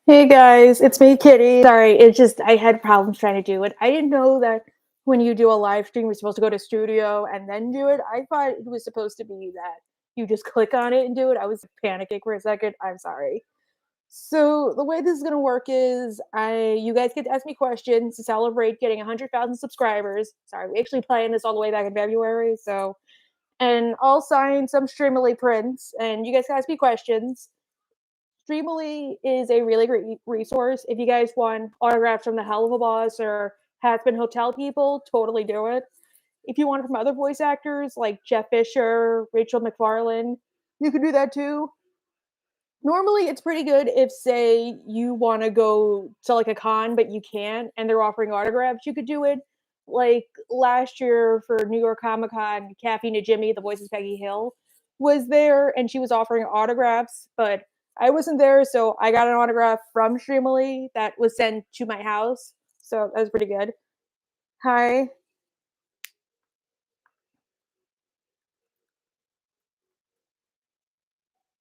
Hey guys, it's me, Kitty. Sorry, it's just I had problems trying to do it. I didn't know that when you do a live stream, you're supposed to go to studio and then do it. I thought it was supposed to be that you just click on it and do it. I was panicking for a second. I'm sorry. So the way this is gonna work is you guys get to ask me questions to celebrate getting 100,000 subscribers. Sorry, we actually planned this all the way back in February. And I'll sign some Streamily prints, and you guys can ask me questions. Streamily is a really great resource. If you guys want autographs from the Hell of a Boss or Has Been Hotel people, totally do it. If you want it from other voice actors like Jeff Fisher, Rachel McFarlane, you can do that too. Normally, it's pretty good if, say, you want to go to like a con, but you can't, and they're offering autographs. You could do it. Like last year for New York Comic Con, Kathy Najimy, the voice of Peggy Hill, was there, and she was offering autographs, but I wasn't there, so I got an autograph from Streamily that was sent to my house. So that was pretty good. Hi.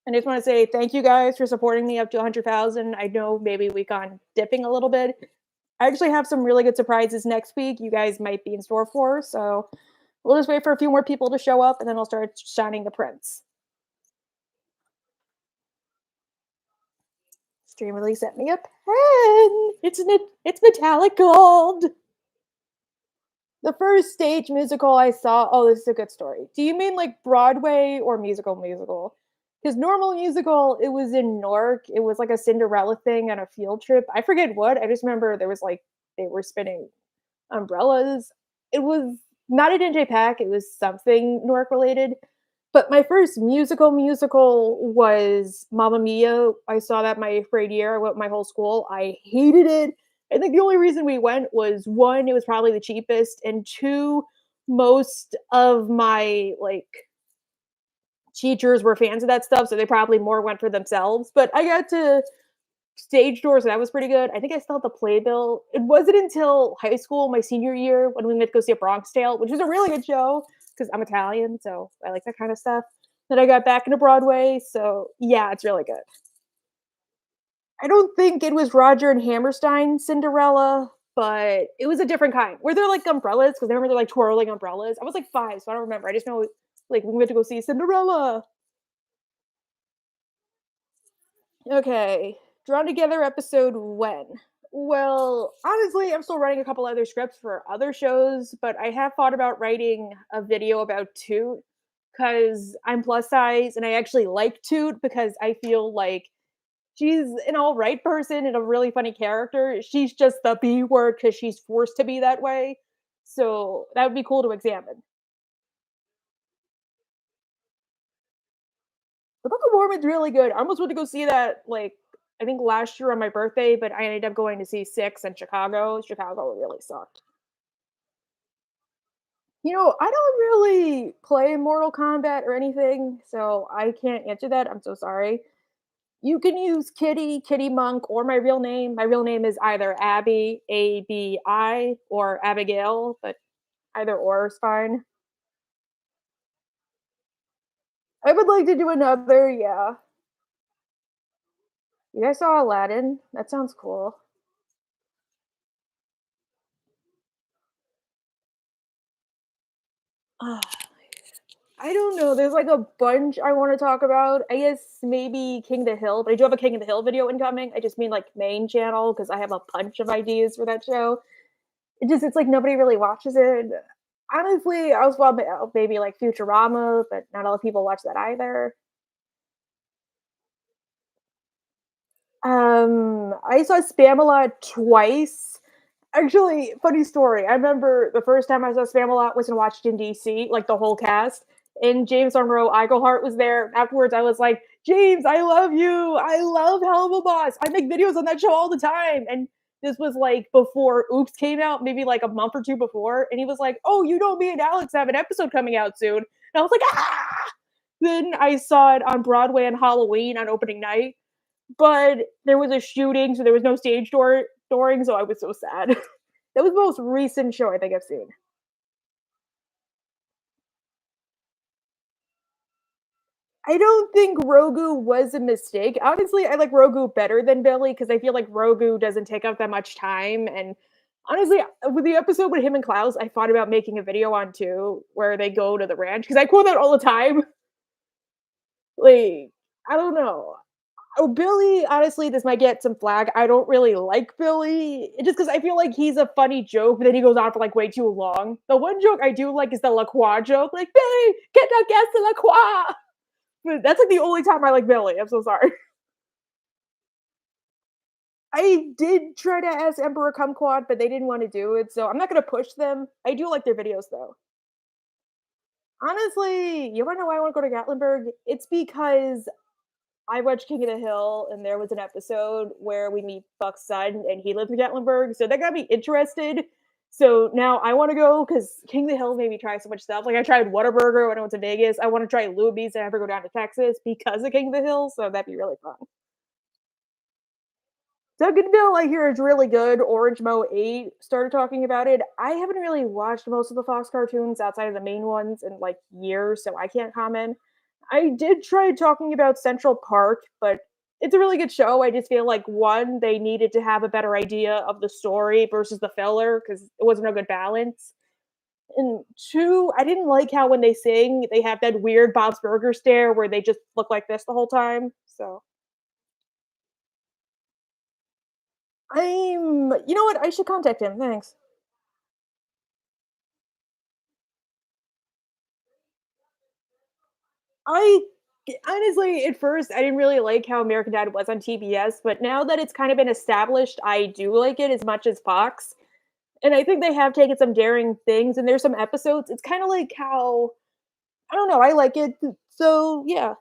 And I just want to say thank you guys for supporting me up to 100,000. I know maybe we've gone dipping a little bit. I actually have some really good surprises next week you guys might be in store for. So we'll just wait for a few more people to show up and then I'll start shining the prints. Streamily sent me a pen. It's metallic gold. The first stage musical I saw. Oh, this is a good story. Do you mean like Broadway or musical? Because normal musical, it was in Newark. It was like a Cinderella thing on a field trip. I forget what. I just remember there was like they were spinning umbrellas. It was not a DJ Pack. It was something Newark related. But my first musical was Mamma Mia. I saw that my grade year. I went with my whole school. I hated it. I think the only reason we went was one, it was probably the cheapest, and two, most of my like teachers were fans of that stuff, so they probably more went for themselves. But I got to stage doors, and that was pretty good. I think I still have the playbill. It wasn't until high school, my senior year, when we went to go see a Bronx Tale, which was a really good show because I'm Italian, so I like that kind of stuff. Then I got back into Broadway, so yeah, it's really good. I don't think it was Roger and Hammerstein's Cinderella, but it was a different kind. Were there like umbrellas? Because I remember they're like twirling umbrellas. I was like 5, so I don't remember. I just know like we went to go see Cinderella. Okay. Drawn Together episode when? Well, honestly, I'm still writing a couple other scripts for other shows, but I have thought about writing a video about Toot because I'm plus size and I actually like Toot because I feel like she's an all right person and a really funny character. She's just the B word because she's forced to be that way. So that would be cool to examine. The Book of Mormon's really good. I almost went to go see that, like, I think last year on my birthday, but I ended up going to see Six in Chicago. Chicago really sucked. I don't really play Mortal Kombat or anything, so I can't answer that. I'm so sorry. You can use Kitty Monk, or my real name. My real name is either Abby, ABI, or Abigail, but either or is fine. I would like to do another, yeah. You guys saw Aladdin? That sounds cool. I don't know. There's like a bunch I want to talk about. I guess maybe King of the Hill, but I do have a King of the Hill video incoming. I just mean like main channel because I have a bunch of ideas for that show. It's like nobody really watches it. Honestly, I was well maybe like Futurama, but not a lot of people watch that either. I saw Spamalot twice. Actually, funny story. I remember the first time I saw Spamalot was in Washington D.C., like the whole cast, and James Monroe Iglehart was there. Afterwards, I was like, James, I love you. I love Hell of a Boss. I make videos on that show all the time. And this was like before Oops came out, maybe like a month or two before. And he was like, oh, you know, me and Alex have an episode coming out soon. And I was like, ah. Then I saw it on Broadway on Halloween on opening night, but there was a shooting, so there was no stage dooring, so I was so sad. That was the most recent show I think I've seen. I don't think Rogu was a mistake. Honestly, I like Rogu better than Billy because I feel like Rogu doesn't take up that much time. And honestly, with the episode with him and Klaus, I thought about making a video on too, where they go to the ranch because I quote that all the time. Like, I don't know. Oh, Billy, honestly, this might get some flag. I don't really like Billy just because I feel like he's a funny joke, but then he goes on for like way too long. The one joke I do like is the La Croix joke, like Billy, get against the La Croix. But that's like the only time I like Billy. I'm so sorry. I did try to ask Emperor Kumquat, but they didn't want to do it, so I'm not gonna push them. I do like their videos though. Honestly, you wanna know why I want to go to Gatlinburg? It's because I watched King of the Hill, and there was an episode where we meet Buck's son, and he lives in Gatlinburg, so that got me interested. So now I want to go because King of the Hill made me try so much stuff. Like I tried Whataburger when I went to Vegas. I want to try Luby's and ever go down to Texas because of King of the Hill. So that'd be really fun. Duncanville, I hear is really good. Orange Mo 8 started talking about it. I haven't really watched most of the Fox cartoons outside of the main ones in like years, so I can't comment. I did try talking about Central Park, but it's a really good show. I just feel like one, they needed to have a better idea of the story versus the filler because it wasn't a good balance. And two, I didn't like how when they sing, they have that weird Bob's Burger stare where they just look like this the whole time. So you know what? I should contact him. Thanks. I honestly, at first, I didn't really like how American Dad was on TBS, but now that it's kind of been established, I do like it as much as Fox. And I think they have taken some daring things, and there's some episodes. It's kind of like how I don't know. I like it. So yeah,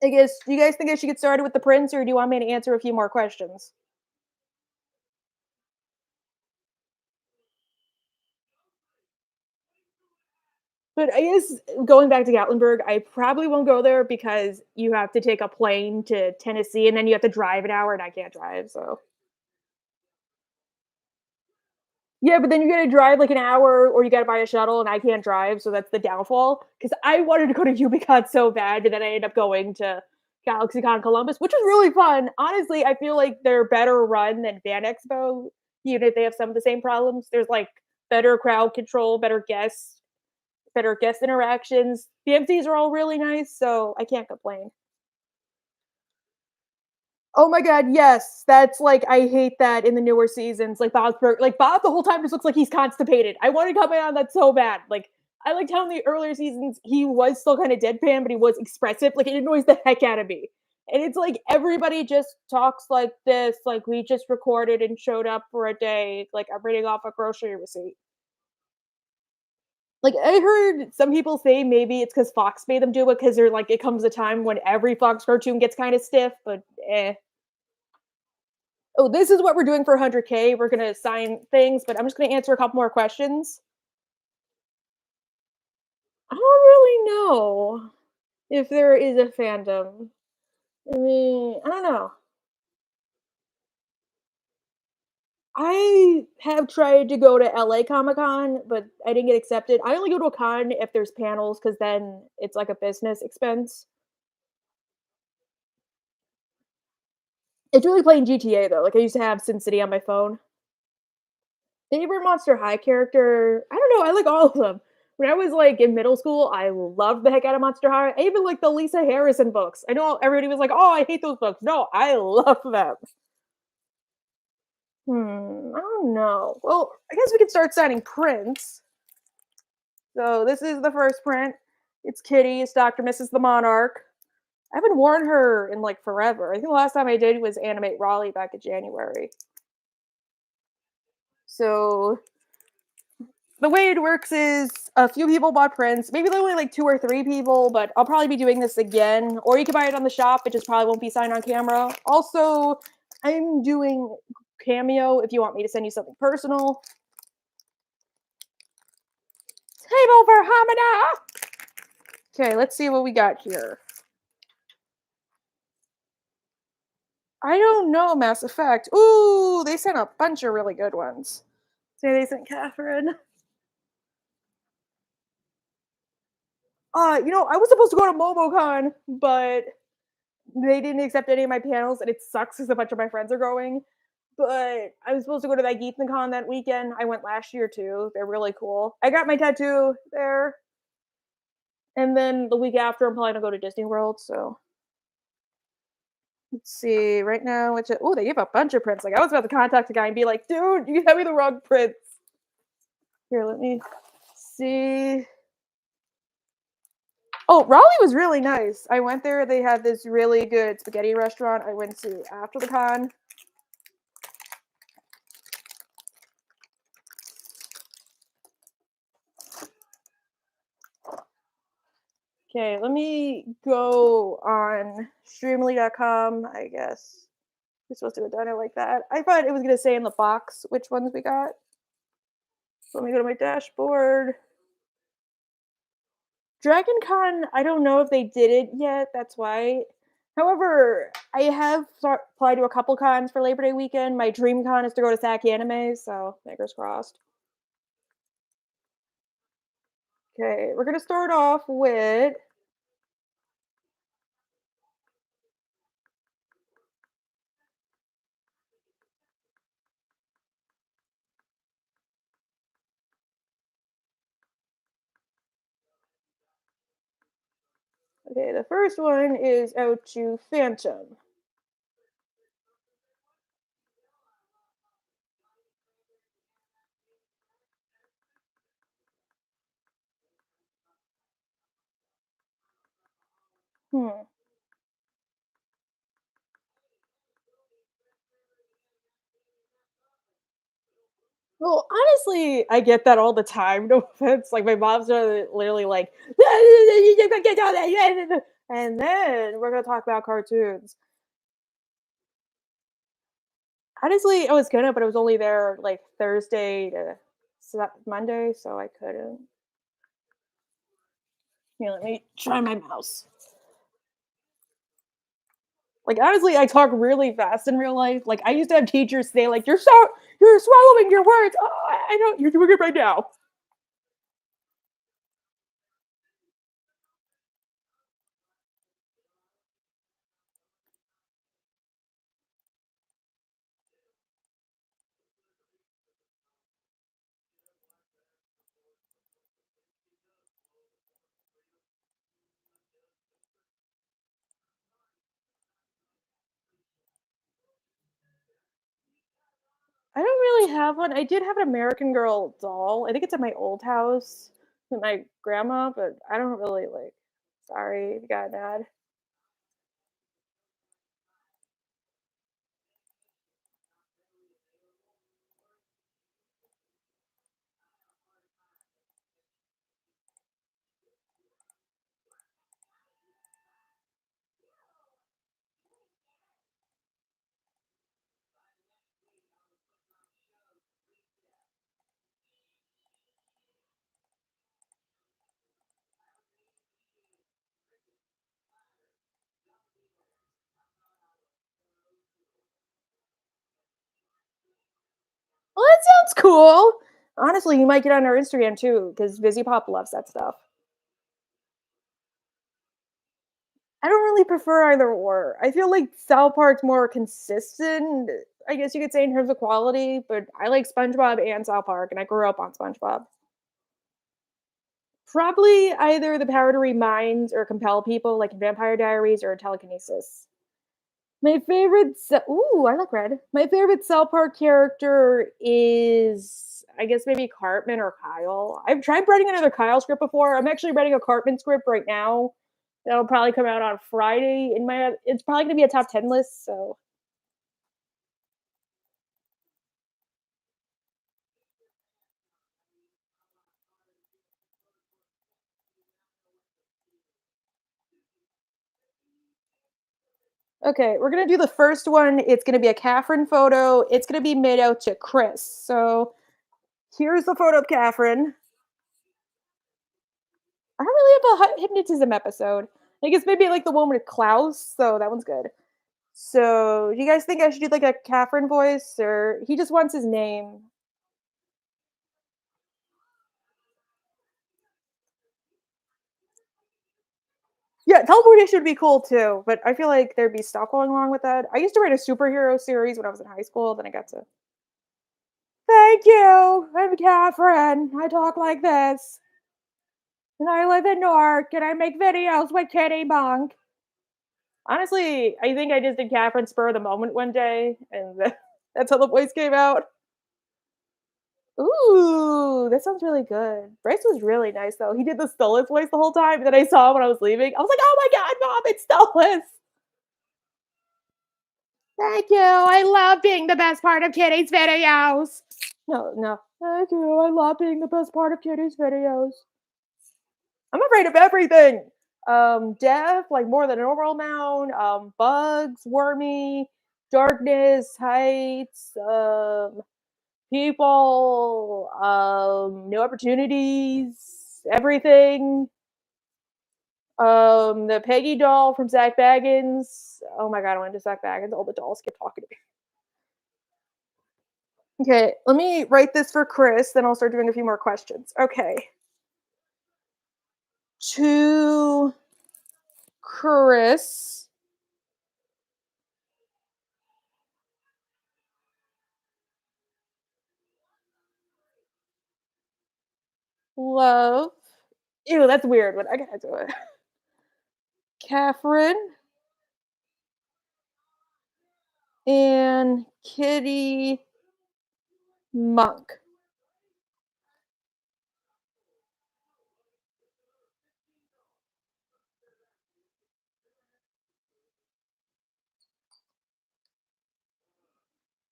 I guess. Do you guys think I should get started with the Prince, or do you want me to answer a few more questions? But I guess going back to Gatlinburg, I probably won't go there because you have to take a plane to Tennessee, and then you have to drive an hour, and I can't drive. So yeah, but then you gotta drive like an hour or you gotta buy a shuttle and I can't drive, so that's the downfall. Because I wanted to go to UbiCon so bad, and then I ended up going to GalaxyCon Columbus, which was really fun. Honestly, I feel like they're better run than Fan Expo, even if they have some of the same problems. There's like better crowd control, better guest interactions. The MCs are all really nice, so I can't complain. Oh my god, yes. That's like I hate that in the newer seasons. Like Bob the whole time just looks like he's constipated. I want to comment on that so bad. Like I liked how in the earlier seasons he was still kind of deadpan, but he was expressive. Like it annoys the heck out of me. And it's like everybody just talks like this, like we just recorded and showed up for a day. Like I'm reading off a grocery receipt. Like I heard some people say maybe it's because Fox made them do it because they're like it comes a time when every Fox cartoon gets kind of stiff, but oh, this is what we're doing for 100K. We're going to sign things, but I'm just going to answer a couple more questions. I don't really know if there is a fandom. I mean, I don't know. I have tried to go to LA Comic Con, but I didn't get accepted. I only go to a con if there's panels because then it's like a business expense. It's really playing GTA though. Like I used to have Sin City on my phone. Favorite Monster High character? I don't know. I like all of them. When I was like in middle school, I loved the heck out of Monster High. I even like the Lisa Harrison books. I know everybody was like, "Oh, I hate those books." No, I love them. I don't know. Well, I guess we could start signing prints. So this is the first print. It's Kitty. It's Doctor Mrs. the Monarch. I haven't worn her in like forever. I think the last time I did was animate Raleigh back in January. So the way it works is a few people bought prints. Maybe only like 2 or 3 people, but I'll probably be doing this again. Or you can buy it on the shop. It just probably won't be signed on camera. Also, I'm doing Cameo if you want me to send you something personal. Table for Hamida! Okay, let's see what we got here. I don't know, Mass Effect. Ooh, they sent a bunch of really good ones. Say they sent Catherine. I was supposed to go to MomoCon, but they didn't accept any of my panels, and it sucks because a bunch of my friends are going. But I was supposed to go to that GeeklyCon that weekend. I went last year too. They're really cool. I got my tattoo there, and then the week after, I'm probably gonna go to Disney World. So let's see. Right now, oh, they gave a bunch of prints. Like I was about to contact the guy and be like, "Dude, you sent me the wrong prints." Here, let me see. Oh, Raleigh was really nice. I went there. They had this really good spaghetti restaurant I went to after the con. Okay, let me go on Streamily.com, I guess. We're supposed to have done it like that. I thought it was going to say in the box which ones we got. So let me go to my dashboard. DragonCon, I don't know if they did it yet. That's why. However, I have applied to a couple cons for Labor Day weekend. My dream con is to go to SAC Anime, so fingers crossed. Okay, we're going to start off with okay, the first one is Ochu Phantom. Well, honestly, I get that all the time. No offense. Like my mom's literally like, and then we're gonna talk about cartoons. Honestly, I was gonna, but I was only there like Thursday to Monday, so I couldn't. Here, let me try my mouse. Like honestly, I talk really fast in real life. Like I used to have teachers say, like, you're swallowing your words. Oh, I don't. You're doing it right now. I don't really have one. I did have an American Girl doll. I think it's at my old house with my grandma, but I don't really like. Sorry, if you got mad. Well, that sounds cool. Honestly, you might get on our Instagram too, because Busy Pop loves that stuff. I don't really prefer either or. I feel like South Park's more consistent, I guess you could say, in terms of quality, but I like SpongeBob and South Park, and I grew up on SpongeBob. Probably either the power to read minds or compel people, like in Vampire Diaries or telekinesis. My favorite, ooh, I like red. My favorite South Park character is, I guess, maybe Cartman or Kyle. I've tried writing another Kyle script before. I'm actually writing a Cartman script right now. That'll probably come out on Friday. It's probably gonna be a top 10 list. So okay, we're gonna do the first one. It's gonna be a Catherine photo. It's gonna be made out to Chris. So here's the photo of Catherine. I don't really have a hypnotism episode. I guess maybe like the one with Klaus. So that one's good. So, do you guys think I should do like a Catherine voice, or he just wants his name? Yeah, teleportation would be cool too, but I feel like there'd be stuff going along with that. I used to write a superhero series when I was in high school, then I got to thank you. I'm Catherine. I talk like this. And I live in Newark and I make videos with Kitty Monk. Honestly, I think I just did Catherine spur of the moment one day, and that's how the voice came out. Ooh, that sounds really good. Bryce was really nice though. He did the Stollis voice the whole time, and then I saw him when I was leaving. I was like, "Oh my god, mom, it's Stollis!" Thank you. I love being the best part of Kitty's videos. No, no. Thank you. I love being the best part of Kitty's videos. I'm afraid of everything. Death, like more than a normal amount. Bugs, wormy, darkness, heights, people, new opportunities, everything. The Peggy doll from Zach Baggins. Oh my god, I went to Zach Baggins. All the dolls kept talking to me. Okay, let me write this for Chris, then I'll start doing a few more questions. Okay. To Chris. Love. Ew, that's weird, but I gotta do it. Catherine and Kitty Monk.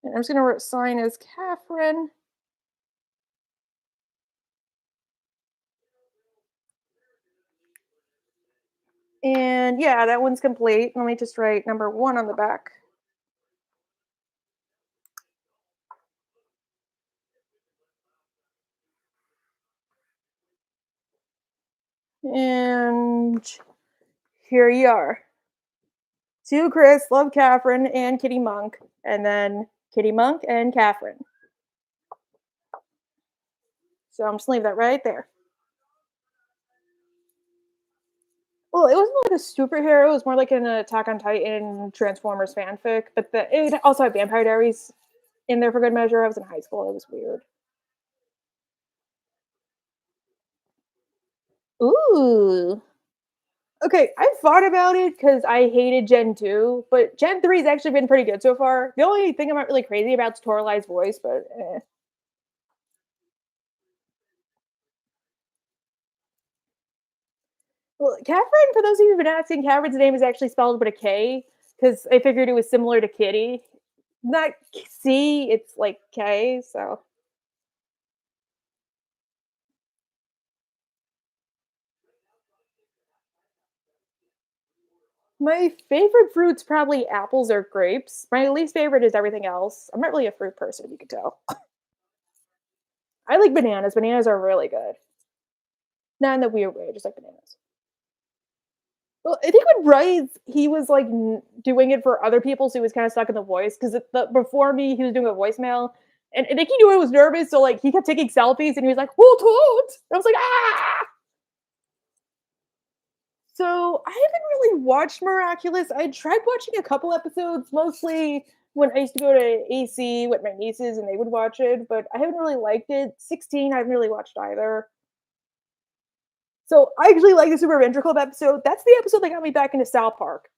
And I'm just gonna sign as Catherine. And yeah, that one's complete. Let me just write number 1 on the back. And here you are. To Chris, love Catherine and Kitty Monk. And then Kitty Monk and Catherine. So I'm just gonna leave that right there. Well, it wasn't like a superhero. It was more like an Attack on Titan Transformers fanfic, but it also had Vampire Diaries in there for good measure. I was in high school. It was weird. Ooh. Okay, I thought about it because I hated Gen 2, but Gen 3 has actually been pretty good so far. The only thing I'm not really crazy about is Toralai's voice, but Well, Catherine, for those of you who've been asking, Catherine's name is actually spelled with a K because I figured it was similar to Kitty. Not C, it's like K, so. My favorite fruit's probably apples or grapes. My least favorite is everything else. I'm not really a fruit person, you can tell. I like bananas. Bananas are really good. Not in the weird way, I just like bananas. Well, I think when Bryce, he was like doing it for other people, so he was kind of stuck in the voice. Because before me, he was doing a voicemail, and I think he knew I was nervous, so like he kept taking selfies, and he was like, "Hoot hoot!" I was like, "Ah!" So I haven't really watched Miraculous. I tried watching a couple episodes, mostly when I used to go to AC with my nieces, and they would watch it. But I haven't really liked it. 16, I haven't really watched either. So I actually like the Super Adventure Club episode. That's the episode that got me back into South Park.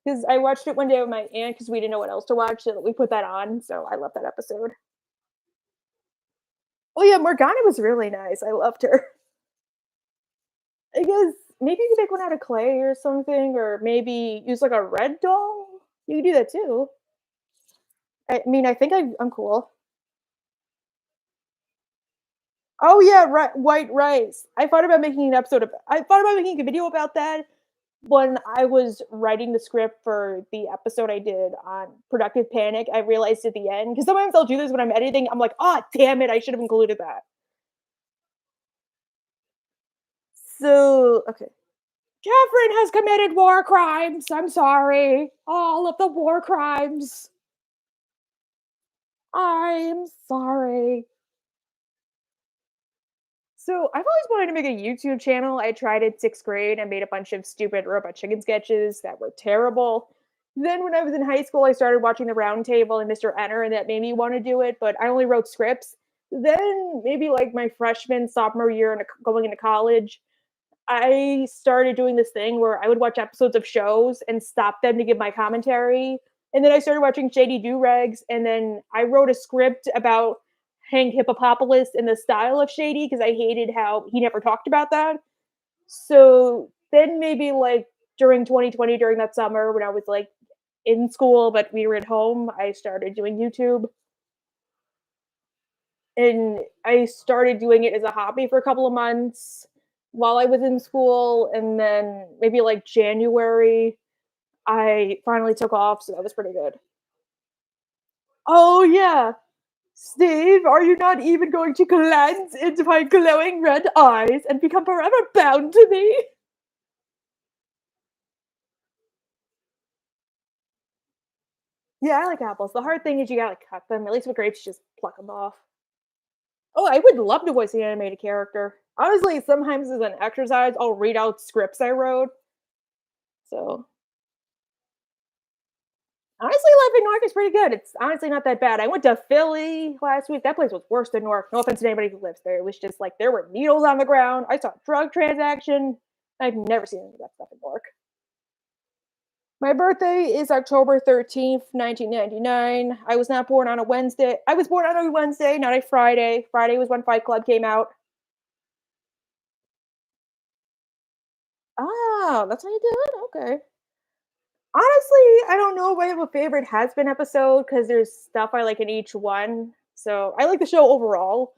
Because I watched it one day with my aunt because we didn't know what else to watch, so we put that on. So I loved that episode. Oh yeah, Morgana was really nice. I loved her. I guess maybe you could make one out of clay or something, or maybe use like a red doll. You could do that too. I mean, I think I'm cool. Oh yeah, white rice. I thought about making a video about that when I was writing the script for the episode I did on productive panic. I realized at the end because sometimes I'll do this when I'm editing. I'm like, oh damn it, I should have included that. So okay, Catherine has committed war crimes. I'm sorry, all of the war crimes. I'm sorry. So I've always wanted to make a YouTube channel. I tried in 6th grade. I made a bunch of stupid Robot Chicken sketches that were terrible. Then when I was in high school, I started watching The Round Table and Mr. Enter, and that made me want to do it. But I only wrote scripts. Then maybe like my freshman, sophomore year, and going into college, I started doing this thing where I would watch episodes of shows and stop them to give my commentary. And then I started watching Shady Do Rags, and then I wrote a script about Hank Hippopopoulos in the style of Shady because I hated how he never talked about that. So then maybe like during 2020, during that summer when I was like in school, but we were at home, I started doing YouTube. And I started doing it as a hobby for a couple of months while I was in school, and then maybe like January, I finally took off, so that was pretty good. Oh yeah, Steve, are you not even going to glance into my glowing red eyes and become forever bound to me? Yeah, I like apples. The hard thing is you gotta cut them. At least with grapes, you just pluck them off. Oh, I would love to voice an animated character. Honestly, sometimes as an exercise, I'll read out scripts I wrote. So honestly, life in Newark is pretty good. It's honestly not that bad. I went to Philly last week. That place was worse than Newark. No offense to anybody who lives there. It was just like there were needles on the ground. I saw drug transaction. I've never seen any of that stuff in Newark. My birthday is October 13th, 1999. I was not born on a Wednesday. I was born on a Wednesday, not a Friday. Friday was when Fight Club came out. Oh, that's how you do it? Okay. Honestly, I don't know if I have a favorite has been episode because there's stuff I like in each one. So I like the show overall.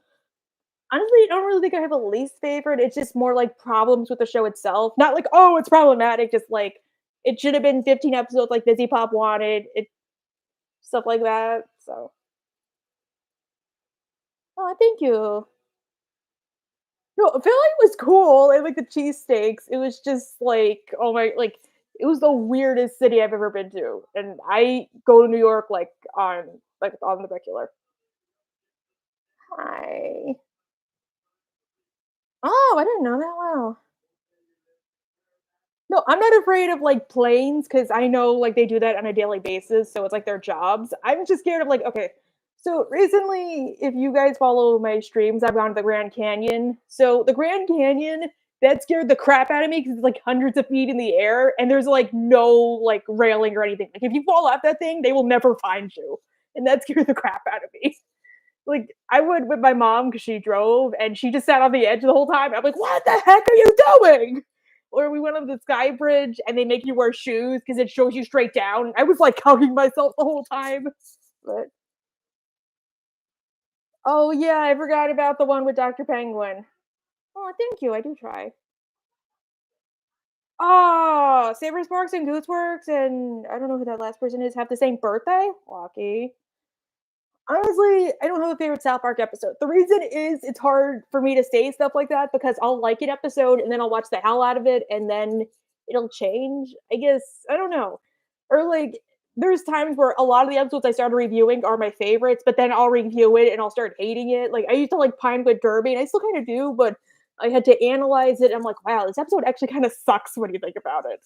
Honestly, I don't really think I have a least favorite. It's just more like problems with the show itself. Not like, oh, it's problematic. Just like it should have been 15 episodes like Busy Pop wanted. It stuff like that. So, oh, thank you. No, Philly was cool. And like the cheesesteaks. It was just like, oh my, like it was the weirdest city I've ever been to. And I go to New York like on the regular. Hi. Oh, I didn't know that. Wow. No, I'm not afraid of, like, planes because I know, like, they do that on a daily basis, so it's like their jobs. I'm just scared of, like okay, so recently, if you guys follow my streams, I've gone to the Grand Canyon. So the Grand Canyon, that scared the crap out of me because it's, like, hundreds of feet in the air, and there's, like, no, like, railing or anything. Like, if you fall off that thing, they will never find you, and that scared the crap out of me. Like, I would with my mom because she drove, and she just sat on the edge the whole time. I'm like, "What the heck are you doing?" Or we went on the sky bridge, and they make you wear shoes because it shows you straight down. I was, like, hugging myself the whole time. But oh, yeah, I forgot about the one with Doctor Penguin. Oh, thank you, I do try. Oh, Saber Sparks and Gooseworks and I don't know who that last person is, have the same birthday? Lucky. Honestly, I don't have a favorite South Park episode. The reason is it's hard for me to say stuff like that because I'll like an episode and then I'll watch the hell out of it and then it'll change. I guess I don't know. Or like there's times where a lot of the episodes I started reviewing are my favorites, but then I'll review it and I'll start hating it. Like I used to like Pinewood Derby and I still kind of do, but I had to analyze it. I'm like, wow, this episode actually kind of sucks when you think about it.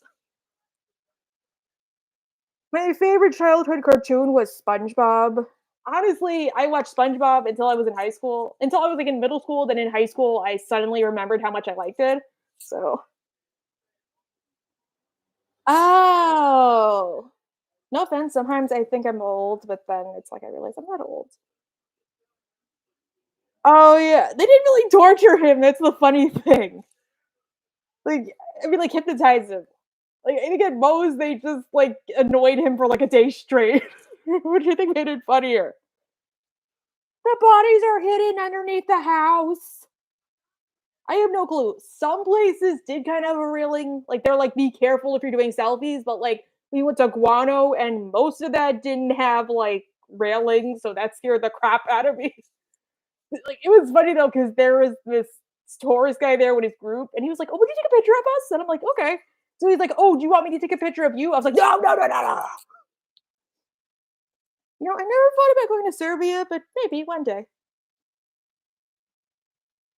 My favorite childhood cartoon was SpongeBob. Honestly, I watched SpongeBob until I was in high school. Until I was like in middle school, then in high school, I suddenly remembered how much I liked it. So, oh, no offense. Sometimes I think I'm old, but then it's like I realize I'm not old. Oh yeah, they didn't really torture him. That's the funny thing. Like, I mean, like hypnotize him. Like, I think at most they just like annoyed him for like a day straight. What do you think made it funnier? The bodies are hidden underneath the house. I have no clue. Some places did kind of have a railing, like they're like, be careful if you're doing selfies, but like we went to Guano and most of that didn't have like railing, so that scared the crap out of me. Like it was funny though, because there was this tourist guy there with his group, and he was like, "Oh, would you take a picture of us?" And I'm like, "Okay." So he's like, "Oh, do you want me to take a picture of you?" I was like, "No, no, no, no, no." I never thought about going to Serbia, but maybe one day.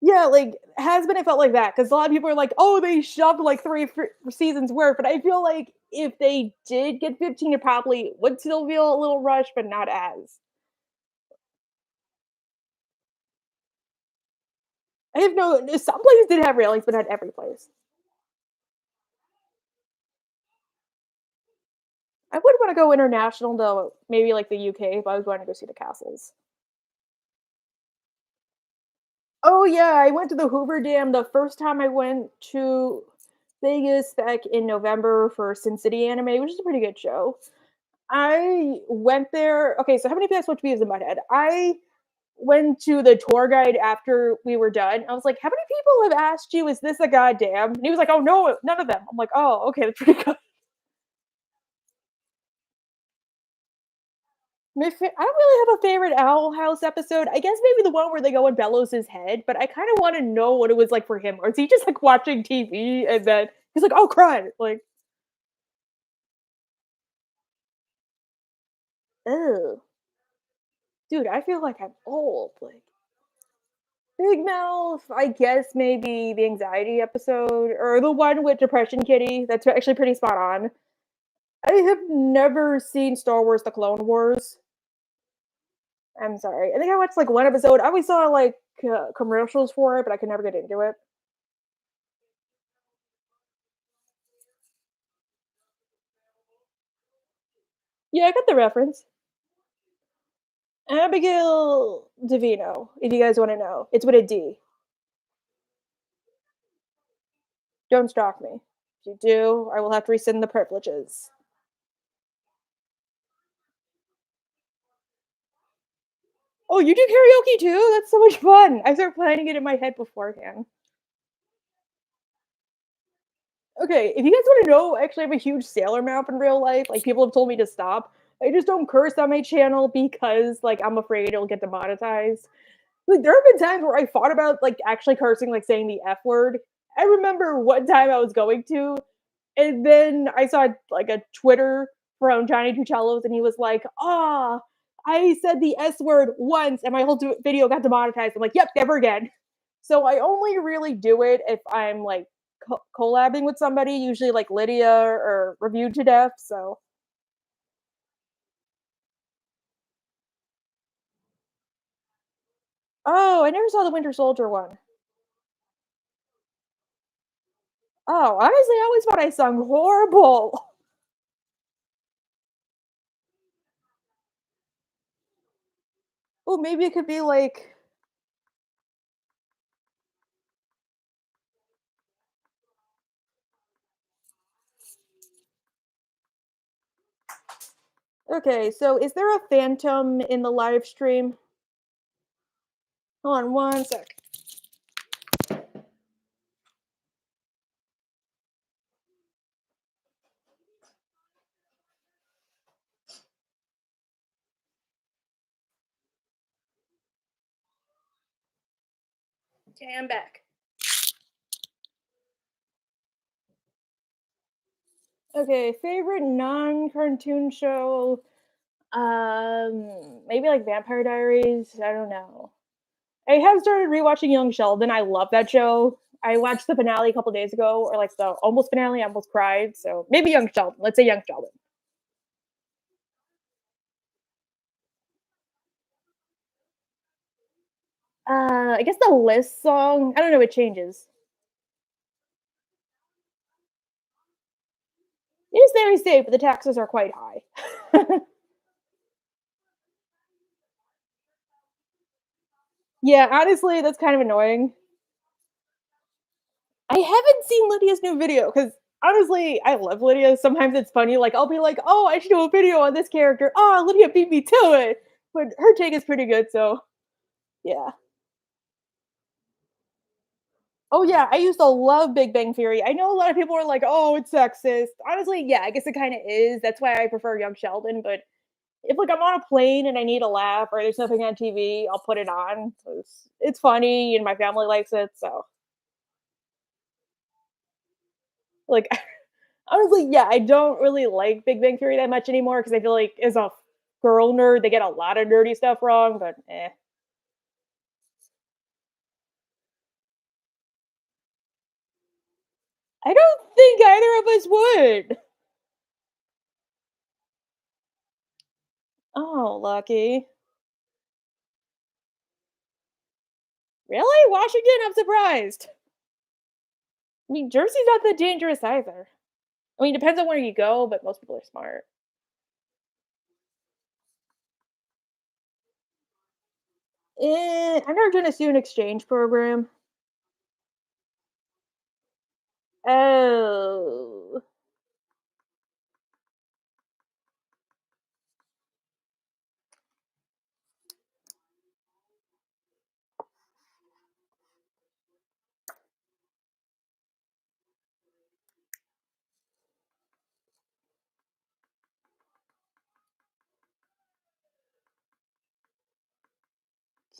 Yeah, like, has been it felt like that because a lot of people are like, "Oh, they shoved, like, 3 seasons worth," but I feel like if they did get 15, it probably would still feel a little rushed, but not as. I have some places did have railings, but not every place. I would wanna go international, though, maybe, like, the UK if I was going to go see the castles. Oh, yeah, I went to the Hoover Dam the first time I went to Vegas back in November for Sin City Anime, which is a pretty good show. I went there okay, so how many people watch Beavis and Butthead? I went to the tour guide after we were done. I was like, "How many people have asked you, 'Is this a goddamn?'" And he was like, "Oh, no, none of them." I'm like, "Oh, okay, that's pretty good." I don't really have a favorite Owl House episode. I guess maybe the one where they go in Bellows' head, but I kind of want to know what it was like for him. Or is he just like watching TV and then he's like, "Oh, cry!" Like, oh, dude, I feel like I'm old. Like, Big Mouth, I guess maybe the anxiety episode or the one with Depression Kitty. That's actually pretty spot on. I have never seen Star Wars: The Clone Wars. I'm sorry. I think I watched like one episode. I always saw like commercials for it, but I could never get into it. Yeah, I got the reference. Abigail Divino, if you guys want to know. It's with a D. Don't stalk me. If you do, I will have to rescind the privileges. Oh, you do karaoke too? That's so much fun. I start planning it in my head beforehand. Okay, if you guys want to know, actually, I'm a huge sailor mouth in real life. Like, people have told me to stop. I just don't curse on my channel because, like, I'm afraid it'll get demonetized. Like, there have been times where I thought about, like, actually cursing, like, saying the F word. I remember one time I was going to, and then I saw, like, a Twitter from Johnny Tucellos, and he was like, "Ah, I said the S word once, and my whole video got demonetized." I'm like, "Yep, never again." So I only really do it if I'm, like, collabing with somebody, usually, like, Lydia or Reviewed to Death, so oh, I never saw the Winter Soldier one. Oh, honestly, I always thought I sung horrible. Oh, maybe it could be like okay, so is there a phantom in the live stream? Hold on one sec. Okay, I'm back. Okay, favorite non-cartoon show? Maybe like Vampire Diaries. I don't know. I have started rewatching Young Sheldon. I love that show. I watched the finale a couple days ago, or like the almost finale. I almost cried. So maybe Young Sheldon. Let's say Young Sheldon. I guess the list song. I don't know. It changes. It is very safe, but the taxes are quite high. Yeah, honestly, that's kind of annoying. I haven't seen Lydia's new video because honestly, I love Lydia. Sometimes it's funny. Like I'll be like, "Oh, I should do a video on this character." Oh, Lydia beat me to it, but her take is pretty good. So yeah. Oh yeah, I used to love Big Bang Theory. I know a lot of people are like, "Oh, it's sexist." Honestly, yeah, I guess it kind of is. That's why I prefer Young Sheldon. But if like I'm on a plane and I need a laugh or there's something on TV, I'll put it on. It's funny and my family likes it. So like honestly, yeah, I don't really like Big Bang Theory that much anymore because I feel like as a girl nerd, they get a lot of nerdy stuff wrong, but eh. I don't think either of us would. Oh, lucky. Really? Washington? I'm surprised. I mean, Jersey's not that dangerous either. I mean, depends on where you go, but most people are smart. I've never done a student exchange program. Oh.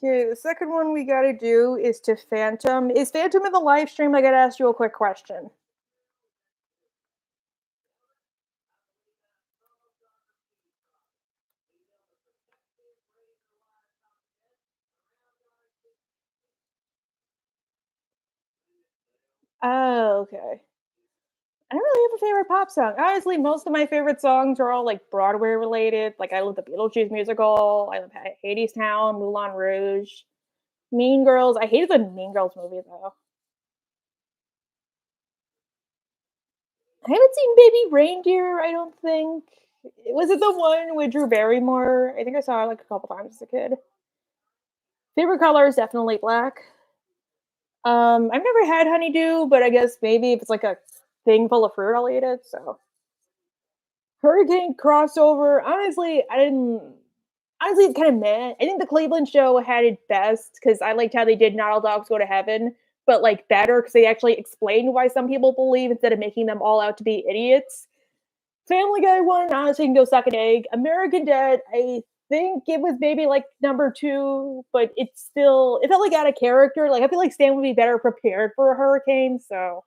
Okay, the second one we gotta do is to Phantom. Is Phantom in the live stream? I gotta ask you a quick question. Oh, okay. I don't really have a favorite pop song. Honestly, most of my favorite songs are all like Broadway related. Like I love the Beetlejuice musical. I love Hades Town, Moulin Rouge, Mean Girls. I hated the Mean Girls movie though. I haven't seen Baby Reindeer. I don't think. Was it the one with Drew Barrymore? I think I saw it like a couple times as a kid. Favorite color is definitely black. I've never had honeydew, but I guess maybe if it's like a thing full of fruit, I'll eat it. So hurricane crossover. Honestly, I didn't. Honestly, it's kind of meh. I think the Cleveland show had it best because I liked how they did Not All Dogs Go to Heaven, but like better because they actually explained why some people believe instead of making them all out to be idiots. Family Guy one, honestly, can go suck an egg. American Dad, I think it was maybe like number two, but it felt like out of character. Like I feel like Stan would be better prepared for a hurricane. So,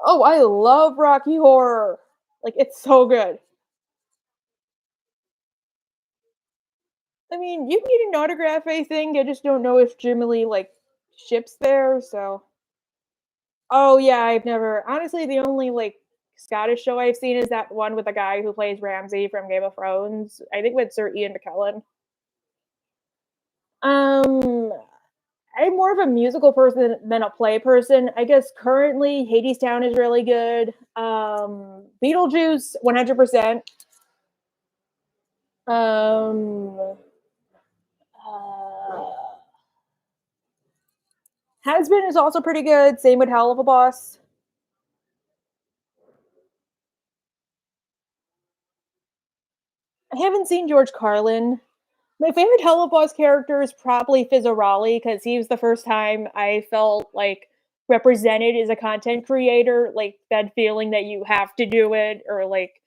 oh, I love Rocky Horror. Like it's so good. I mean, you can get an autograph, I think. I just don't know if Streamily like ships there. So, oh yeah, I've never. Honestly, the only like Scottish show I've seen is that one with the guy who plays Ramsay from Game of Thrones. I think with Sir Ian McKellen. Um, I'm more of a musical person than a play person. I guess currently Hades Town is really good. Beetlejuice, 100%. Um, uh, Has Been is also pretty good. Same with Hell of a Boss. I haven't seen George Carlin. My favorite Hello Boss character is probably Fizzarolli because he was the first time I felt like represented as a content creator, like that feeling that you have to do it, or like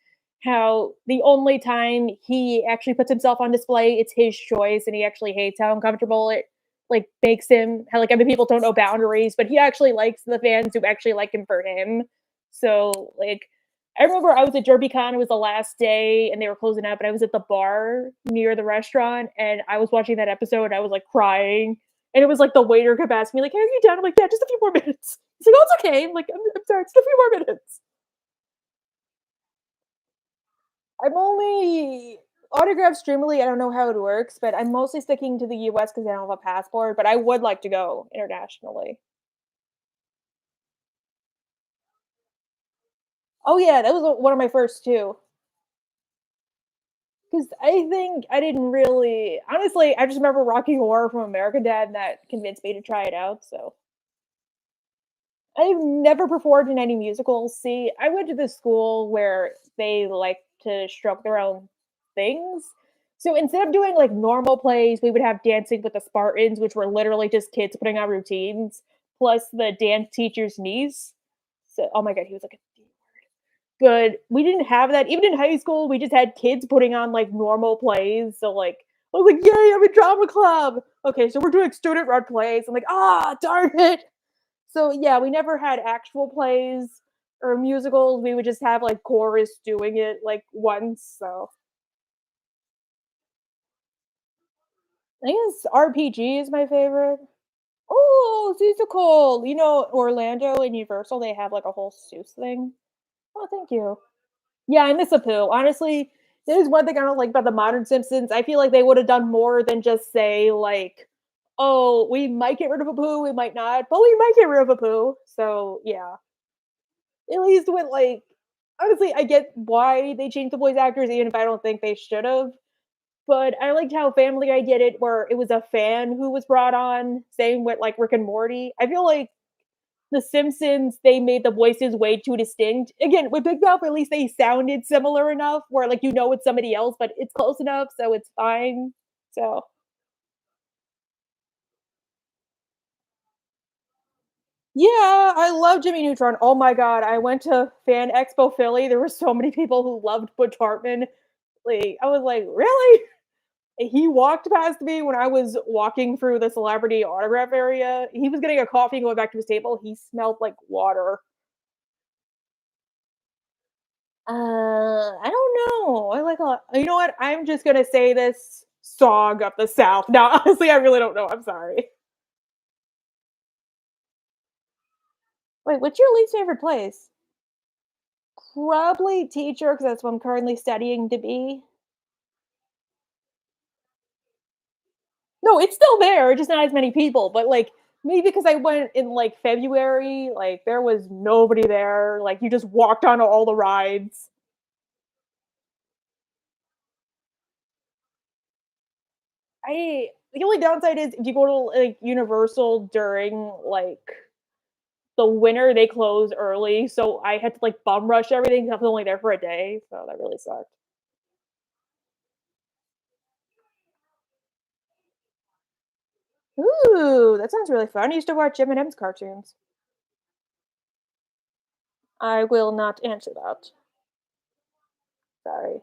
how the only time he actually puts himself on display, it's his choice, and he actually hates how uncomfortable it like makes him. How like other people don't know boundaries, but he actually likes the fans who actually like him for him. So like I remember I was at DerbyCon, it was the last day and they were closing up, and I was at the bar near the restaurant and I was watching that episode and I was like crying. And it was like the waiter kept asking me, like, hey, are you done? I'm like, yeah, just a few more minutes. He's like, oh, it's okay. I'm like, I'm sorry, just a few more minutes. I'm only autograph Streamily, I don't know how it works, but I'm mostly sticking to the US because I don't have a passport, but I would like to go internationally. Oh yeah, that was one of my first two. Because I think I didn't really honestly, I just remember Rocky Horror from American Dad, and that convinced me to try it out, so I've never performed in any musicals. See, I went to this school where they like to stroke their own things. So instead of doing like normal plays, we would have Dancing with the Spartans, which were literally just kids putting on routines, plus the dance teacher's niece. So, oh my god, he was like a but we didn't have that. Even in high school, we just had kids putting on like normal plays. So like I was like, yay, I'm a drama club. Okay, so we're doing student run plays. I'm like, ah, darn it. So yeah, we never had actual plays or musicals. We would just have like chorus doing it like once. So I guess RPG is my favorite. Oh, Seussical! You know, Orlando and Universal, they have, like, a whole Seuss thing. Oh, thank you. Yeah, I miss Apu. Honestly, there's one thing I don't like about the modern Simpsons. I feel like they would have done more than just say, like, "Oh, we might get rid of Apu, we might not, but we might get rid of Apu." So, yeah. At least with, like honestly, I get why they changed the voice actors even if I don't think they should've, but I liked how Family Guy did it where it was a fan who was brought on, same with, like, Rick and Morty. I feel like The Simpsons, they made the voices way too distinct. Again, with Big Mouth, at least they sounded similar enough where, like, you know it's somebody else, but it's close enough, so it's fine. So, yeah, I love Jimmy Neutron. Oh my god, I went to Fan Expo Philly, there were so many people who loved Butch Hartman. Like, I was like, "Really?" He walked past me when I was walking through the celebrity autograph area. He was getting a coffee and going back to his table. He smelled like water. I don't know. I like a you know what? I'm just gonna say this song of the South. No, honestly, I really don't know. I'm sorry. Wait, what's your least favorite place? Probably teacher, because that's what I'm currently studying to be. No, it's still there, just not as many people. But like maybe because I went in like February, like there was nobody there. Like you just walked on all the rides. I the only downside is if you go to like Universal during like the winter, they close early, so I had to, like, bum rush everything 'cause I was only there for a day, so that really sucked. Ooh, that sounds really fun. I used to watch M&M's cartoons. I will not answer that. Sorry.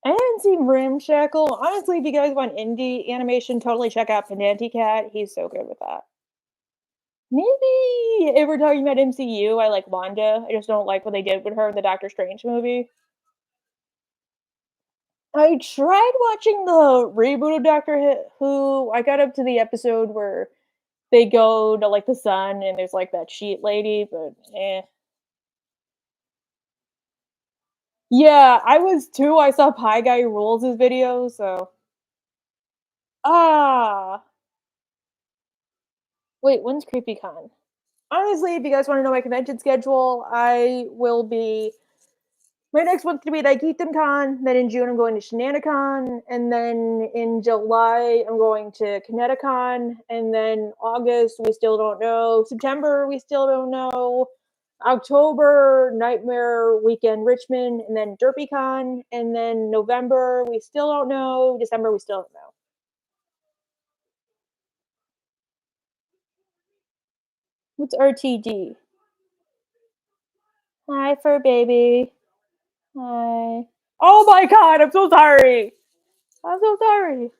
I haven't seen Ramshackle. Honestly, if you guys want indie animation, totally check out Pendanty Cat. He's so good with that. Maybe if we're talking about MCU, I like Wanda. I just don't like what they did with her in the Doctor Strange movie. I tried watching the reboot of Who. I got up to the episode where they go to, like, the sun and there's, like, that sheet lady, but, eh. Yeah, I was too, I saw Pie Guy Rules' video, so ah! Wait, when's CreepyCon? Honestly, if you guys wanna know my convention schedule, I will be my next one's gonna be at Con. Then in June, I'm going to Shenanigans, and then in July, I'm going to Kineticon, and then August, we still don't know. September, we still don't know. October, Nightmare Weekend Richmond, and then DerpyCon, and then November, we still don't know. December, we still don't know. What's RTD? Hi, fur baby. Hi. Oh my god, I'm so sorry. I'm so sorry.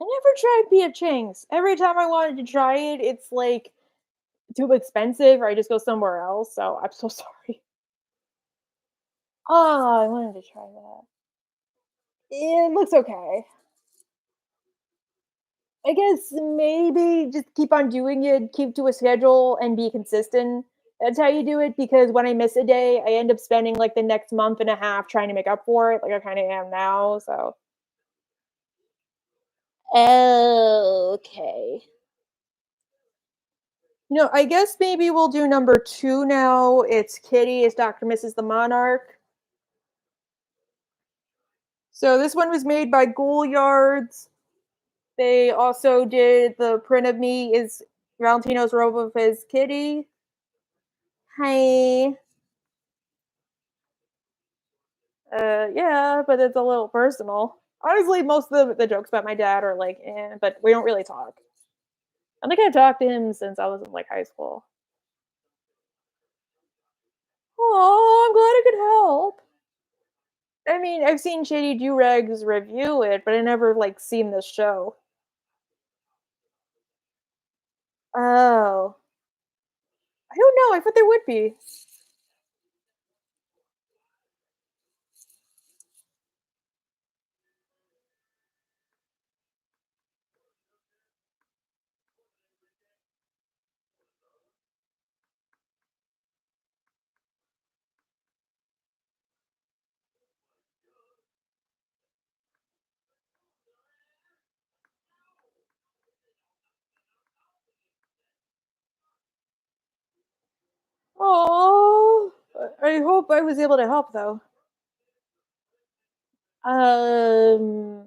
I never tried P.F. Chang's. Every time I wanted to try it, it's like too expensive, or I just go somewhere else. So I'm so sorry. Oh, I wanted to try that. It looks okay. I guess maybe just keep on doing it, keep to a schedule, and be consistent. That's how you do it. Because when I miss a day, I end up spending like the next month and a half trying to make up for it, like I kind of am now. So okay. I guess maybe we'll do number 2 now. It's Kitty as Dr. Mrs. the Monarch. So this one was made by Gouliards. They also did the print of me is Valentino's robe of his Kitty. Hi. Yeah, but it's a little personal. Honestly, most of the jokes about my dad are like, but we don't really talk. I think I've talked to him since I was in like high school. Oh, I'm glad I could help. I mean, I've seen Shady Do Rags review it, but I never like seen this show. Oh, I don't know. I thought there would be. Oh, I hope I was able to help though. Um,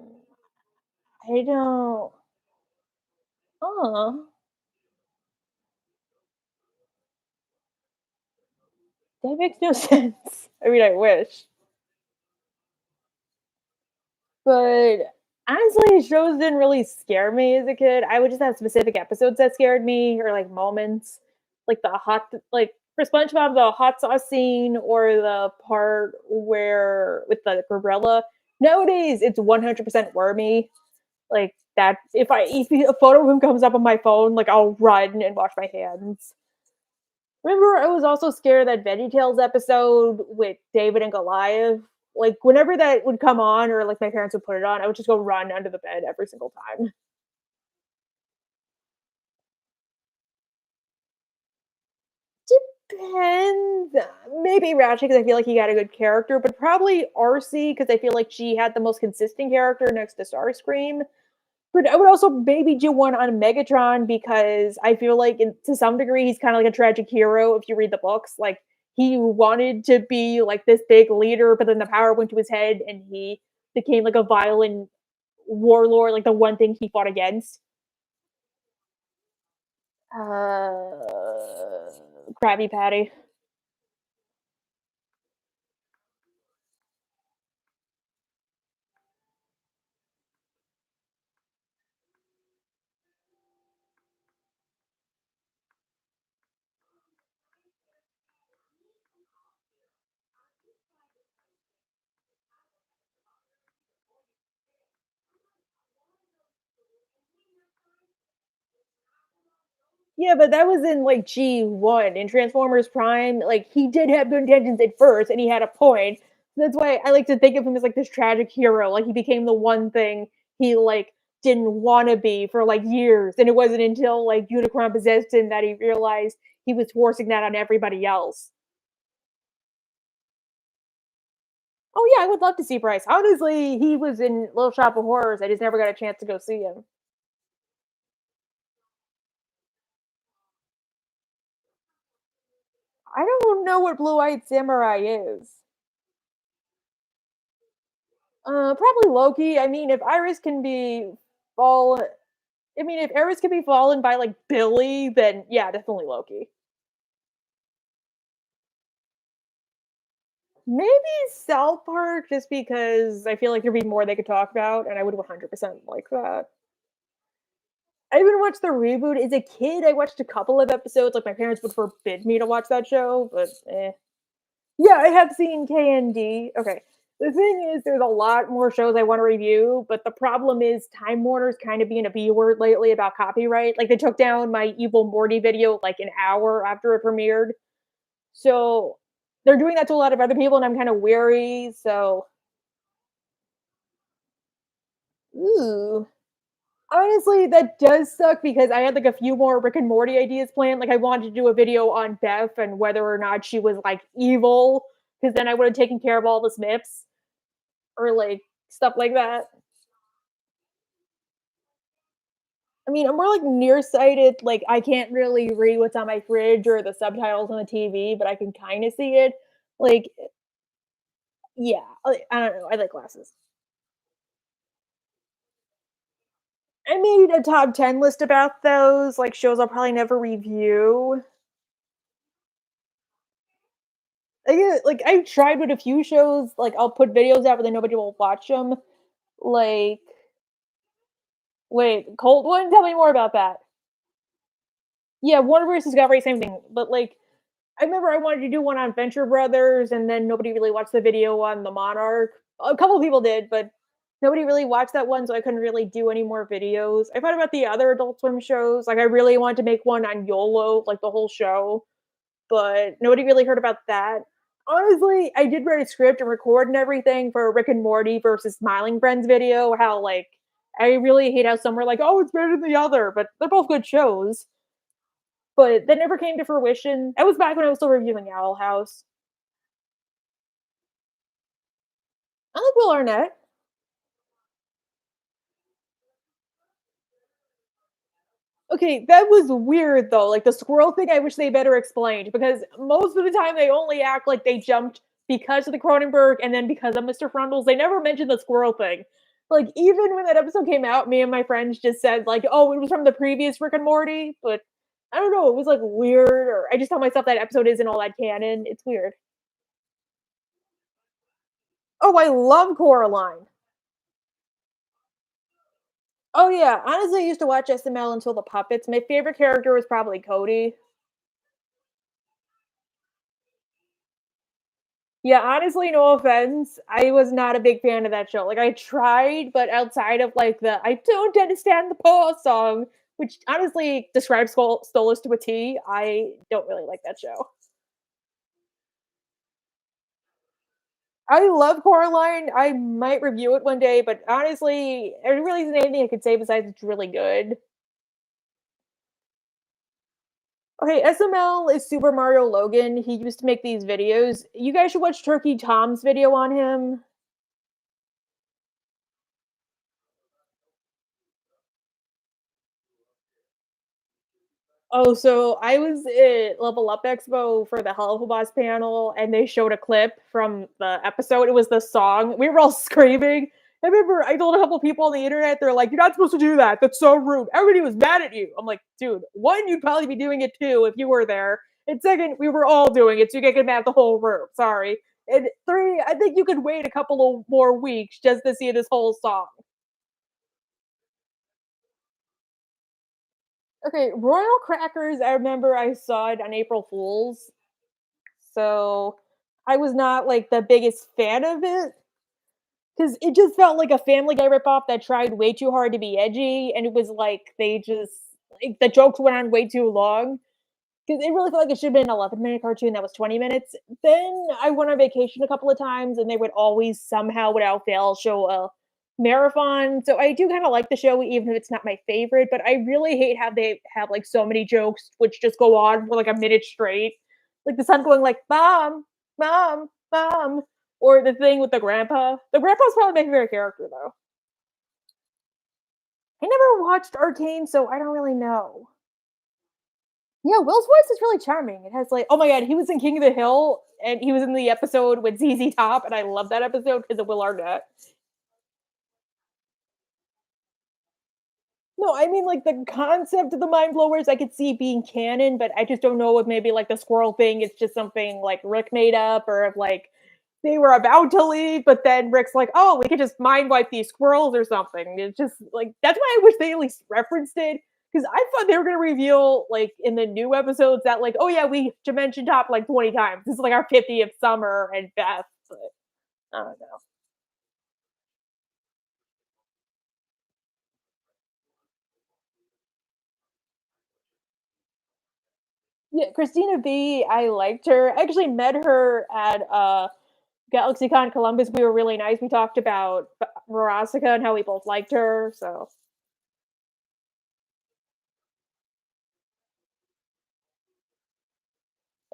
I don't. Oh, that makes no sense. I mean, I wish. But honestly, shows didn't really scare me as a kid. I would just have specific episodes that scared me or like moments. Like like for SpongeBob, the hot sauce scene or the part where with the gorilla. Nowadays, it's 100% wormy. Like that, if a photo of him comes up on my phone, like I'll run and wash my hands. Remember, I was also scared that VeggieTales episode with David and Goliath. Like whenever that would come on, or like my parents would put it on, I would just go run under the bed every single time. Depends. Maybe Ratchet because I feel like he got a good character, but probably RC because I feel like she had the most consistent character next to Starscream. But I would also maybe do one on Megatron because I feel like to some degree he's kind of like a tragic hero if you read the books. Like he wanted to be like this big leader, but then the power went to his head and he became like a violent warlord, like the one thing he fought against. Krabby Patty. Yeah, but that was in like G1 in Transformers Prime. Like he did have good intentions at first, and he had a point. That's why I like to think of him as like this tragic hero. Like he became the one thing he like didn't want to be for like years, and it wasn't until like Unicron possessed him that he realized he was forcing that on everybody else. Oh yeah, I would love to see Bryce. Honestly, he was in Little Shop of Horrors. I just never got a chance to go see him. I don't know what Blue Eyed Samurai is. Probably Loki. I mean, if Iris can be fall, I mean, if Iris can be fallen by like Billy, then yeah, definitely Loki. Maybe South Park, just because I feel like there'd be more they could talk about, and I would 100% like that. I even watched the reboot as a kid. I watched a couple of episodes. Like my parents would forbid me to watch that show, but eh. Yeah, I have seen KND. Okay, The thing is, there's a lot more shows I want to review, but the problem is Time Warner's kind of being a B word lately about copyright. Like they took down my Evil Morty video like an hour after it premiered. So they're doing that to a lot of other people, and I'm kind of weary. So, ooh. Honestly, that does suck because I had like a few more Rick and Morty ideas planned. Like I wanted to do a video on Beth and whether or not she was like evil, because then I would have taken care of all the Smiths or like stuff like that. I mean, I'm more like nearsighted. Like I can't really read what's on my fridge or the subtitles on the TV, but I can kind of see it. Like, yeah, I don't know. I like glasses. I made a top 10 list about those, like shows I'll probably never review. Like I've tried with a few shows, like I'll put videos out, but then nobody will watch them. Like, wait, Cold One? Tell me more about that. Yeah, Warner Bros. Discovery, same thing. But like, I remember I wanted to do one on Venture Brothers, and then nobody really watched the video on the Monarch. A couple of people did, but nobody really watched that one, so I couldn't really do any more videos. I thought about the other Adult Swim shows. Like, I really wanted to make one on YOLO, like the whole show, but nobody really heard about that. Honestly, I did write a script and record and everything for Rick and Morty versus Smiling Friends video. How like I really hate how some are like, "Oh, it's better than the other," but they're both good shows. But that never came to fruition. That was back when I was still reviewing Owl House. I like Will Arnett. Okay, that was weird though. Like the squirrel thing, I wish they better explained because most of the time they only act like they jumped because of the Cronenberg and then because of Mr. Frundles. They never mentioned the squirrel thing. Like even when that episode came out, me and my friends just said like, "Oh, it was from the previous Rick and Morty," but I don't know. It was like weird, or I just tell myself that episode isn't all that canon. It's weird. Oh, I love Coraline. Oh yeah, honestly, I used to watch SML until the puppets. My favorite character was probably Cody. Yeah, honestly, no offense. I was not a big fan of that show. Like I tried, but outside of like the "I don't understand the paw" song, which honestly describes Stolas to a T, I don't really like that show. I love Coraline. I might review it one day, but honestly, there really isn't anything I could say besides it's really good. Okay, SML is Super Mario Logan. He used to make these videos. You guys should watch Turkey Tom's video on him. Oh, so I was at Level Up Expo for the Helluva Boss panel, and they showed a clip from the episode. It was the song. We were all screaming. I remember I told a couple people on the internet, they're like, "You're not supposed to do that. That's so rude." Everybody was mad at you. I'm like, dude, one, you'd probably be doing it too if you were there. And second, we were all doing it, so you get mad at the whole room. Sorry. And three, I think you could wait a couple of more weeks just to see this whole song. Okay, Royal Crackers, I remember I saw it on April Fools. So I was not like the biggest fan of it because it just felt like a Family Guy ripoff that tried way too hard to be edgy, and it was like they just like the jokes went on way too long. Because it really felt like it should have been an 11-minute cartoon that was 20 minutes. Then I went on vacation a couple of times, and they would always somehow, without fail, show a marathon. So I do kind of like the show, even if it's not my favorite. But I really hate how they have like so many jokes which just go on for like a minute straight. Like the son going like "Mom, Mom, Mom," or the thing with the grandpa. The grandpa's probably my favorite character though. I never watched Arcane, so I don't really know. Yeah, Will's voice is really charming. It has like, oh my god, he was in King of the Hill, and he was in the episode with ZZ Top, and I love that episode because of Will Arnett. No, I mean like the concept of the mind blowers, I could see being canon, but I just don't know if maybe like the squirrel thing is just something like Rick made up, or if like they were about to leave, but then Rick's like, "Oh, we could just mind wipe these squirrels or something." It's just like that's why I wish they at least referenced it because I thought they were gonna reveal like in the new episodes that like, "Oh yeah, we dimension top like 20 times. This is like our 50th summer and Beth." I don't know. Yeah, Christina B, I liked her. I actually met her at GalaxyCon Columbus. We were really nice. We talked about Marasica and how we both liked her. So,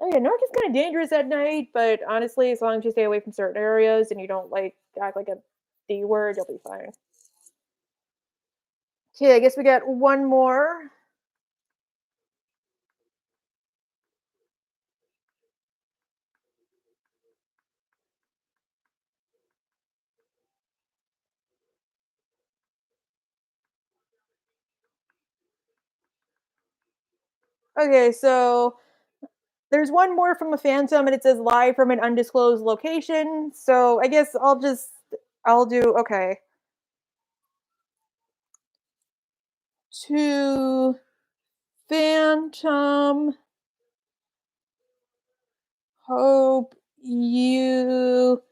oh yeah, Newark is kind of dangerous at night, but honestly, as long as you stay away from certain areas and you don't like act like a D word, you'll be fine. Okay, I guess we got one more. Okay, so there's one more from a phantom, and it says live from an undisclosed location. So I guess I'll do okay. To Phantom, hope you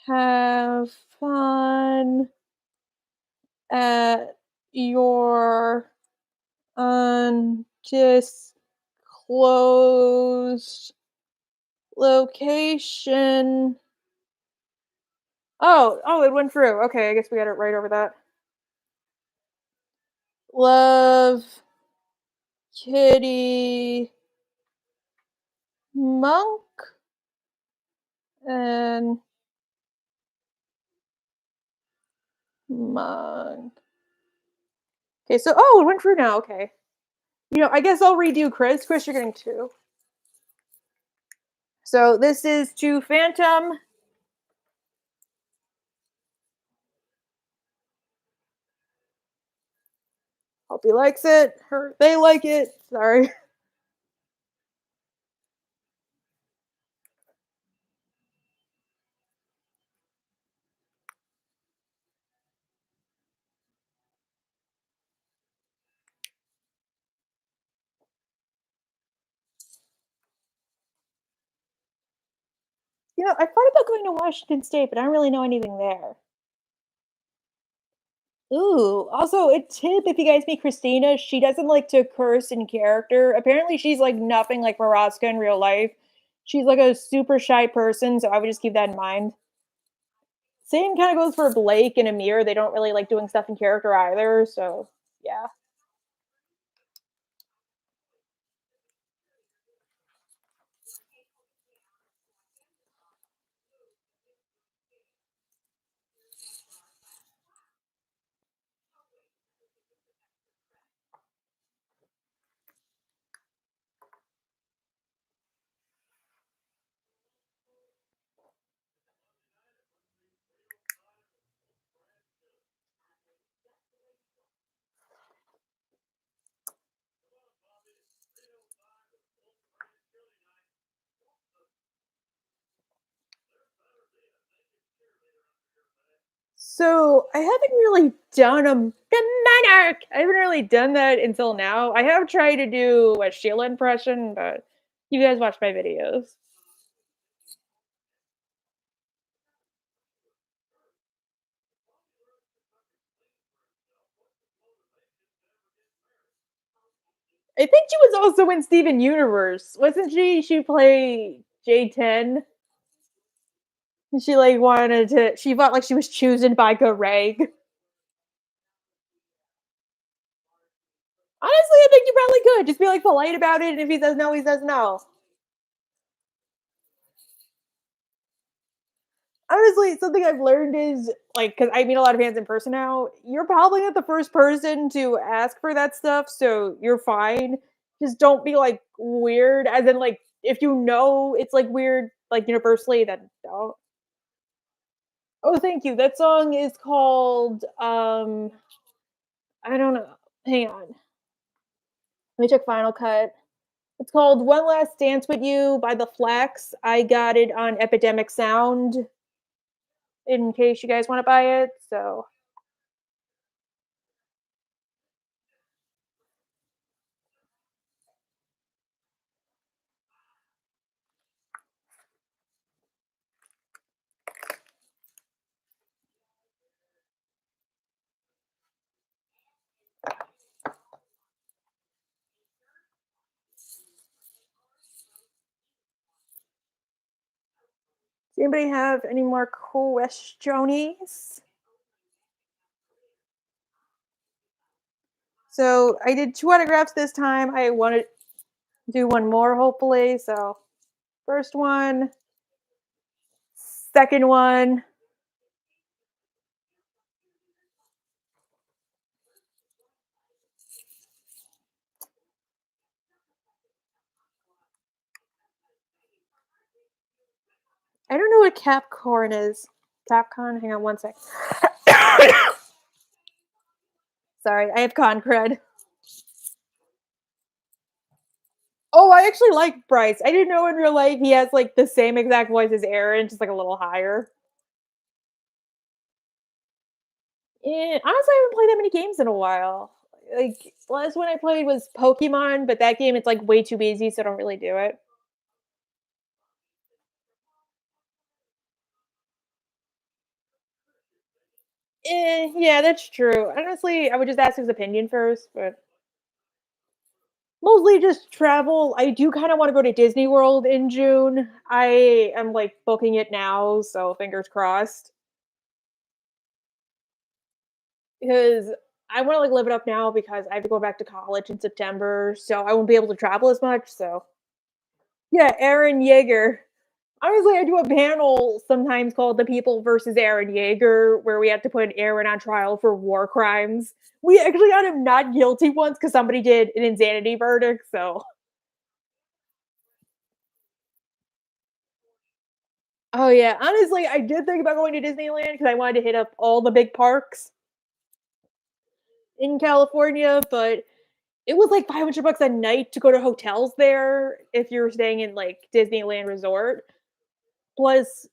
have fun at your undisclosed location. Oh, it went through. Okay, I guess we got it right over that. Love, Kitty, Monk, and Monk. Okay, so it went through now. Okay, I guess I'll redo Chris. Chris, you're getting two. So this is to Phantom. Hope he likes it. They like it. Sorry. I thought about going to Washington State, but I don't really know anything there. Ooh, also a tip if you guys meet Christina, she doesn't like to curse in character. Apparently, she's like nothing like Maraska in real life. She's like a super shy person, so I would just keep that in mind. Same kind of goes for Blake and Amir. They don't really like doing stuff in character either, so yeah. So I haven't really done the monarch. I haven't really done that until now. I have tried to do a Sheila impression, but you guys watch my videos. I think she was also in Steven Universe, wasn't she? She played J10. She like wanted to. She felt like she was chosen by Greg. Honestly, I think you probably could just be like polite about it, and if he says no, he says no. Honestly, something I've learned is like because I meet a lot of fans in person now. You're probably not the first person to ask for that stuff, so you're fine. Just don't be like weird, as in like if you know it's like weird, like universally, then don't. Oh, thank you. That song is called I don't know. Hang on. Let me check Final Cut. It's called One Last Dance with You by the Flex. I got it on Epidemic Sound in case you guys want to buy it. So Does anybody have any more questions? So I did two autographs this time. I want to do one more, hopefully. So first one, second one. I don't know what Capcorn is. Capcom? Hang on one sec. Sorry, I have con cred. Oh, I actually like Bryce. I didn't know in real life he has like the same exact voice as Aaron, just like a little higher. Honestly, I haven't played that many games in a while. Like last one I played was Pokemon, but that game it's like way too easy, so I don't really do it. Yeah, that's true. Honestly, I would just ask his opinion first, but mostly just travel. I do kind of want to go to Disney World in June. I am like booking it now, so fingers crossed. Because I want to like live it up now because I have to go back to college in September, so I won't be able to travel as much. So yeah, Aaron Yeager. Honestly, I do a panel sometimes called "The People versus Aaron Yeager," where we have to put Aaron on trial for war crimes. We actually got him not guilty once because somebody did an insanity verdict. So, oh yeah, honestly, I did think about going to Disneyland because I wanted to hit up all the big parks in California, but it was like 500 bucks a night to go to hotels there if you were staying in like Disneyland Resort. Plus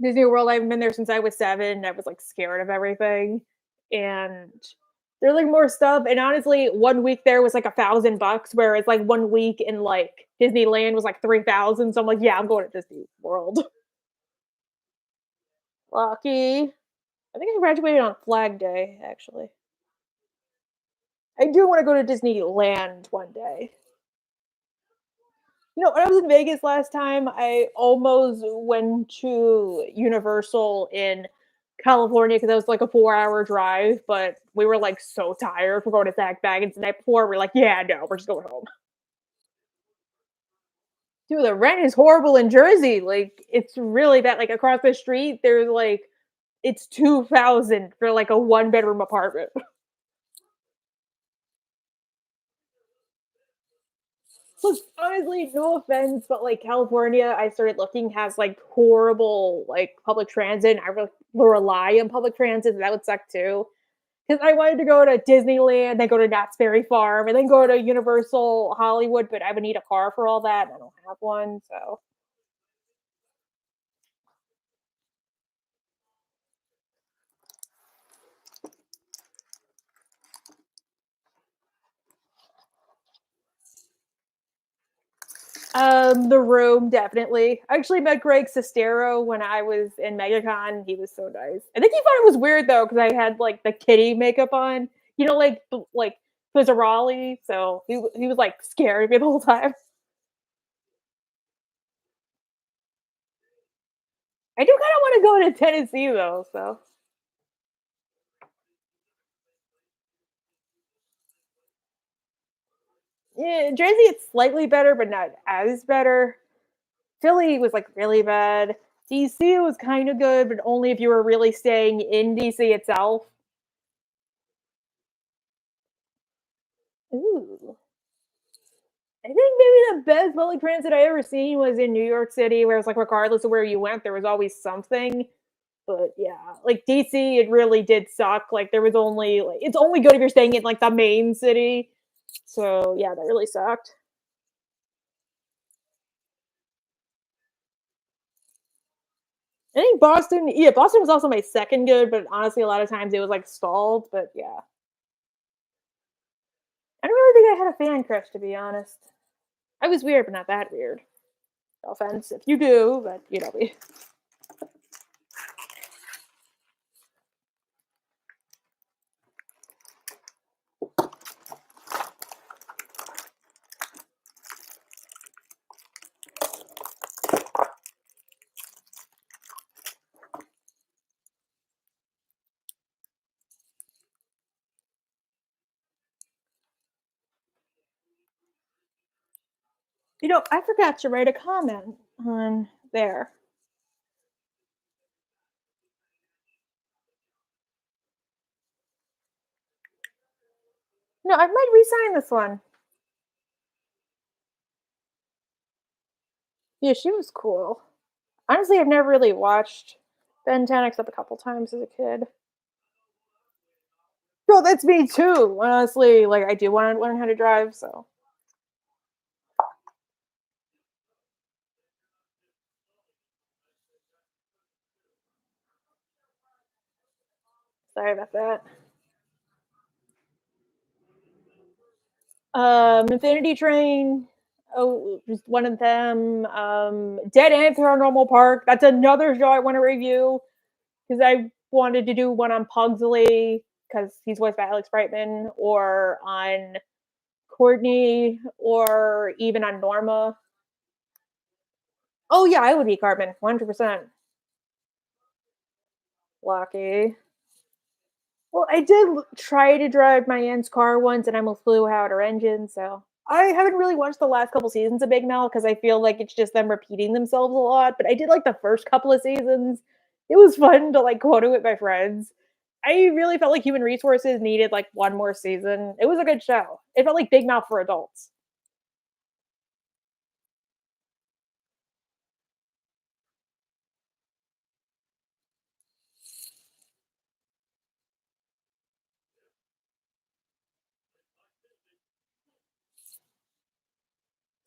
Disney World, I haven't been there since I was 7. I was like scared of everything. And there's like more stuff. And honestly, 1 week there was like $1,000, whereas like 1 week in like Disneyland was like 3,000. So I'm like, yeah, I'm going to Disney World. Lucky. I think I graduated on Flag Day, actually. I do want to go to Disneyland one day. You know, when I was in Vegas last time, I almost went to Universal in California because that was like a 4-hour drive, but we were like so tired from going to Zach Baggins the night before. We're like, yeah, no, we're just going home. Dude, the rent is horrible in Jersey. Like, it's really bad. Like across the street, there's like it's 2,000 for like a 1 bedroom apartment. So honestly, no offense, but like California, I started looking has like horrible like public transit. I really rely on public transit. So that would suck too. Because I wanted to go to Disneyland, then go to Knott's Berry Farm, and then go to Universal Hollywood, but I would need a car for all that, and I don't have one. So the room definitely. I actually met Greg Sestero when I was in MegaCon. He was so nice. I think he thought it was weird though because I had like the kitty makeup on, you know, like Fizzarolli. So he was like scared of me the whole time. I do kind of want to go to Tennessee though. So yeah, Jersey it's slightly better, but not as better. Philly was like really bad. DC was kind of good, but only if you were really staying in DC itself. Ooh. I think maybe the best public transit I ever seen was in New York City, where it's like regardless of where you went, there was always something. But yeah, like DC, it really did suck. Like there was only like it's only good if you're staying in like the main city. So yeah, that really sucked. I think Boston, yeah, Boston was also my second good, but honestly, a lot of times it was like stalled. But yeah, I don't really think I had a fan crush to be honest. I was weird, but not that weird. No offense if you do, but you know me. I forgot to write a comment on there. No, I might resign this one. Yeah, she was cool. Honestly, I've never really watched Ben 10 except a couple times as a kid. Well, that's me too. Honestly, like I do want to learn how to drive, so sorry about that. Infinity Train. Oh, just one of them. Dead End Paranormal Park. That's another show I want to review because I wanted to do one on Pugsley because he's voiced by Alex Brightman, or on Courtney, or even on Norma. Oh yeah, I would be Cartman, 100%. Lucky. Well, I did try to drive my aunt's car once, and I almost flew out her engine. So I haven't really watched the last couple seasons of Big Mouth because I feel like it's just them repeating themselves a lot. But I did like the first couple of seasons. It was fun to like quote it with my friends. I really felt like Human Resources needed like one more season. It was a good show. It felt like Big Mouth for adults.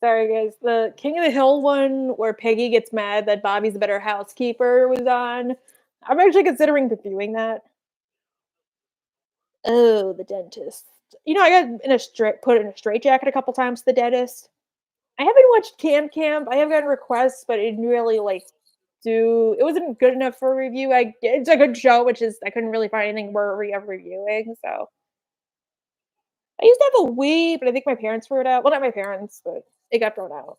Sorry, guys. The King of the Hill one where Peggy gets mad that Bobby's a better housekeeper was on. I'm actually considering reviewing that. Oh, the dentist. I got put in a straitjacket a couple times to the dentist. I haven't watched Camp. I have gotten requests, but it didn't really like do. It wasn't good enough for a review. It's a good show, which is I couldn't really find anything worthy of reviewing. So I used to have a Wii, but I think my parents threw it out. Well, not my parents, but it got thrown out.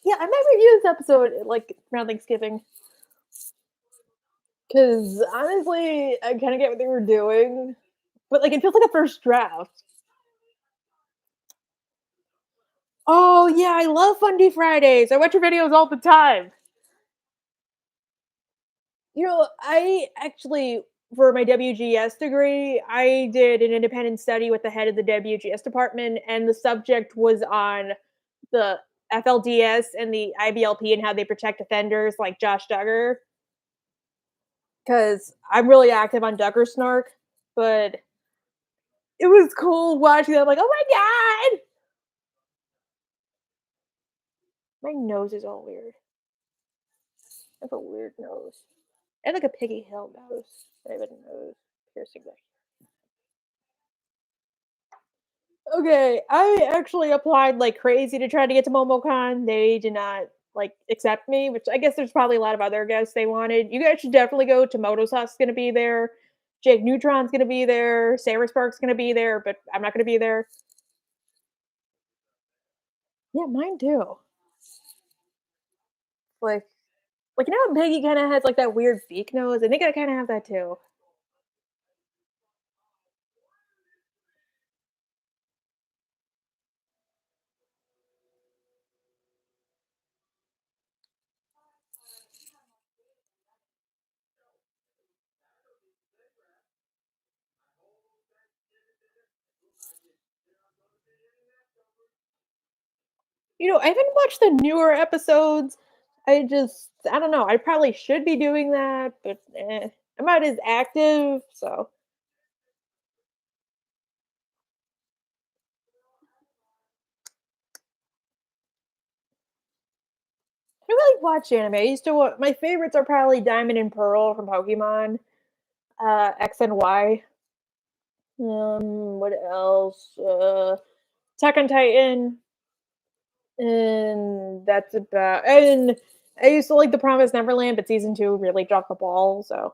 Yeah, I might review this episode like around Thanksgiving because honestly, I kind of get what they were doing, but like it feels like a first draft. Oh yeah, I love Fundy Fridays. I watch your videos all the time. I actually, for my WGS degree, I did an independent study with the head of the WGS department, and the subject was on the FLDS and the IBLP and how they protect offenders like Josh Duggar. Because I'm really active on Duggar Snark, but it was cool watching them. Like, oh my god, my nose is all weird. I have a weird nose. I have like a Piggy Hill nose. I have a nose piercing back. Okay, I actually applied like crazy to try to get to MomoCon. They did not like accept me, which I guess there's probably a lot of other guests they wanted. You guys should definitely go to Motosauce gonna be there. Jake Neutron's gonna be there. Sarah Sparks gonna be there, but I'm not gonna be there. Yeah, mine too. Like, how Peggy kind of has like that weird beak nose. I think I kind of have that too. I haven't watched the newer episodes. I don't know. I probably should be doing that, but I'm not as active, so I really watch anime. I used to. My favorites are probably Diamond and Pearl from Pokemon. X and Y. What else? Attack on Titan, and that's about. And I used to like The Promised Neverland, but season two really dropped the ball. So,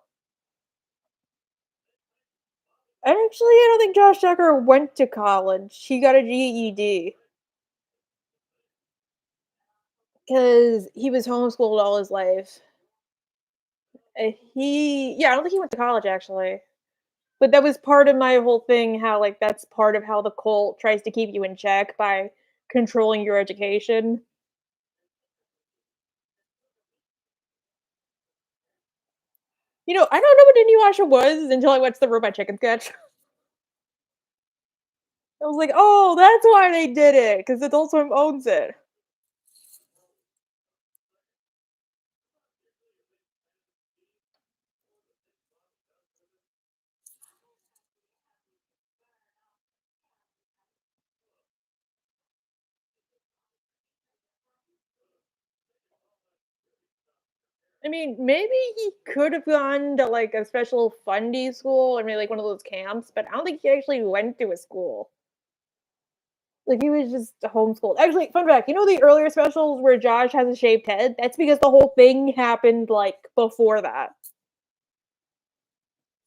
and actually, I don't think Josh Tucker went to college. He got a GED because he was homeschooled all his life. Yeah, I don't think he went to college actually. But that was part of my whole thing. How like that's part of how the cult tries to keep you in check by controlling your education. I don't know what Inuyasha was until I watched the Robot Chicken sketch. I was like, "Oh, that's why they did it, because Adult Swim owns it." I mean, maybe he could have gone to, like, a special fundy school or maybe, like, one of those camps, but I don't think he actually went to a school. Like, he was just homeschooled. Actually, fun fact, the earlier specials where Josh has a shaved head? That's because the whole thing happened, like, before that.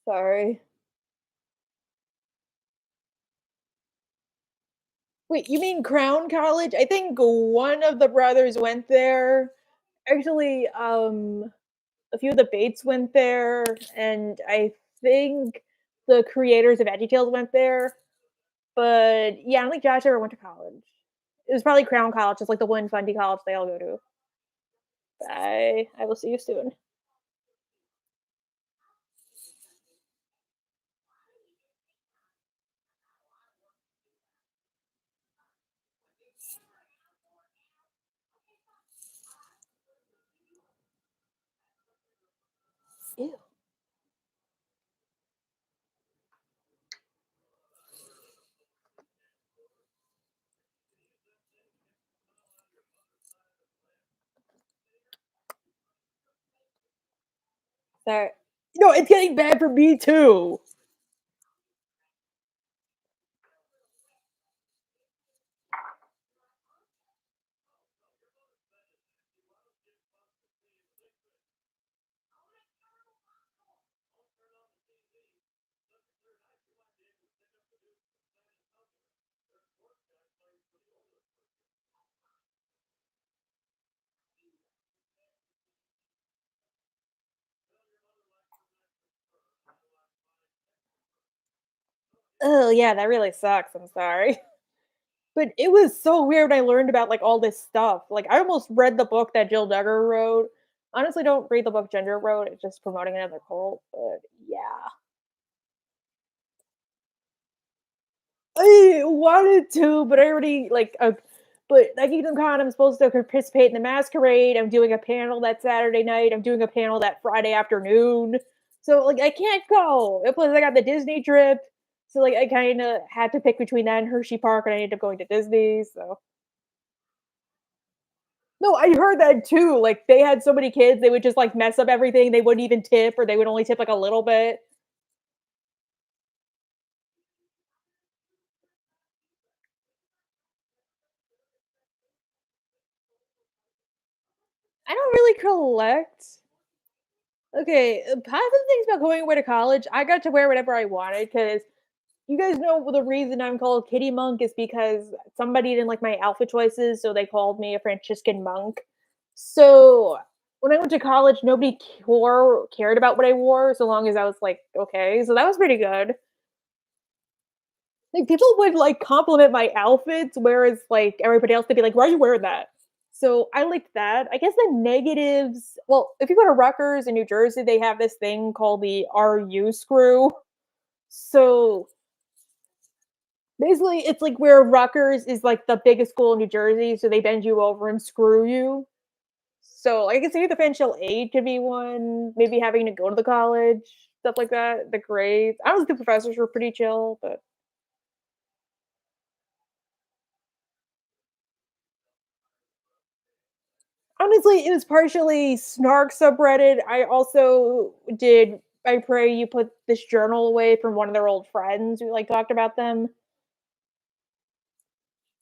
Sorry. Wait, you mean Crown College? I think one of the brothers went there. Actually, a few of the Bates went there, and I think the creators of VeggieTales went there. But yeah, I don't think Josh ever went to college. It was probably Crown College, just like the one fundy college they all go to. Bye. I will see you soon. Ew. Sorry. No, it's getting bad for me too. Oh yeah, that really sucks. I'm sorry. But it was so weird when I learned about like all this stuff. Like I almost read the book that Jill Duggar wrote. Honestly, don't read the book Ginger wrote. It's just promoting another cult. But yeah. I wanted to, but I already but I keep them con. I'm supposed to participate in the masquerade. I'm doing a panel that Saturday night. I'm doing a panel that Friday afternoon. So like I can't go. And plus I got the Disney trip. So like I kind of had to pick between that and Hershey Park, and I ended up going to Disney. So no, I heard that too. Like they had so many kids, they would just like mess up everything. They wouldn't even tip, or they would only tip like a little bit. I don't really collect. Okay, positive things about going away to college. I got to wear whatever I wanted because you guys know the reason I'm called Kitty Monk is because somebody didn't like my outfit choices, so they called me a Franciscan monk. So when I went to college, nobody cared about what I wore so long as I was like okay. So that was pretty good. Like people would like compliment my outfits, whereas like everybody else would be like, "Why are you wearing that?" So I liked that. I guess the negatives. Well, if you go to Rutgers in New Jersey, they have this thing called the RU screw. So basically, it's like where Rutgers is like the biggest school in New Jersey, so they bend you over and screw you. So I guess maybe the financial aid could be one. Maybe having to go to the college, stuff like that. The grades. I don't think the professors were pretty chill, but honestly, it was partially Snark subreddit. I also did I pray you put this journal away from one of their old friends who, like, talked about them.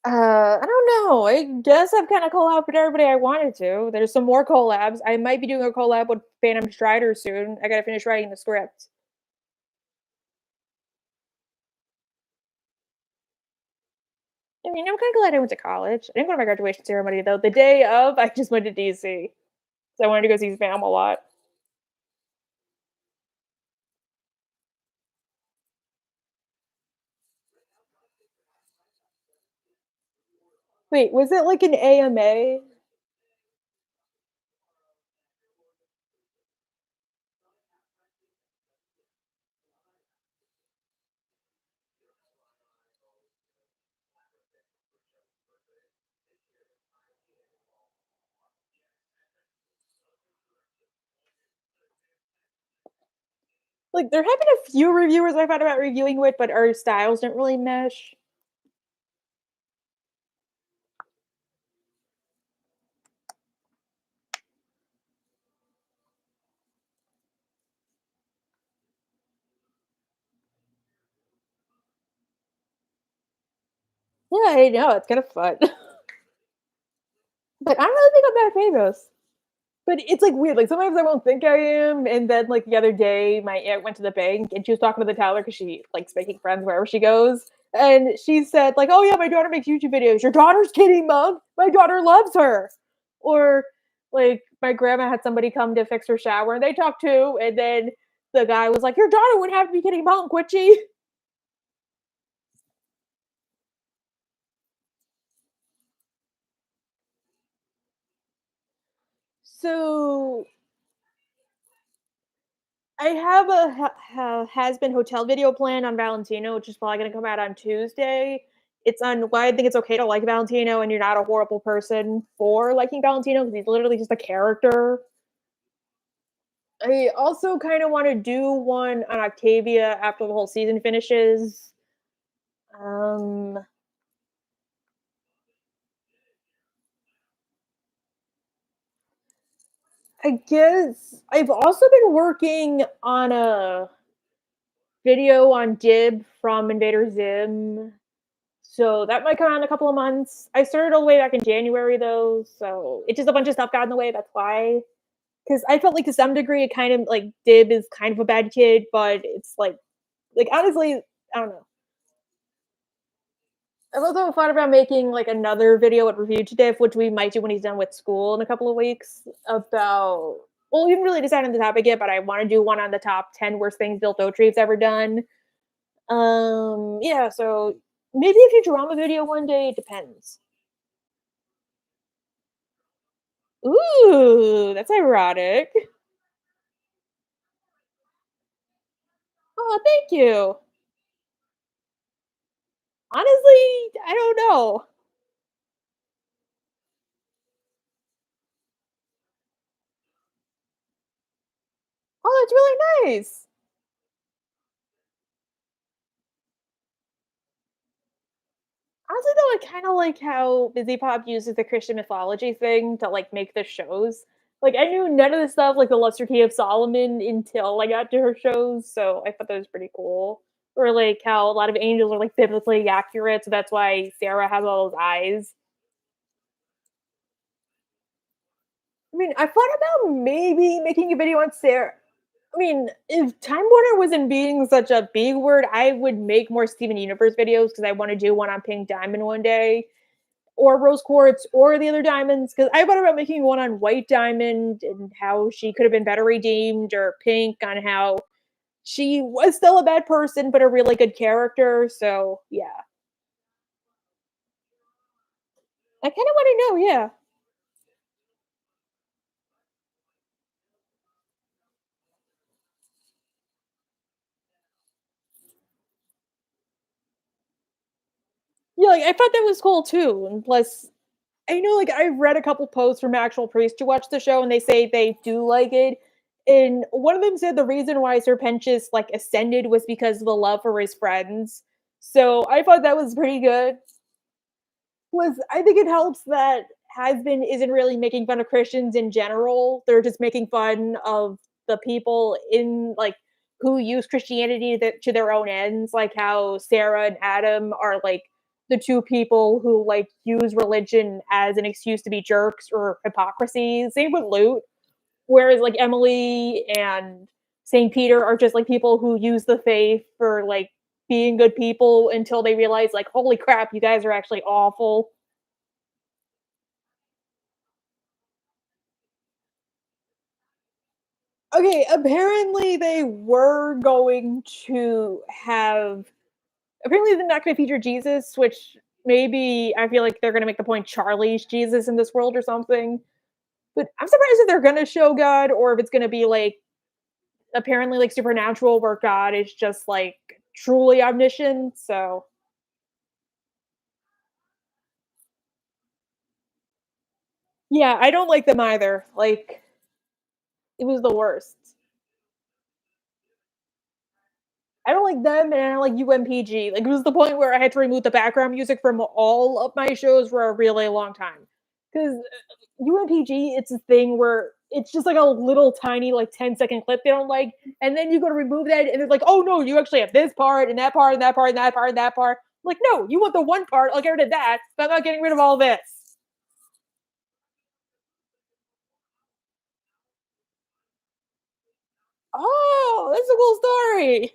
I don't know. I guess I've kinda collabed with everybody I wanted to. There's some more collabs. I might be doing a collab with Phantom Strider soon. I gotta finish writing the script. I mean, I'm kinda glad I went to college. I didn't go to my graduation ceremony, though. The day of, I just went to DC. So I wanted to go see fam a lot. Wait, was it like an AMA? Like, there have been a few reviewers I thought about reviewing with, but our styles didn't really mesh. Yeah, I know, it's kind of fun. But I'm really big on Barbados. But it's, like, weird, like, sometimes I won't think I am, and then, like, the other day, my aunt went to the bank, and she was talking to the teller because she likes making friends wherever she goes, and she said, like, "Oh, yeah, my daughter makes YouTube videos." "Your daughter's kidding, mom. My daughter loves her." Or, like, my grandma had somebody come to fix her shower, and they talked too, and then the guy was like, "Your daughter wouldn't have to be kidding, mom, would she?" So I have a has been hotel video planned on Valentino, which is probably gonna come out on Tuesday. It's on why I think it's okay to like Valentino and you're not a horrible person for liking Valentino because he's literally just a character. I also kind of want to do one on Octavia after the whole season finishes. Um, I guess I've also been working on a video on Dib from Invader Zim. So that might come out in a couple of months. I started all the way back in January though, so it's just a bunch of stuff got in the way. That's why. Because I felt like to some degree, it kind of like Dib is kind of a bad kid, but it's like honestly, I don't know. I've also thought about making like another video at Review to Diff, which we might do when he's done with school in a couple of weeks. About well, we haven't really decided on the topic yet, but I want to do one on the top 10 worst things Bill Dauterive's ever done. Yeah, so maybe a Futurama video one day. It depends. Ooh, that's ironic. Oh, thank you. Honestly, I don't know. Oh, that's really nice. Honestly, though, I kind of like how Busy Pop uses the Christian mythology thing to like make the shows. Like, I knew none of the stuff like the Lesser Key of Solomon until I got to her shows, so I thought that was pretty cool. Or like how a lot of angels are like biblically accurate, so that's why Sarah has all those eyes. I mean, I thought about maybe making a video on Sarah. I mean, if Time Warner wasn't being such a big word, I would make more Steven Universe videos because I want to do one on Pink Diamond one day, or Rose Quartz, or the other diamonds. Because I thought about making one on White Diamond and how she could have been better redeemed, or Pink on how she was still a bad person but a really good character. So yeah, I kind of want to know. Yeah, yeah, like I thought that was cool too. And plus, I know, like, I've read a couple posts from actual priests who watch the show, and they say they do like it. And one of them said the reason why Serpentius like ascended was because of the love for his friends. So I thought that was pretty good. Was I think it helps that has been isn't really making fun of Christians in general. They're just making fun of the people in like who use Christianity to their own ends, like how Sarah and Adam are like the two people who like use religion as an excuse to be jerks or hypocrisy. Same with Luke. Whereas like Emily and St. Peter are just like people who use the faith for like being good people until they realize like, holy crap, you guys are actually awful. Okay, apparently they were going to have apparently they're not gonna feature Jesus, which maybe I feel like they're gonna make the point Charlie's Jesus in this world or something. But I'm surprised if they're gonna show God or if it's gonna be like apparently like supernatural where God is just like truly omniscient. So yeah, I don't like them either. Like it was the worst. I don't like them and I don't like UMPG. Like it was the point where I had to remove the background music from all of my shows for a really long time. Because UMPG, it's a thing where it's just like a little tiny, like 10-second clip they don't like. And then you go to remove that and it's like, oh no, you actually have this part and that part and that part and that part and that part. Like, no, you want the one part, I'll get rid of that, but I'm not getting rid of all this. Oh, that's a cool story.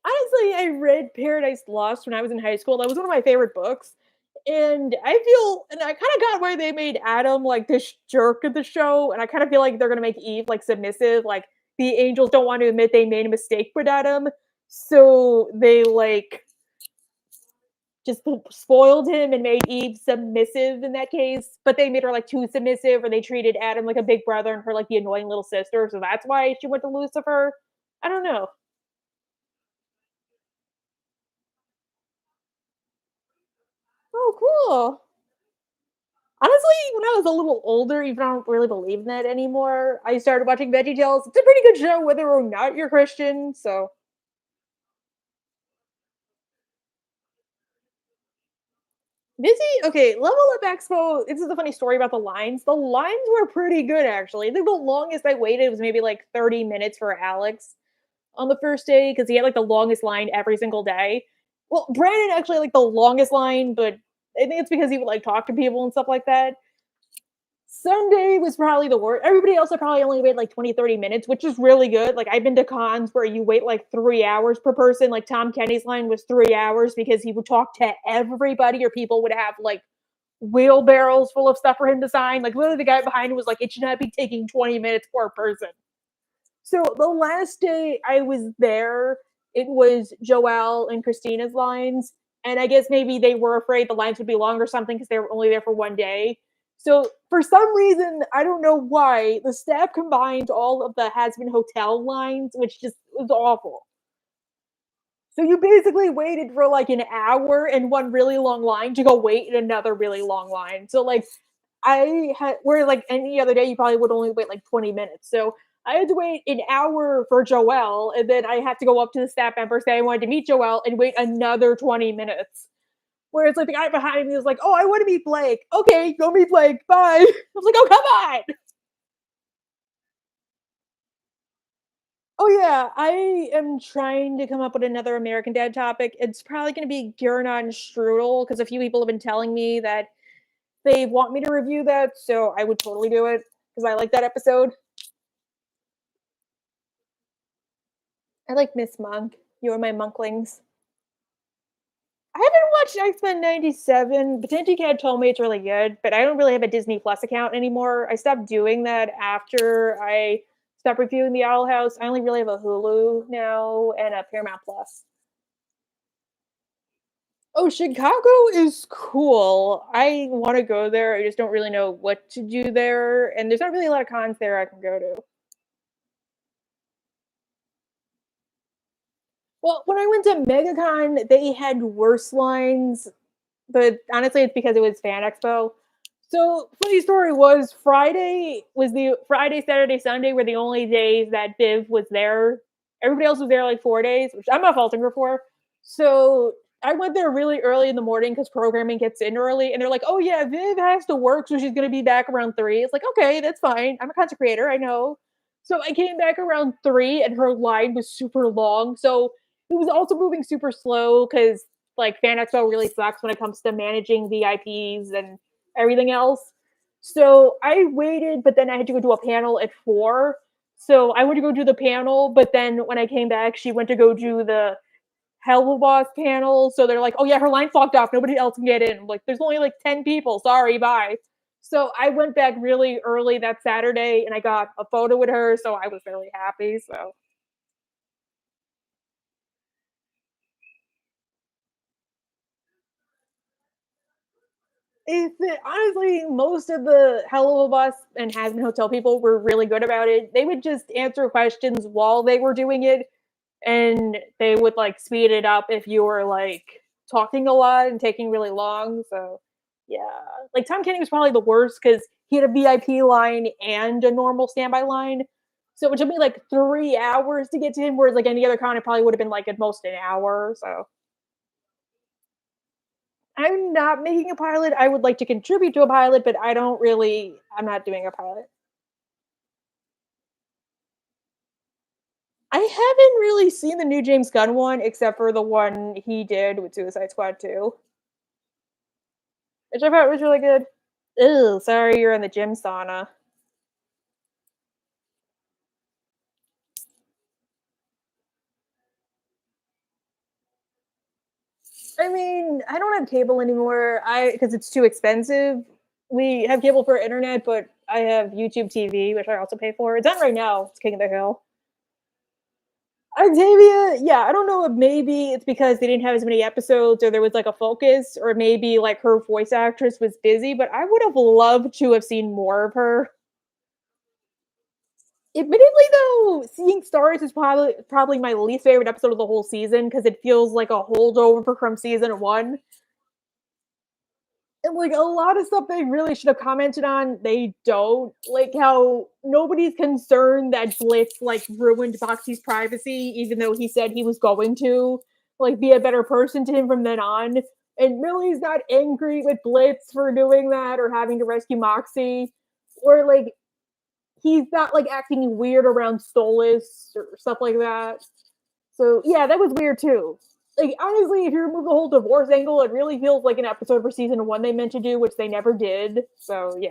Honestly, I read Paradise Lost when I was in high school. That was one of my favorite books. And I feel and I kind of got why they made Adam like this jerk of the show. And I kind of feel like they're gonna make Eve like submissive. Like the angels don't want to admit they made a mistake with Adam. So they like just spoiled him and made Eve submissive in that case. But they made her like too submissive, or they treated Adam like a big brother and her like the annoying little sister. So that's why she went to Lucifer. I don't know. Oh, cool. Honestly, when I was a little older, even though I don't really believe in that anymore, I started watching VeggieTales. It's a pretty good show, whether or not you're Christian. So Busy, okay, Level Up Expo. This is a funny story about the lines. The lines were pretty good, actually. I think the longest I waited was maybe like 30 minutes for Alex on the first day because he had like the longest line every single day. Well, Brandon actually like the longest line, but I think it's because he would like talk to people and stuff like that. Sunday was probably the worst. Everybody else I probably only wait like 20, 30 minutes, which is really good. Like I've been to cons where you wait like 3 hours per person. Like Tom Kenny's line was 3 hours because he would talk to everybody, or people would have like wheelbarrows full of stuff for him to sign. Like literally the guy behind him was like, it should not be taking 20 minutes per person. So the last day I was there, it was Joelle and Christina's lines. And I guess maybe they were afraid the lines would be long or something because they were only there for one day. So for some reason, I don't know why, the staff combined all of the Hasbin Hotel lines, which just was awful. So you basically waited for like an hour in one really long line to go wait in another really long line. So like I had where like any other day you probably would only wait like 20 minutes. So I had to wait an hour for Joelle, and then I had to go up to the staff member, say I wanted to meet Joelle, and wait another 20 minutes. Whereas like the guy behind me was like, "Oh, I want to meet Blake." Okay, go meet Blake. Bye. I was like, "Oh, come on." Oh yeah, I am trying to come up with another American Dad topic. It's probably going to be Gurna and Strudel because a few people have been telling me that they want me to review that, so I would totally do it because I like that episode. I like Miss Monk. You are my monklings. I haven't watched X-Men 97. Patinti Cat told me it's really good, but I don't really have a Disney Plus account anymore. I stopped doing that after I stopped reviewing the Owl House. I only really have a Hulu now and a Paramount Plus. Oh, Chicago is cool. I want to go there. I just don't really know what to do there, and there's not really a lot of cons there I can go to. Well, when I went to MegaCon, they had worse lines, but honestly, it's because it was Fan Expo. So, funny story was Friday, Saturday, Sunday were the only days that Viv was there. Everybody else was there like 4 days, which I'm not faulting her for. So I went there really early in the morning because programming gets in early, and they're like, "Oh yeah, Viv has to work, so she's gonna be back around 3." It's like, okay, that's fine. I'm a content creator, I know. So I came back around 3, and her line was super long. So it was also moving super slow because like Fan Expo really sucks when it comes to managing VIPs and everything else. So I waited, but then I had to go do a panel at 4. So I went to go do the panel, but then when I came back, she went to go do the Hello Boss panel. So they're like, "Oh yeah, her line fucked off. Nobody else can get in." I'm like, there's only like 10 people. Sorry, bye. So I went back really early that Saturday and I got a photo with her. So I was really happy. So honestly, most of the Hello Bus and Hasbin Hotel people were really good about it. They would just answer questions while they were doing it, and they would like speed it up if you were like talking a lot and taking really long. So yeah, like Tom Kenny was probably the worst because he had a VIP line and a normal standby line. So it took me like 3 hours to get to him, whereas like any other con, it probably would have been like at most an hour. So I'm not making a pilot. I would like to contribute to a pilot, but I'm not doing a pilot. I haven't really seen the new James Gunn one except for the one he did with Suicide Squad 2, which I thought was really good. Ew, sorry you're in the gym sauna. I mean, I don't have cable anymore. I because it's too expensive. We have cable for internet, but I have YouTube TV, which I also pay for. It's on right now. It's King of the Hill. Octavia, yeah, I don't know if maybe it's because they didn't have as many episodes or there was like a focus, or maybe like her voice actress was busy, but I would have loved to have seen more of her. Admittedly, though, seeing stars is probably my least favorite episode of the whole season because it feels like a holdover from season 1. And like a lot of stuff they really should have commented on, they don't. Like how nobody's concerned that Blitz like ruined Boxy's privacy, even though he said he was going to like be a better person to him from then on. And Millie's not angry with Blitz for doing that or having to rescue Moxie. Or like he's not like acting weird around Stolas or stuff like that. So yeah, that was weird too. Like honestly, if you remove the whole divorce angle, it really feels like an episode for season 1 they meant to do, which they never did. So yeah,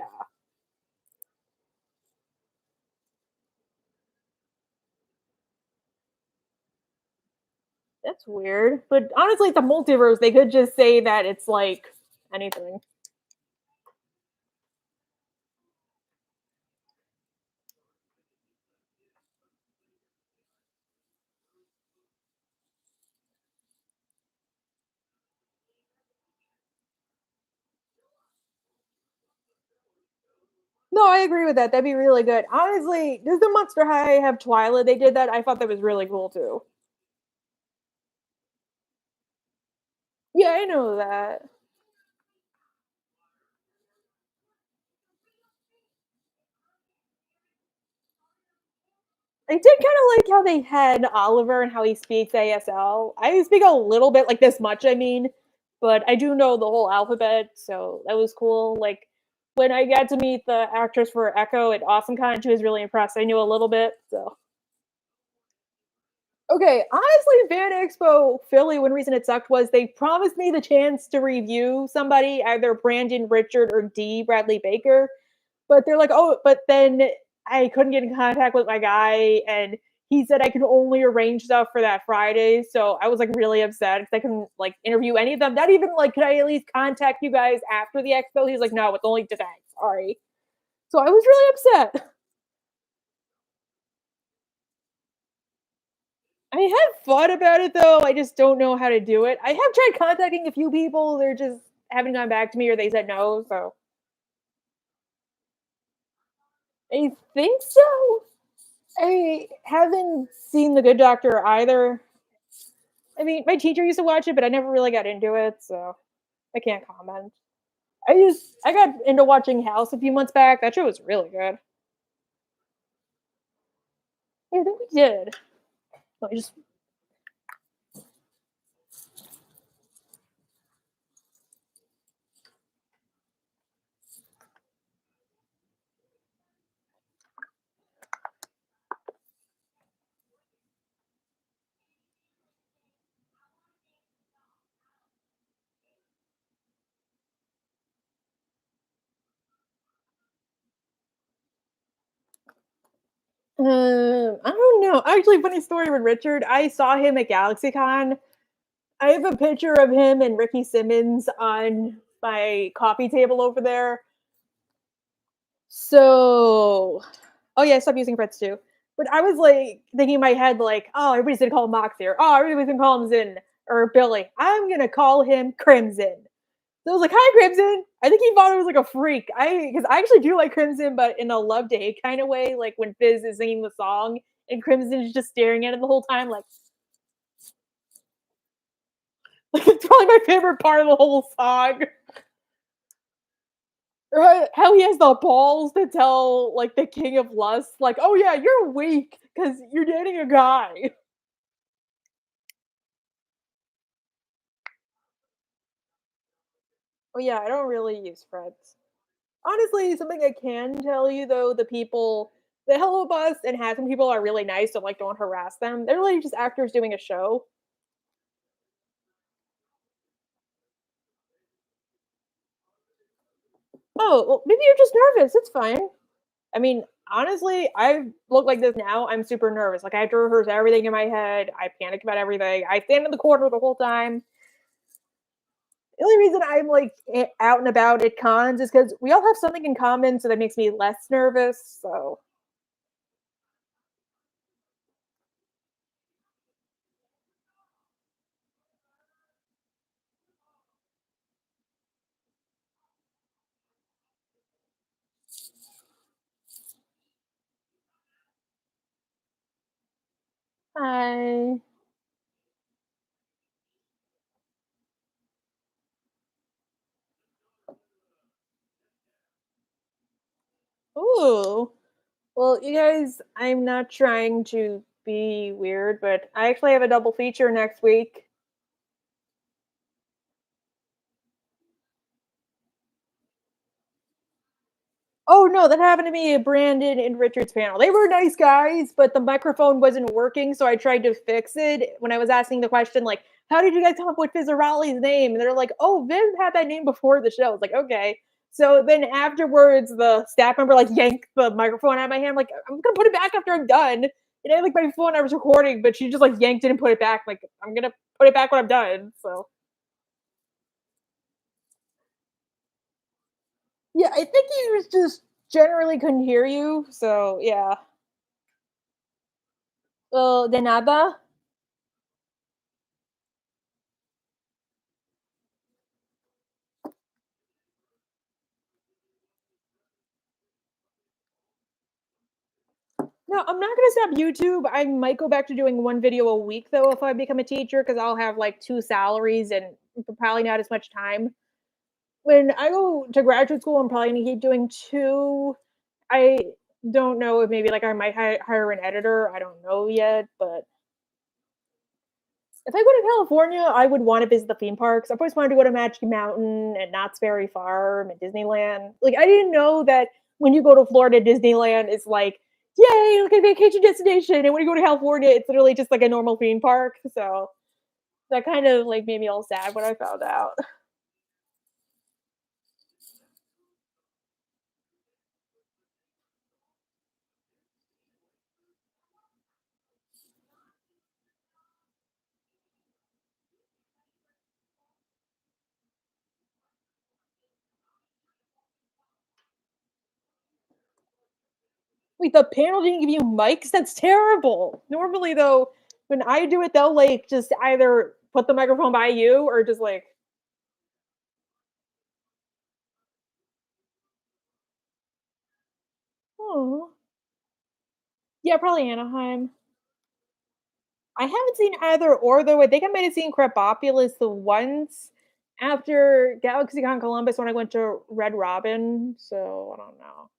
that's weird. But honestly, it's a multiverse. They could just say that it's like anything. No, I agree with that. That'd be really good. Honestly, does the Monster High have Twilight? They did that. I thought that was really cool too. Yeah, I know that. I did kind of like how they had Oliver and how he speaks ASL. I speak a little bit, like this much, I mean, but I do know the whole alphabet, so that was cool. Like when I got to meet the actress for Echo at AwesomeCon, she was really impressed. I knew a little bit, so. Okay, honestly, Fan Expo Philly, one reason it sucked was they promised me the chance to review somebody, either Brandon Richard or D. Bradley Baker. But they're like, oh, but then I couldn't get in contact with my guy, and he said I could only arrange stuff for that Friday. So I was like really upset because I couldn't like interview any of them. Not even like, could I at least contact you guys after the expo? He's like, no, it's only today. Sorry. So I was really upset. I have thought about it though. I just don't know how to do it. I have tried contacting a few people. They're just haven't gone back to me or they said no. So I think so. I haven't seen The Good Doctor either. I mean, my teacher used to watch it, but I never really got into it, so I can't comment. I got into watching House a few months back. That show was really good. Yeah, I think we did. Let me just I don't know. Actually, funny story with Richard. I saw him at GalaxyCon. I have a picture of him and Ricky Simmons on my coffee table over there. So, oh yeah, stop using Fritz too. But I was like thinking in my head, like, oh, everybody's gonna call him Moxie, or oh, everybody's gonna call him Zin or Billy. I'm gonna call him Crimson. So I was like, "Hi, Crimson." I think he thought I was like a freak. Because I actually do like Crimson, but in a love to hate kind of way. Like when Fizz is singing the song and Crimson is just staring at it the whole time, like, like it's probably my favorite part of the whole song. Right? How he has the balls to tell like the King of Lust, like, "Oh yeah, you're weak because you're dating a guy." Oh yeah, I don't really use Freds. Honestly, something I can tell you though, the Hello Bus and Hassan people are really nice, so like don't harass them. They're really just actors doing a show. Oh, well, maybe you're just nervous. It's fine. I mean, honestly, I look like this now. I'm super nervous. Like I have to rehearse everything in my head. I panic about everything. I stand in the corner the whole time. The only reason I'm like out and about at cons is because we all have something in common, so that makes me less nervous. So, hi. Ooh. Well, you guys, I'm not trying to be weird, but I actually have a double feature next week. Oh no, that happened to me at Brandon and Richard's panel. They were nice guys, but the microphone wasn't working, so I tried to fix it when I was asking the question, like, how did you guys come up with Fizzaroli's name? And they're like, oh, Viv had that name before the show. I was like, okay. So then afterwards, the staff member like yanked the microphone out of my hand. Like, I'm gonna put it back after I'm done. And I had like my phone, I was recording, but she just like yanked it and put it back. Like, I'm gonna put it back when I'm done. So yeah, I think he was just generally couldn't hear you. So yeah. Well, de nada. No, I'm not gonna stop YouTube. I might go back to doing one video a week though if I become a teacher because I'll have like two salaries and probably not as much time. When I go to graduate school, I'm probably gonna keep doing two. I don't know if maybe like I might hire an editor. I don't know yet, but if I go to California, I would want to visit the theme parks. I've always wanted to go to Magic Mountain and Knott's Berry Farm and Disneyland. Like I didn't know that when you go to Florida, Disneyland is like, yay, like a vacation destination. And when you go to California, it's literally just like a normal theme park. So that kind of like made me all sad when I found out. Wait, the panel didn't give you mics? That's terrible. Normally though, when I do it, they'll like just either put the microphone by you or just like, oh. Yeah, probably Anaheim. I haven't seen either or though. I think I might have seen Crepopulous the once after GalaxyCon Columbus when I went to Red Robin. So I don't know.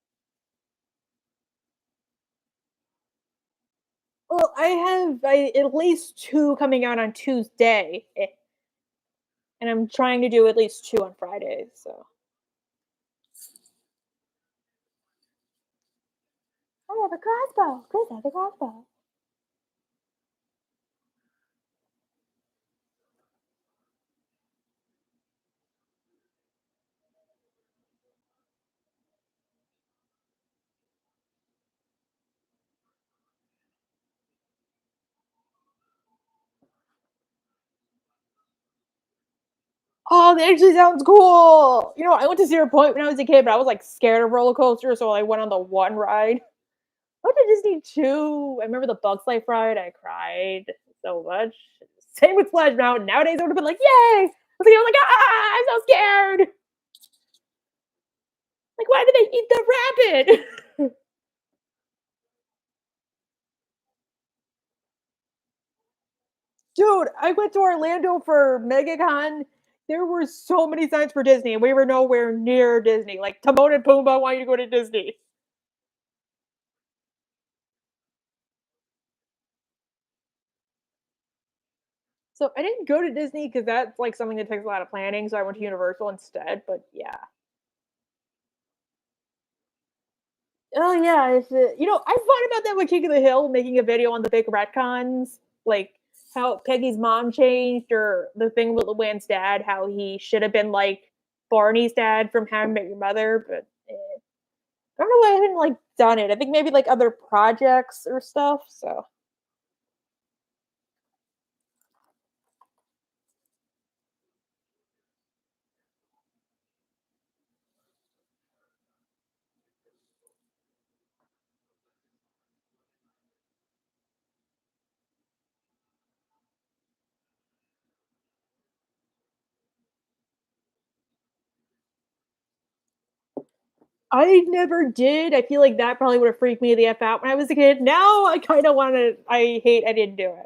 Well, at least two coming out on Tuesday, and I'm trying to do at least two on Fridays. So I have a crossbow. Chris has a crossbow. Oh, that actually sounds cool. You know, I went to Cedar Point when I was a kid, but I was like scared of roller coasters, so I went on the one ride. I went to Disney too. I remember the Bugs Life ride. I cried so much. Same with Splash Mountain. Nowadays, I would have been like, "Yay!" I was like, "Ah, I'm so scared." Like, why did they eat the rabbit? Dude, I went to Orlando for MegaCon. There were so many signs for Disney, and we were nowhere near Disney. Like Timon and Pumbaa want you to go to Disney. So I didn't go to Disney because that's like something that takes a lot of planning. So I went to Universal instead. But yeah. Oh yeah, you know, I thought about that with King of the Hill making a video on the big retcons, like how Peggy's mom changed, or the thing with Luann's dad, how he should have been like Barney's dad from How I Met Your Mother, but I don't know why I haven't like done it. I think maybe like other projects or stuff. So I never did. I feel like that probably would have freaked me the f out when I was a kid. Now I kind of want to. I hate I didn't do it.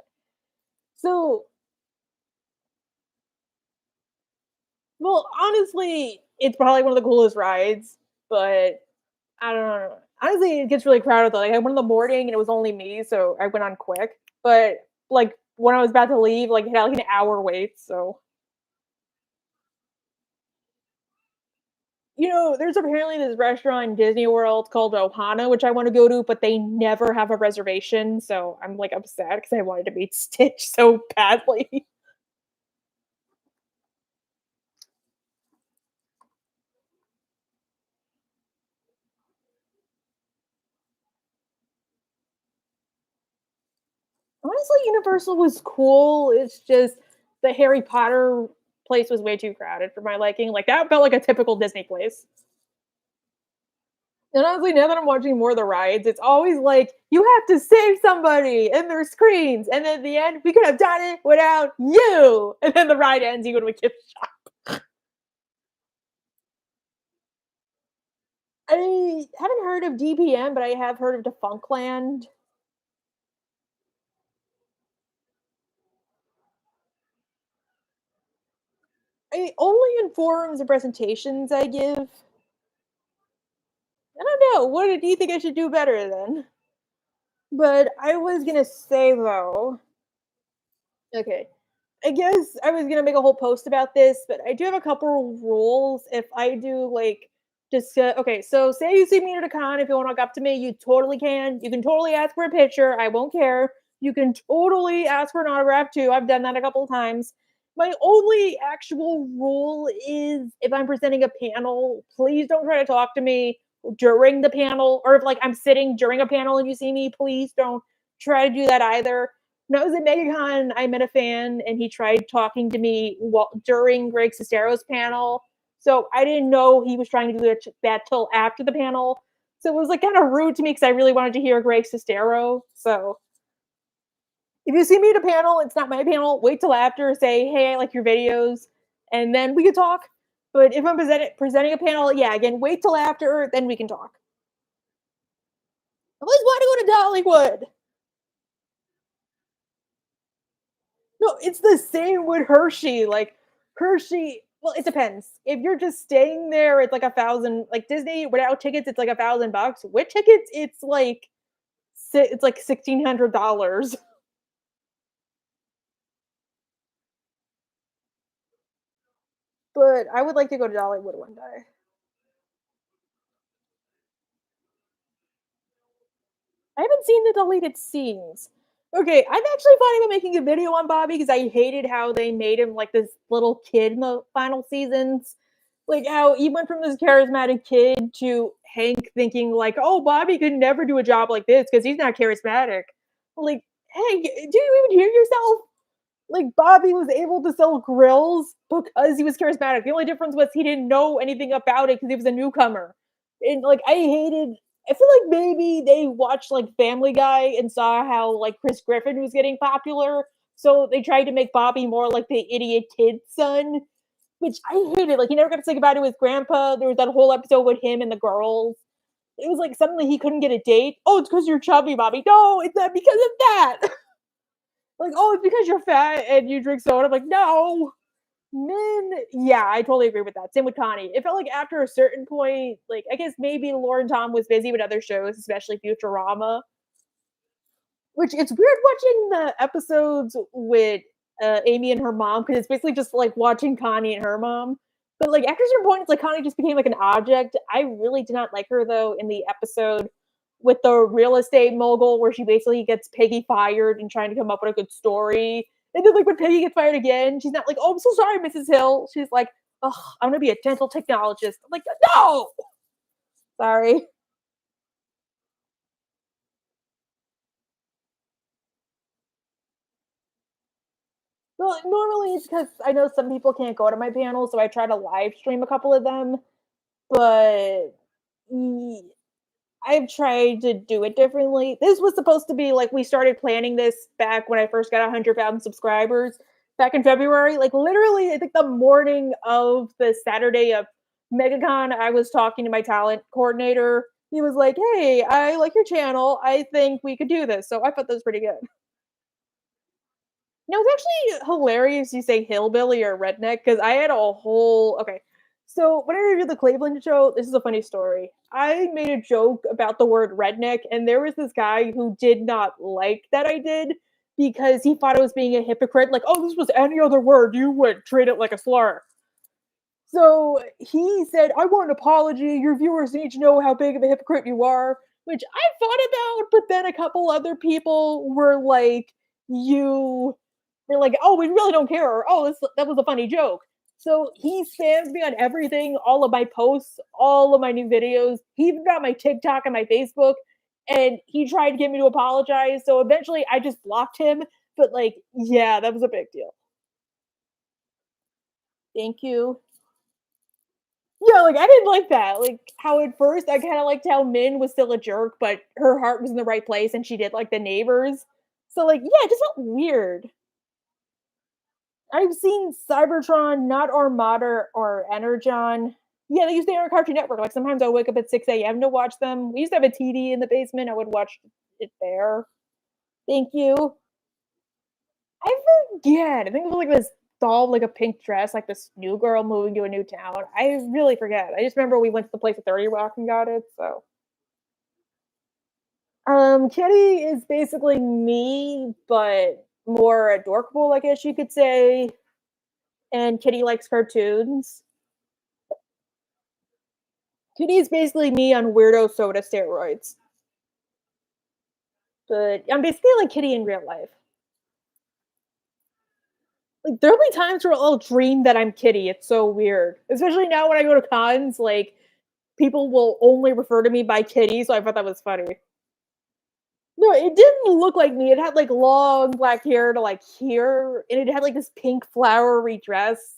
So well, honestly, it's probably one of the coolest rides, but I don't know. Honestly, it gets really crowded though. Like I went in the morning and it was only me, so I went on quick. But like when I was about to leave, like it had like an hour wait. So you know, there's apparently this restaurant in Disney World called Ohana, which I want to go to, but they never have a reservation. So I'm like upset because I wanted to meet Stitch so badly. Honestly, Universal was cool. It's just the Harry Potter place was way too crowded for my liking. Like that felt like a typical Disney place. And honestly, now that I'm watching more of the rides, it's always like you have to save somebody and their screens, and then at the end, we could have done it without you. And then the ride ends, you go to a gift shop. I haven't heard of DPM, but I have heard of Defunctland. Only in forums and presentations I give. I don't know. What do you think I should do better then? But I was gonna say though, okay, I guess I was gonna make a whole post about this, but I do have a couple rules if I do like discuss. Okay, so say you see me at a con, if you want to walk up to me, you totally can. You can totally ask for a picture. I won't care. You can totally ask for an autograph too. I've done that a couple of times. My only actual rule is if I'm presenting a panel, please don't try to talk to me during the panel, or if like I'm sitting during a panel and you see me, please don't try to do that either. When I was at MegaCon, I met a fan and he tried talking to me during Greg Sestero's panel. So I didn't know he was trying to do that till after the panel. So it was like kind of rude to me because I really wanted to hear Greg Sestero. So if you see me at a panel, it's not my panel. Wait till after, say, "Hey, I like your videos," and then we can talk. But if I'm presenting a panel, yeah, again, wait till after, then we can talk. I always want to go to Dollywood. No, it's the same with Hershey. Like Hershey, well, it depends. If you're just staying there, it's like 1,000. Like Disney without tickets, it's like $1,000. With tickets, it's like $1,600. But I would like to go to Dollywood one day. I haven't seen the deleted scenes. Okay, I'm actually planning on making a video on Bobby because I hated how they made him like this little kid in the final seasons. Like how he went from this charismatic kid to Hank thinking like, "Oh, Bobby could never do a job like this because he's not charismatic." Like, Hank, do you even hear yourself? Like Bobby was able to sell grills because he was charismatic. The only difference was he didn't know anything about it because he was a newcomer. And like I feel like maybe they watched like Family Guy and saw how like Chris Griffin was getting popular. So they tried to make Bobby more like the idiot kid son, which I hated. Like he never got to say goodbye to his grandpa. There was that whole episode with him and the girls. It was like suddenly he couldn't get a date. Oh, it's because you're chubby, Bobby. No, it's not because of that. Like, oh, it's because you're fat and you drink soda. I'm like, no, men. Yeah, I totally agree with that. Same with Connie. It felt like after a certain point, like I guess maybe Lauren Tom was busy with other shows, especially Futurama. Which it's weird watching the episodes with Amy and her mom because it's basically just like watching Connie and her mom. But like after a certain point, it's like Connie just became like an object. I really did not like her though in the episode with the real estate mogul where she basically gets Peggy fired and trying to come up with a good story. And then like when Peggy gets fired again, she's not like, "Oh, I'm so sorry, Mrs. Hill." She's like, "Oh, I'm gonna be a dental technologist." I'm like, "No, sorry." Well, normally it's because I know some people can't go to my panel, so I try to live stream a couple of them. But mm, I've tried to do it differently. This was supposed to be like we started planning this back when I first got 100,000 subscribers back in February. Like literally, I think the morning of the Saturday of MegaCon, I was talking to my talent coordinator. He was like, "Hey, I like your channel. I think we could do this." So I thought that was pretty good. No, it's actually hilarious you say hillbilly or redneck because I had a whole okay. So when I reviewed the Cleveland show, this is a funny story. I made a joke about the word redneck, and there was this guy who did not like that I did because he thought I was being a hypocrite. Like, oh, this was any other word, you would treat it like a slur. So he said, I want an apology. Your viewers need to know how big of a hypocrite you are, which I thought about, but then a couple other people were like, you, they're like, oh, we really don't care. Or, oh, that was a funny joke. So he spams me on everything, all of my posts, all of my new videos. He even got my TikTok and my Facebook, and he tried to get me to apologize. So eventually I just blocked him. But like, yeah, that was a big deal. Thank you. Yeah, like I didn't like that. Like how at first I kind of liked how Min was still a jerk, but her heart was in the right place and she did like the neighbors. So like yeah, it just felt weird. I've seen Cybertron, not Armada or Energon. Yeah, they used to air on Cartoon Network. Like sometimes I wake up at 6 a.m. to watch them. We used to have a TD in the basement. I would watch it there. Thank you. I forget. I think it was like this doll, like a pink dress, like this new girl moving to a new town. I really forget. I just remember we went to the place at 30 Rock and got it. So, Kitty is basically me, but more adorable, I guess you could say. And Kitty likes cartoons. Kitty is basically me on weirdo soda steroids. But I'm basically like Kitty in real life. Like there'll be times where I'll dream that I'm Kitty. It's so weird. Especially now when I go to cons, like people will only refer to me by Kitty, so I thought that was funny. No, it didn't look like me. It had like long black hair to like here, and it had like this pink flowery dress.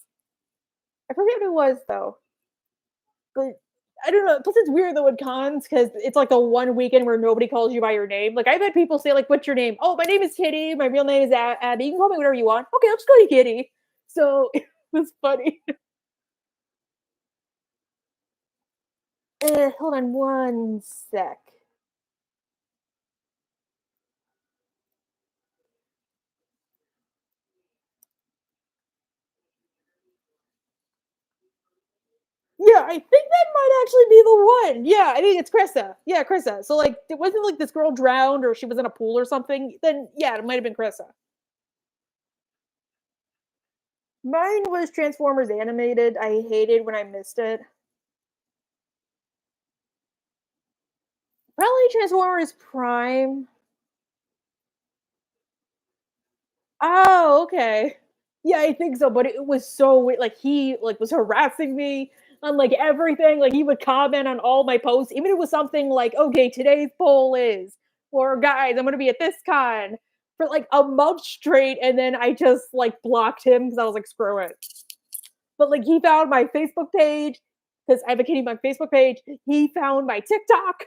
I forget who it was though, but I don't know. Plus, it's weird though at cons because it's like the one weekend where nobody calls you by your name. Like I've had people say like, "What's your name?" "Oh, my name is Kitty. My real name is Abby. You can call me whatever you want." "Okay, I'll just call you Kitty." So it was funny. Hold on one sec. Yeah, I think that might actually be the one. Yeah, I think it's Krissa. Yeah, Krissa. So like, it wasn't like this girl drowned or she was in a pool or something. Then yeah, it might have been Krissa. Mine was Transformers animated. I hated when I missed it. Probably Transformers Prime. Oh, okay. Yeah, I think so. But it was so weird. Like he like was harassing me on like everything. Like he would comment on all my posts, even if it was something like, "Okay, today's poll is, or guys, I'm gonna be at this con for like a month straight, and then I just like blocked him because I was like, screw it. But like he found my Facebook page because I have a kitty bug Facebook page. He found my TikTok.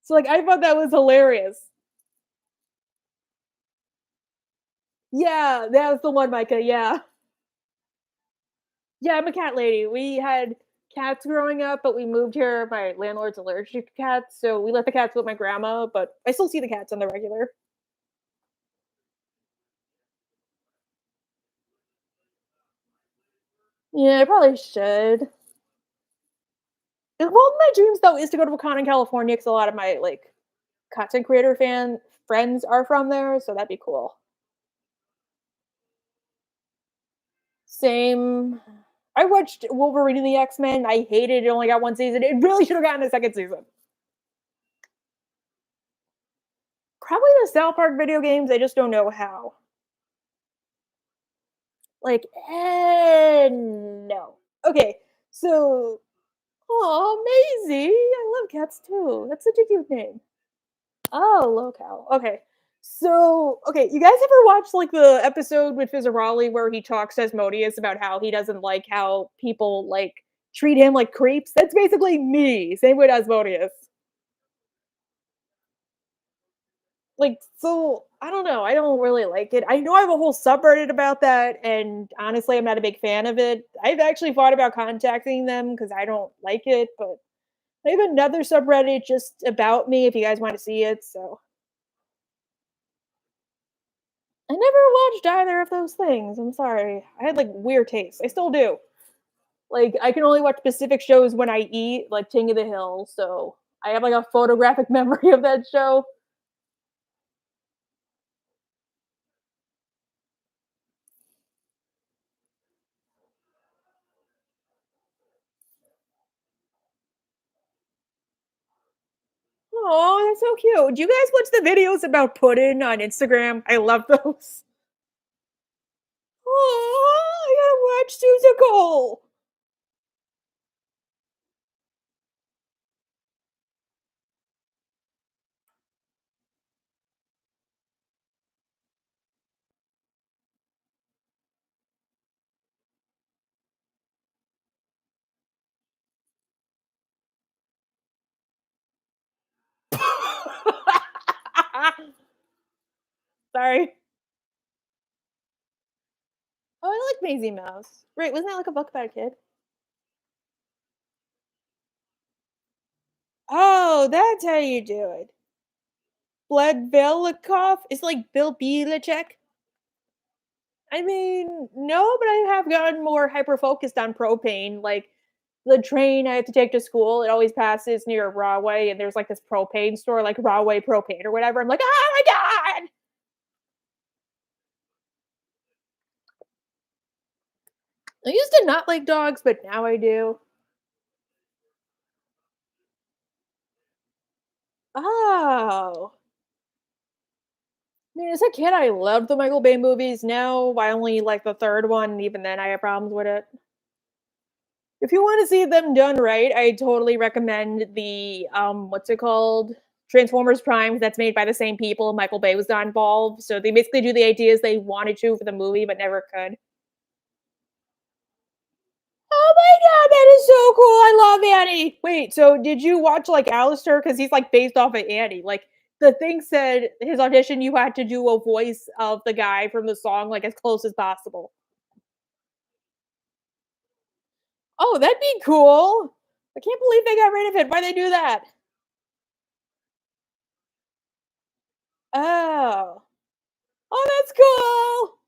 So like I thought that was hilarious. Yeah, that was the one, Micah. Yeah. Yeah, I'm a cat lady. We had cats growing up, but we moved here. My landlord's allergic to cats, so we let the cats with my grandma, but I still see the cats on the regular. Yeah, I probably should. One of my dreams though is to go to a con in California because a lot of my like content creator fan friends are from there, so that'd be cool. Same. I watched Wolverine and the X Men. I hated it. Only got one season. It really should have gotten a second season. Probably the South Park video games. I just don't know how. Like, no. Okay, so, oh, Maisie. I love cats too. That's such a cute name. Oh, locale. Okay. So, okay, you guys ever watch like the episode with Fizzarolli where he talks to Asmodeus about how he doesn't like how people like treat him like creeps? That's basically me. Same with Asmodeus. Like, so I don't know. I don't really like it. I know I have a whole subreddit about that, and honestly, I'm not a big fan of it. I've actually thought about contacting them because I don't like it, but I have another subreddit just about me if you guys want to see it. So I never watched either of those things. I'm sorry. I had like weird tastes. I still do. Like I can only watch specific shows when I eat, like King of the Hill. So I have like a photographic memory of that show. Oh, that's so cute. Do you guys watch the videos about pudding on Instagram? I love those. Oh, I gotta watch Suzuko. Sorry. Oh, I like Maisie Mouse. Right, wasn't that like a book about a kid? Oh, that's how you do it. Vlad Velikov? It's like Bill Belichick. I mean, no, but I have gotten more hyper focused on propane. Like the train I have to take to school, it always passes near Rahway, and there's like this propane store, like Rahway Propane or whatever. I'm like, oh my god! I used to not like dogs, but now I do. Oh. I mean, as a kid, I loved the Michael Bay movies. Now I only like the third one, and even then I have problems with it. If you want to see them done right, I totally recommend the what's it called? Transformers Prime that's made by the same people. Michael Bay was not involved. So they basically do the ideas they wanted to for the movie but never could. Oh my god, that is so cool. I love Annie. Wait, so did you watch like Alistair? Because he's like based off of Annie. Like the thing said his audition, you had to do a voice of the guy from the song like as close as possible. Oh, that'd be cool. I can't believe they got rid of it. Why'd they do that? Oh. Oh, that's cool.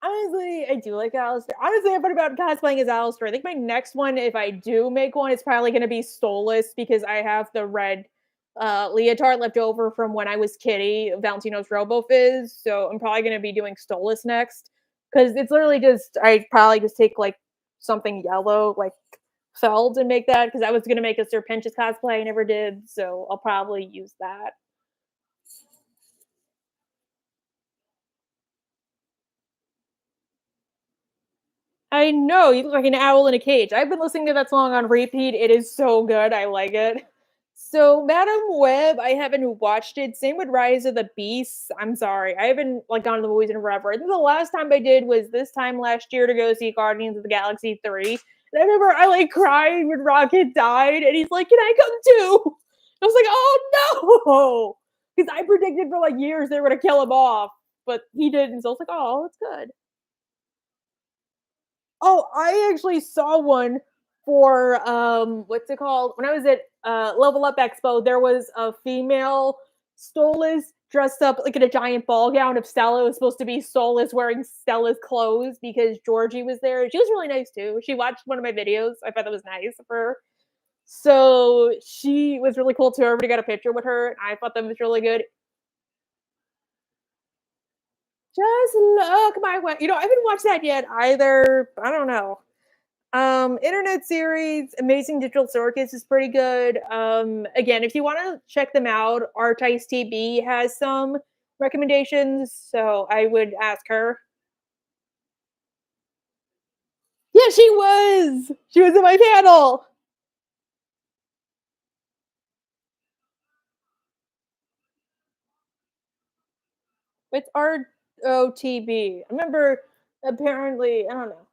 Honestly, I do like Alistair. Honestly, I thought about cosplaying as Alistair. I think my next one, if I do make one, it's probably going to be Stolas because I have the red leotard left over from when I was Kitty, Valentino's RoboFizz. So I'm probably going to be doing Stolas next because it's literally just, I probably just take like something yellow, like felt, and make that because I was going to make a Serpentious cosplay. I never did. So I'll probably use that. I know, you look like an owl in a cage. I've been listening to that song on repeat. It is so good. I like it. So, Madam Web, I haven't watched it. Same with Rise of the Beasts. I'm sorry. I haven't like gone to the movies in forever. I think the last time I did was this time last year to go see Guardians of the Galaxy 3. And I remember I like cried when Rocket died, and he's like, "Can I come too?" I was like, "Oh no!" Because I predicted for like years they were gonna kill him off, but he didn't. So I was like, "Oh, it's good." Oh, I actually saw one for what's it called? When I was at Level Up Expo, there was a female Stolas dressed up like in a giant ball gown of Stella. It was supposed to be Stolas wearing Stella's clothes because Georgie was there. She was really nice too. She watched one of my videos. I thought that was nice of her. So she was really cool too. Everybody got a picture with her, and I thought that was really good. Just look my way. I haven't watched that yet either. I don't know. Internet series, Amazing Digital Circus is pretty good. Again, if you want to check them out, Artice TB has some recommendations, so I would ask her. Yeah, she was. She was in my panel. It's ROTB. I remember apparently, I don't know.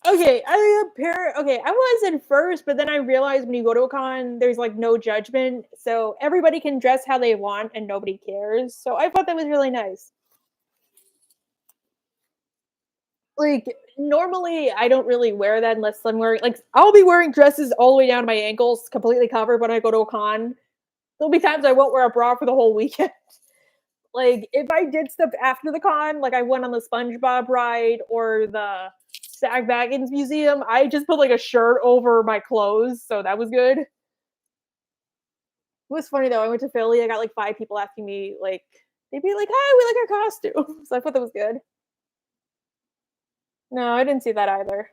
I was at first, but then I realized when you go to a con, there's like no judgment. So everybody can dress how they want and nobody cares. So I thought that was really nice. Like normally I don't really wear that unless I'm wearing like I'll be wearing dresses all the way down to my ankles, completely covered when I go to a con. There'll be times I won't wear a bra for the whole weekend. Like if I did stuff after the con, like I went on the SpongeBob ride or the Sag Baggins Museum, I just put like a shirt over my clothes, so that was good. It was funny though. I went to Philly. I got like 5 people asking me like they'd be like, "Hi, we like our costume." So I thought that was good. No, I didn't see that either.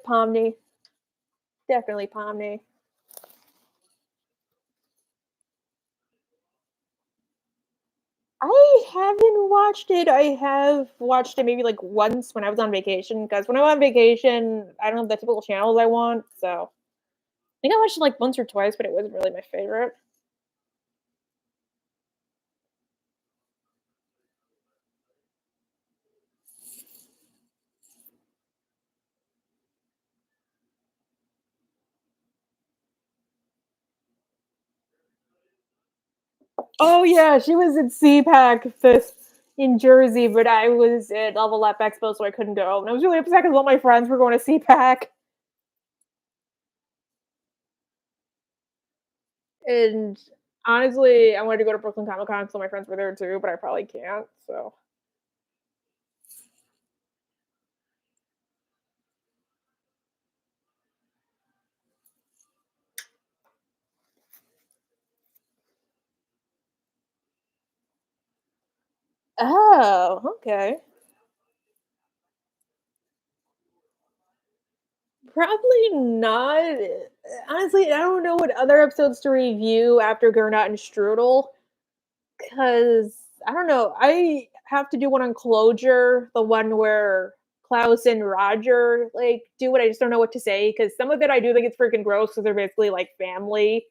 Pomney. Definitely Pomney. I haven't watched it. I have watched it maybe like once when I was on vacation. Because when I'm on vacation, I don't have the typical channels I want. So I think I watched it like once or twice, but it wasn't really my favorite. Oh yeah, she was at CPAC this in Jersey, but I was at Level Up Expo, so I couldn't go. And I was really upset because all my friends were going to CPAC. And honestly, I wanted to go to Brooklyn Comic Con, so my friends were there too, but I probably can't. So oh, okay. Probably not. Honestly, I don't know what other episodes to review after Gernot and Strudel because I don't know. I have to do one on Closure, the one where Klaus and Roger like do it. I just don't know what to say because some of it I do think it's freaking gross because they're basically like family.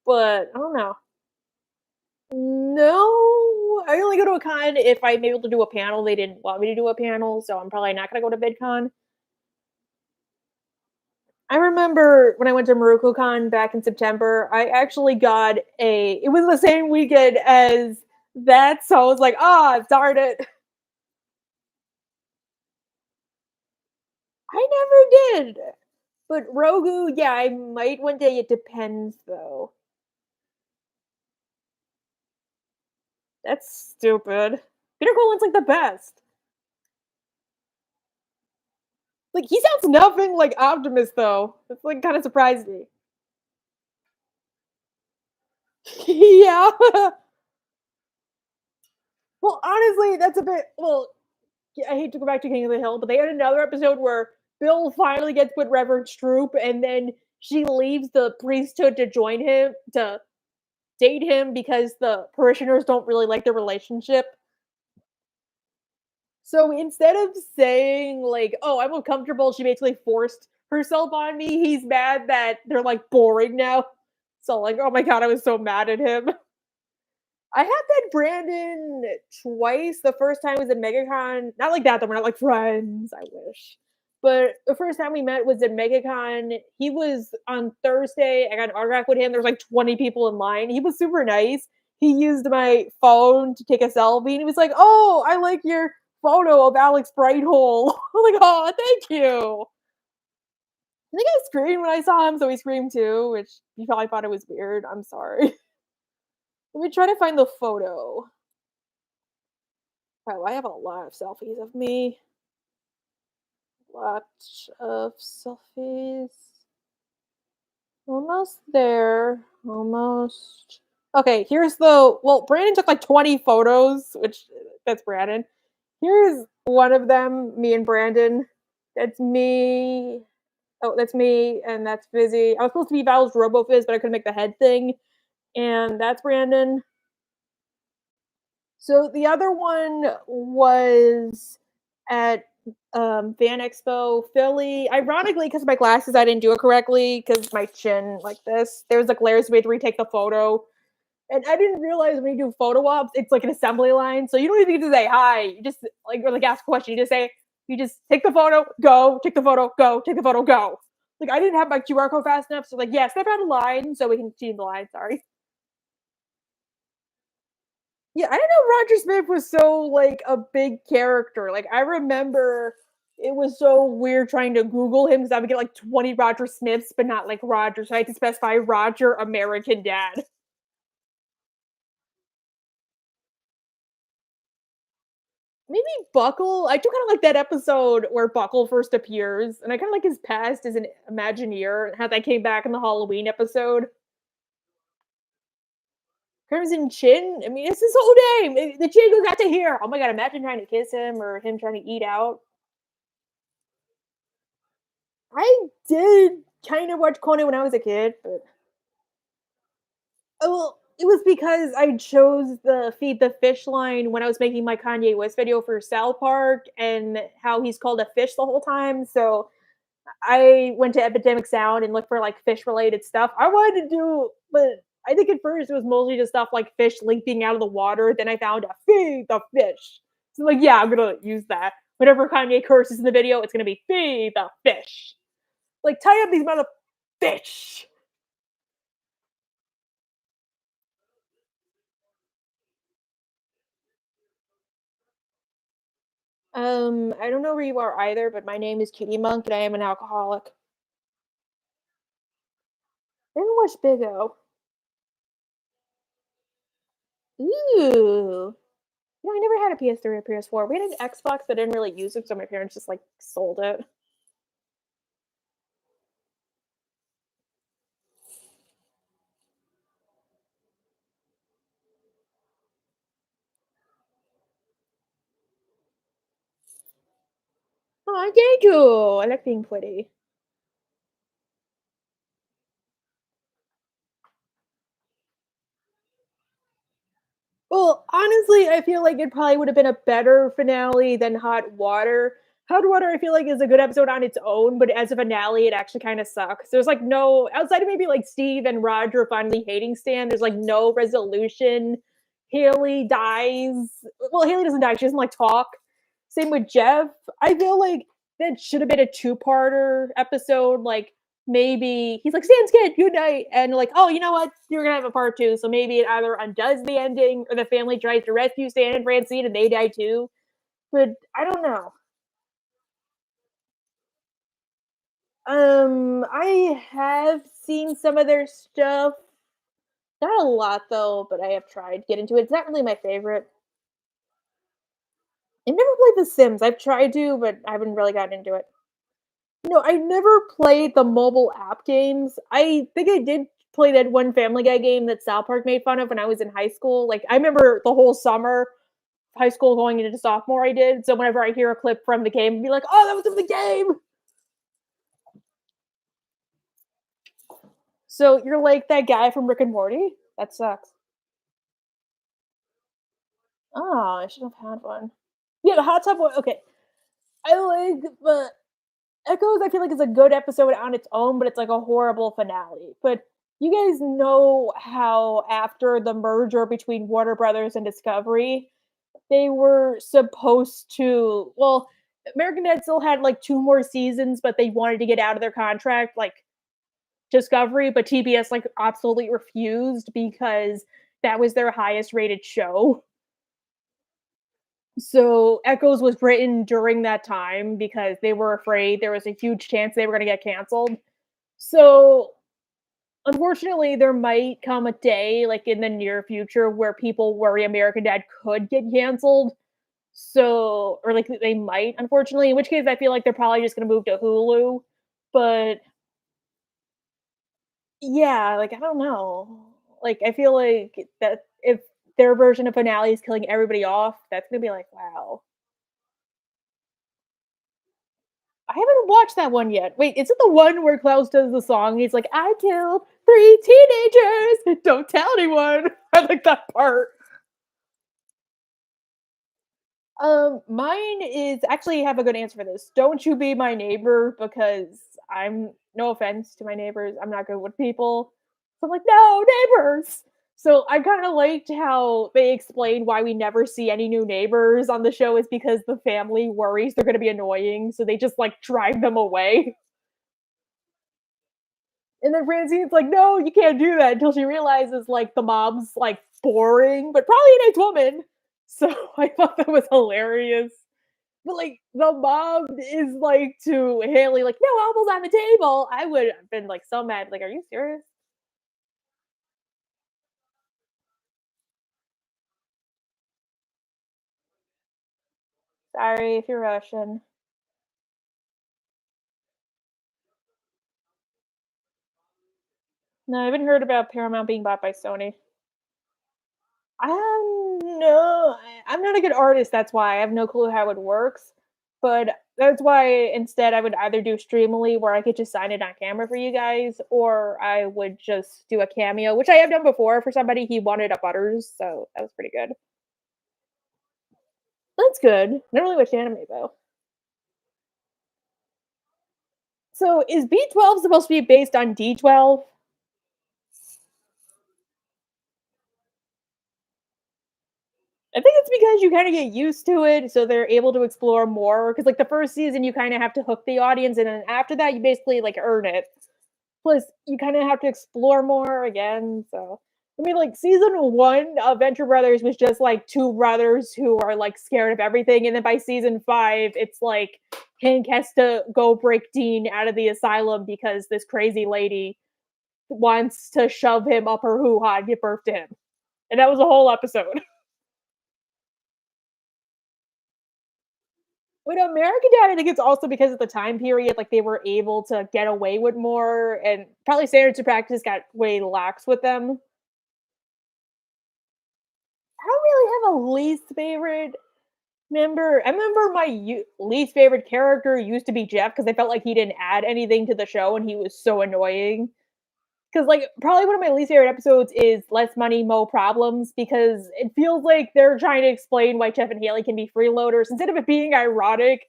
But I don't know. No, I only go to a con if I'm able to do a panel. They didn't want me to do a panel, so I'm probably not gonna go to VidCon. I remember when I went to MarukoCon back in September, I actually got it was the same weekend as that, so I was like, "Ah, darn it." I never did. But Rogu, yeah, I might one day. It depends, though. That's stupid. Peter Cullen's like the best. Like he sounds nothing like Optimus, though. That's like kind of surprised me. Yeah. Well, honestly, that's a bit. Well, I hate to go back to King of the Hill, but they had another episode where Bill finally gets with Reverend Stroop, and then she leaves the priesthood to join him to date him because the parishioners don't really like their relationship. So instead of saying like, "Oh, I'm uncomfortable," she basically forced herself on me. He's mad that they're like boring now. So like, oh my god, I was so mad at him. I have met Brandon twice. The first time was at MegaCon. Not like that, though. We're not like friends. I wish. But the first time we met was at MegaCon. He was on Thursday. I got an autograph with him. There was like 20 people in line. He was super nice. He used my phone to take a selfie, and he was like, "Oh, I like your photo of Alex Brighthole." I'm like, "Oh, thank you." I think I screamed when I saw him, so he screamed too, which you probably thought it was weird. I'm sorry. Let me try to find the photo. Oh, I have a lot of selfies of me. Lots of selfies. Almost there. Almost. Okay, here's the well, Brandon took like 20 photos, which that's Brandon. Here's one of them, me and Brandon. That's me. Oh, that's me, and that's Fizzy. I was supposed to be Val's RoboFizz, but I couldn't make the head thing. And that's Brandon. So the other one was at Van Expo Philly. Ironically, because of my glasses, I didn't do it correctly because my chin like this. There was like layers we had to retake the photo. And I didn't realize when you do photo ops, it's like an assembly line. So you don't even get to say hi. You just like or like ask a question. You just take the photo, go, take the photo, go, take the photo, go. Like I didn't have my QR code fast enough. So like, yeah, step out of line so we can see the line. Sorry. Yeah, I didn't know Roger Smith was so like a big character. Like I remember it was so weird trying to Google him because I would get like 20 Roger Smiths, but not like Roger. So I had to specify Roger American Dad. Maybe Buckle. I do kind of like that episode where Buckle first appears, and I kind of like his past as an Imagineer and how that came back in the Halloween episode. Crimson Chin. I mean, it's his whole name. The chin goes out to here. Oh my god! Imagine trying to kiss him or him trying to eat out. I did kind of watch Conan when I was a kid, but well, it was because I chose the Feed the Fish line when I was making my Kanye West video for South Park and how he's called a fish the whole time. So I went to Epidemic Sound and looked for like fish related stuff. I wanted to do, but I think at first it was mostly just stuff like fish leaping out of the water. Then I found a feed the fish. So like, yeah, I'm gonna use that. Whenever Kanye curses in the video, it's gonna be feed the fish. Like tie up these mother fish. I don't know where you are either, but my name is Kitty Monk and I am an alcoholic. I haven't watched Big O. Ooh. No, I never had a PS3 or PS4. We had an Xbox, but didn't really use it, so my parents just like sold it. Oh, thank you. I like being pretty. Well, honestly, I feel like it probably would have been a better finale than Hot Water. Hot Water, I feel like, is a good episode on its own, but as a finale, it actually kind of sucks. There's like no, outside of maybe like Steve and Roger finally hating Stan, there's like no resolution. Haley dies. Well, Haley doesn't die, she doesn't like talk. Same with Jeff. I feel like that should have been a two-parter episode. Like maybe he's like, Stan's kid, good night. And like, oh, you know what? You're gonna have a part two. So maybe it either undoes the ending or the family tries to rescue Stan and Francine and they die too. But I don't know. I have seen some of their stuff. Not a lot though, but I have tried to get into it. It's not really my favorite. I've never played The Sims. I've tried to, but I haven't really gotten into it. No, I never played the mobile app games. I think I did play that one Family Guy game that South Park made fun of when I was in high school. Like I remember the whole summer high school going into sophomore I did. So whenever I hear a clip from the game, I'd be like, "Oh, that was in the game." So you're like that guy from Rick and Morty? That sucks. Oh, I should have had one. Yeah, the hot tub one. Okay, I like the Echoes. I feel like it's a good episode on its own, but it's like a horrible finale. But you guys know how after the merger between Warner Brothers and Discovery, they were supposed to. Well, American Dad still had like two more seasons, but they wanted to get out of their contract, like Discovery, but TBS like absolutely refused because that was their highest rated show. So Echoes was written during that time because they were afraid there was a huge chance they were going to get canceled. So unfortunately, there might come a day like in the near future where people worry American Dad could get canceled. So, or like they might, unfortunately, in which case I feel like they're probably just going to move to Hulu. But yeah, like, I don't know. Like, I feel like that if their version of finale is killing everybody off, that's gonna be like, wow. I haven't watched that one yet. Wait, is it the one where Klaus does the song? He's like, "I killed 3 teenagers. Don't tell anyone." I like that part. Mine is actually have a good answer for this. Don't you be my neighbor because I'm no offense to my neighbors. I'm not good with people. So I'm like, no neighbors. So I kind of liked how they explained why we never see any new neighbors on the show is because the family worries they're going to be annoying, so they just like drive them away. And then Francine's like, no, you can't do that until she realizes like the mom's like boring, but probably a nice woman. So I thought that was hilarious. But, like, the mom is, like, to Haley, like, "No apples on the table." I would have been, like, so mad, like, "Are you serious?" Sorry if you're Russian. No, I haven't heard about Paramount being bought by Sony. No, I'm not a good artist, that's why. I have no clue how it works, but that's why instead I would either do Streamily where I could just sign it on camera for you guys, or I would just do a cameo, which I have done before for somebody, he wanted a Butters, so that was pretty good. That's good. I don't really watch anime, though. So is B12 supposed to be based on D12? I think it's because you kind of get used to it, so they're able to explore more. Because like the first season, you kind of have to hook the audience, and then after that, you basically like earn it. Plus, you kind of have to explore more again. So I mean, like season one of Venture Brothers was just like two brothers who are like scared of everything, and then by season five, it's like Hank has to go break Dean out of the asylum because this crazy lady wants to shove him up her hoo ha and give birth to him. And that was a whole episode. With American Dad, I think it's also because of the time period, like they were able to get away with more, and probably standards of practice got way lax with them. I don't really have a least favorite member. I remember my least favorite character used to be Jeff because I felt like he didn't add anything to the show and he was so annoying. Because like probably one of my least favorite episodes is Less Money, Mo Problems because it feels like they're trying to explain why Jeff and Haley can be freeloaders instead of it being ironic.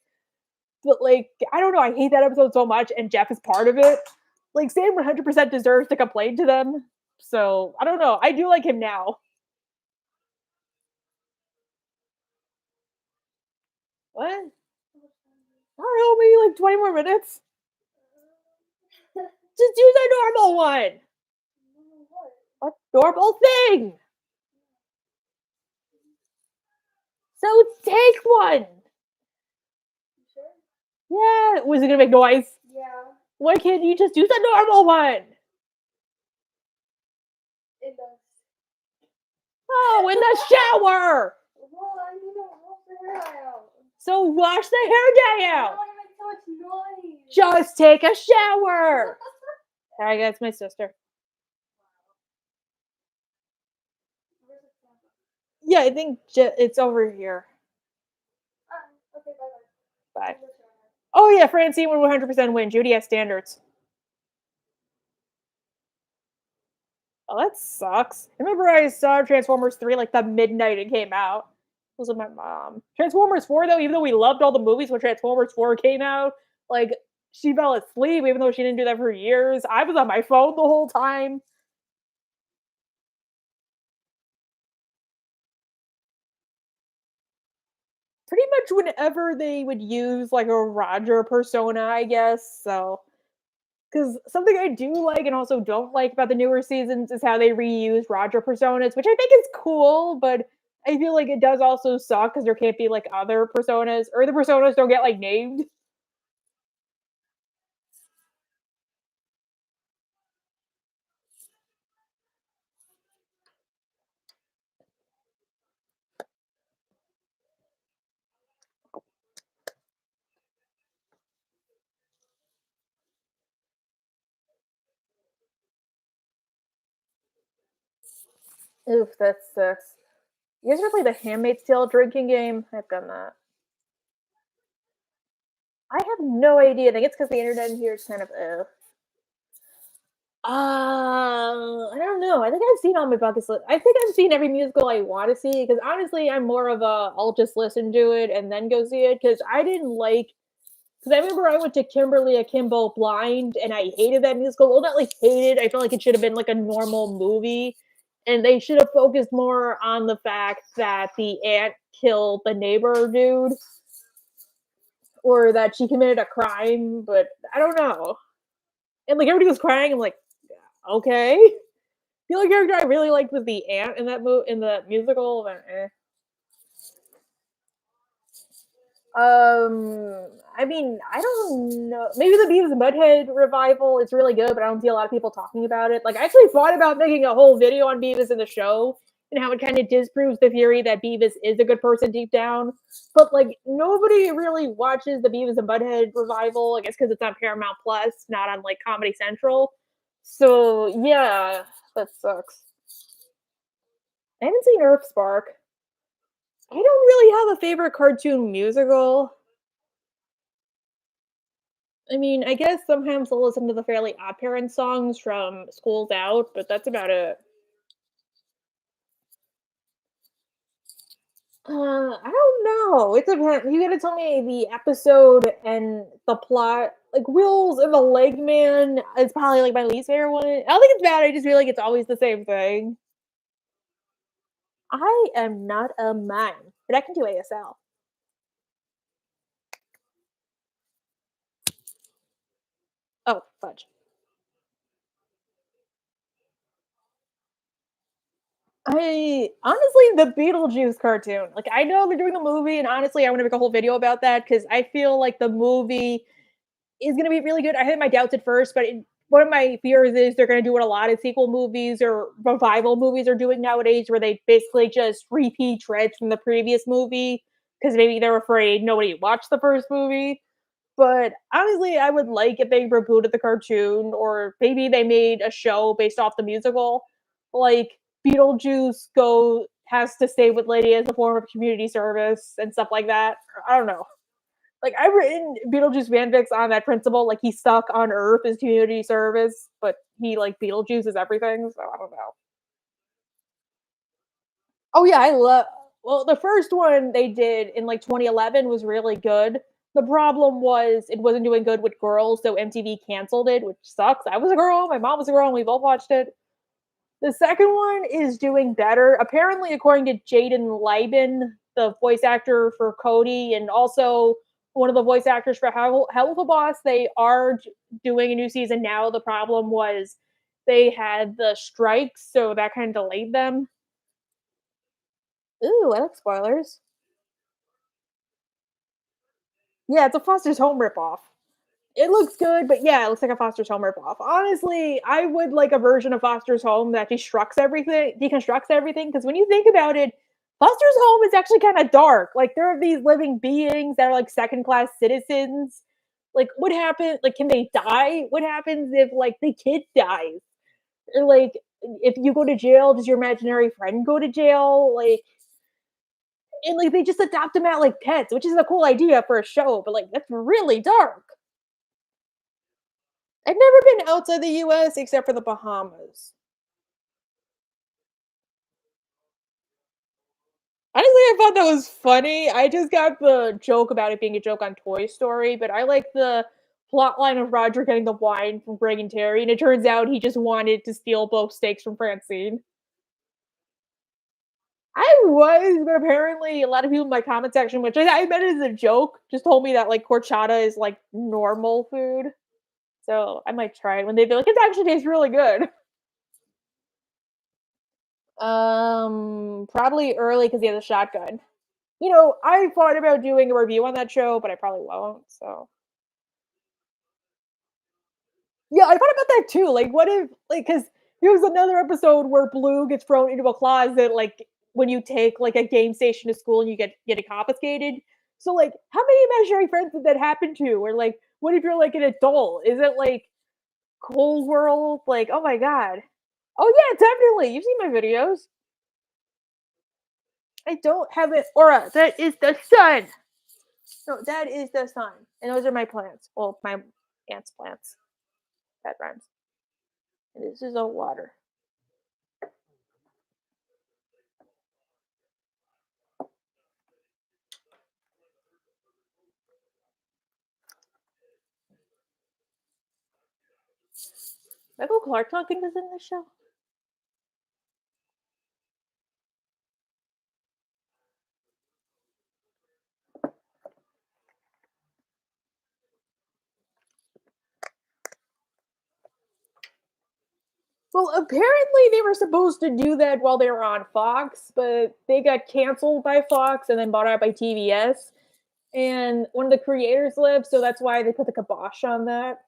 But like I don't know, I hate that episode so much, and Jeff is part of it. Like Sam 100% deserves to complain to them. So I don't know. I do like him now. What? I don't know, maybe like 20 more minutes. Just use a normal one. A normal thing. So take one. Yeah. Was it gonna make noise? Why can't you just use a normal one? Oh, in the shower. So wash the hair dye out. Just take a shower. Sorry, that's my sister. Yeah, I think it's over here. Bye. Oh yeah, Francine would 100% win. Judy has standards. Oh, that sucks. I remember I saw Transformers 3 like the midnight it came out. was with my mom. Transformers 4 though, even though we loved all the movies when Transformers 4 came out, like she fell asleep even though she didn't do that for years. I was on my phone the whole time. Pretty much whenever they would use like a Roger persona, I guess. So, because something I do like and also don't like about the newer seasons is how they reuse Roger personas, which I think is cool, but I feel like it does also suck because there can't be like other personas or the personas don't get like named. Oof, that sucks. You guys ever play the Handmaid's Tale drinking game? I've done that. I have no idea. I think it's because the internet in here is kind of I don't know. I think I've seen all my bucket list. I think I've seen every musical I want to see because honestly, I'm more of a I'll just listen to it and then go see it because I didn't like because I remember I went to Kimberly Akimbo Blind and I hated that musical. Well, not like hated. I felt like it should have been like a normal movie, and they should have focused more on the fact that the aunt killed the neighbor dude or that she committed a crime. But I don't know. And like everybody was crying. I'm like, okay. The only character I really liked was the aunt in that in the musical. But, I mean, I don't know. Maybe the Beavis and Butthead revival is really good, but I don't see a lot of people talking about it. Like, I actually thought about making a whole video on Beavis in the show and how it kind of disproves the theory that Beavis is a good person deep down. But like, nobody really watches the Beavis and Butthead revival. I guess because it's on Paramount Plus, not on like Comedy Central. So yeah, that sucks. I haven't seen Earth Spark. I don't really have a favorite cartoon musical. I mean, I guess sometimes I'll listen to the Fairly OddParents songs from Schools Out, but that's about it. I don't know. It depends. You gotta tell me the episode and the plot. Like Wheels and the Leg Man is probably like my least favorite one. I don't think it's bad. I just feel like it's always the same thing. I am not a mime, but I can do ASL. Oh, fudge. I honestly, the Beetlejuice cartoon. Like, I know they're doing the movie, and honestly, I want to make a whole video about that because I feel like the movie is going to be really good. I had my doubts at first, but one of my fears is they're going to do what a lot of sequel movies or revival movies are doing nowadays, where they basically just repeat threads from the previous movie because maybe they're afraid nobody watched the first movie. But honestly, I would like if they rebooted the cartoon or maybe they made a show based off the musical. Like Beetlejuice go has to stay with Lady as a form of community service and stuff like that. I don't know. Like I've written Beetlejuice fanfics on that principle. Like he's stuck on Earth as community service, but he like Beetlejuice is everything. So I don't know. Oh yeah, I love. Well, the first one they did in like 2011 was really good. The problem was it wasn't doing good with girls, so MTV canceled it, which sucks. I was a girl, my mom was a girl, and we both watched it. The second one is doing better. Apparently, according to Jaden Lieben, the voice actor for Cody, and also one of the voice actors for Hell of a Boss, they are doing a new season now. The problem was they had the strikes, so that kind of delayed them. Ooh, I like spoilers. Yeah, it's a Foster's Home ripoff. It looks good, but yeah, it looks like a Foster's Home ripoff. Honestly, I would like a version of Foster's Home that deconstructs everything. Because when you think about it, Foster's Home is actually kind of dark. Like there are these living beings that are like second class citizens. Like what happens? Like can they die? What happens if like the kid dies? Or like if you go to jail, does your imaginary friend go to jail? Like and like they just adopt them out like pets, which is a cool idea for a show, but like that's really dark. I've never been outside the US except for the Bahamas. Honestly, I thought that was funny. I just got the joke about it being a joke on Toy Story, but I like the plot line of Roger getting the wine from Greg and Terry, and it turns out he just wanted to steal both steaks from Francine. I was, but apparently a lot of people in my comment section, which I meant as a joke, just told me that like horchata is like normal food. So I might try it when they're like, it actually tastes really good. Probably early because he has a shotgun. I thought about doing a review on that show, but I probably won't. So yeah, I thought about that too. Like, what if because there was another episode where Blue gets thrown into a closet, like when you take like a game station to school and you get it confiscated. So like, how many imaginary friends did that happen to? Or like, what if you're like an adult? Is it like Cold World? Like, oh my god. Oh yeah, definitely. You've seen my videos. I don't have it. Aura, that is the sun. No, that is the sun. And those are my plants. Well, my aunt's plants. That rhymes. And this is all water. Michael Clark talking was in the show. Well, apparently they were supposed to do that while they were on Fox, but they got canceled by Fox and then bought out by TBS. And one of the creators left, so that's why they put the kibosh on that.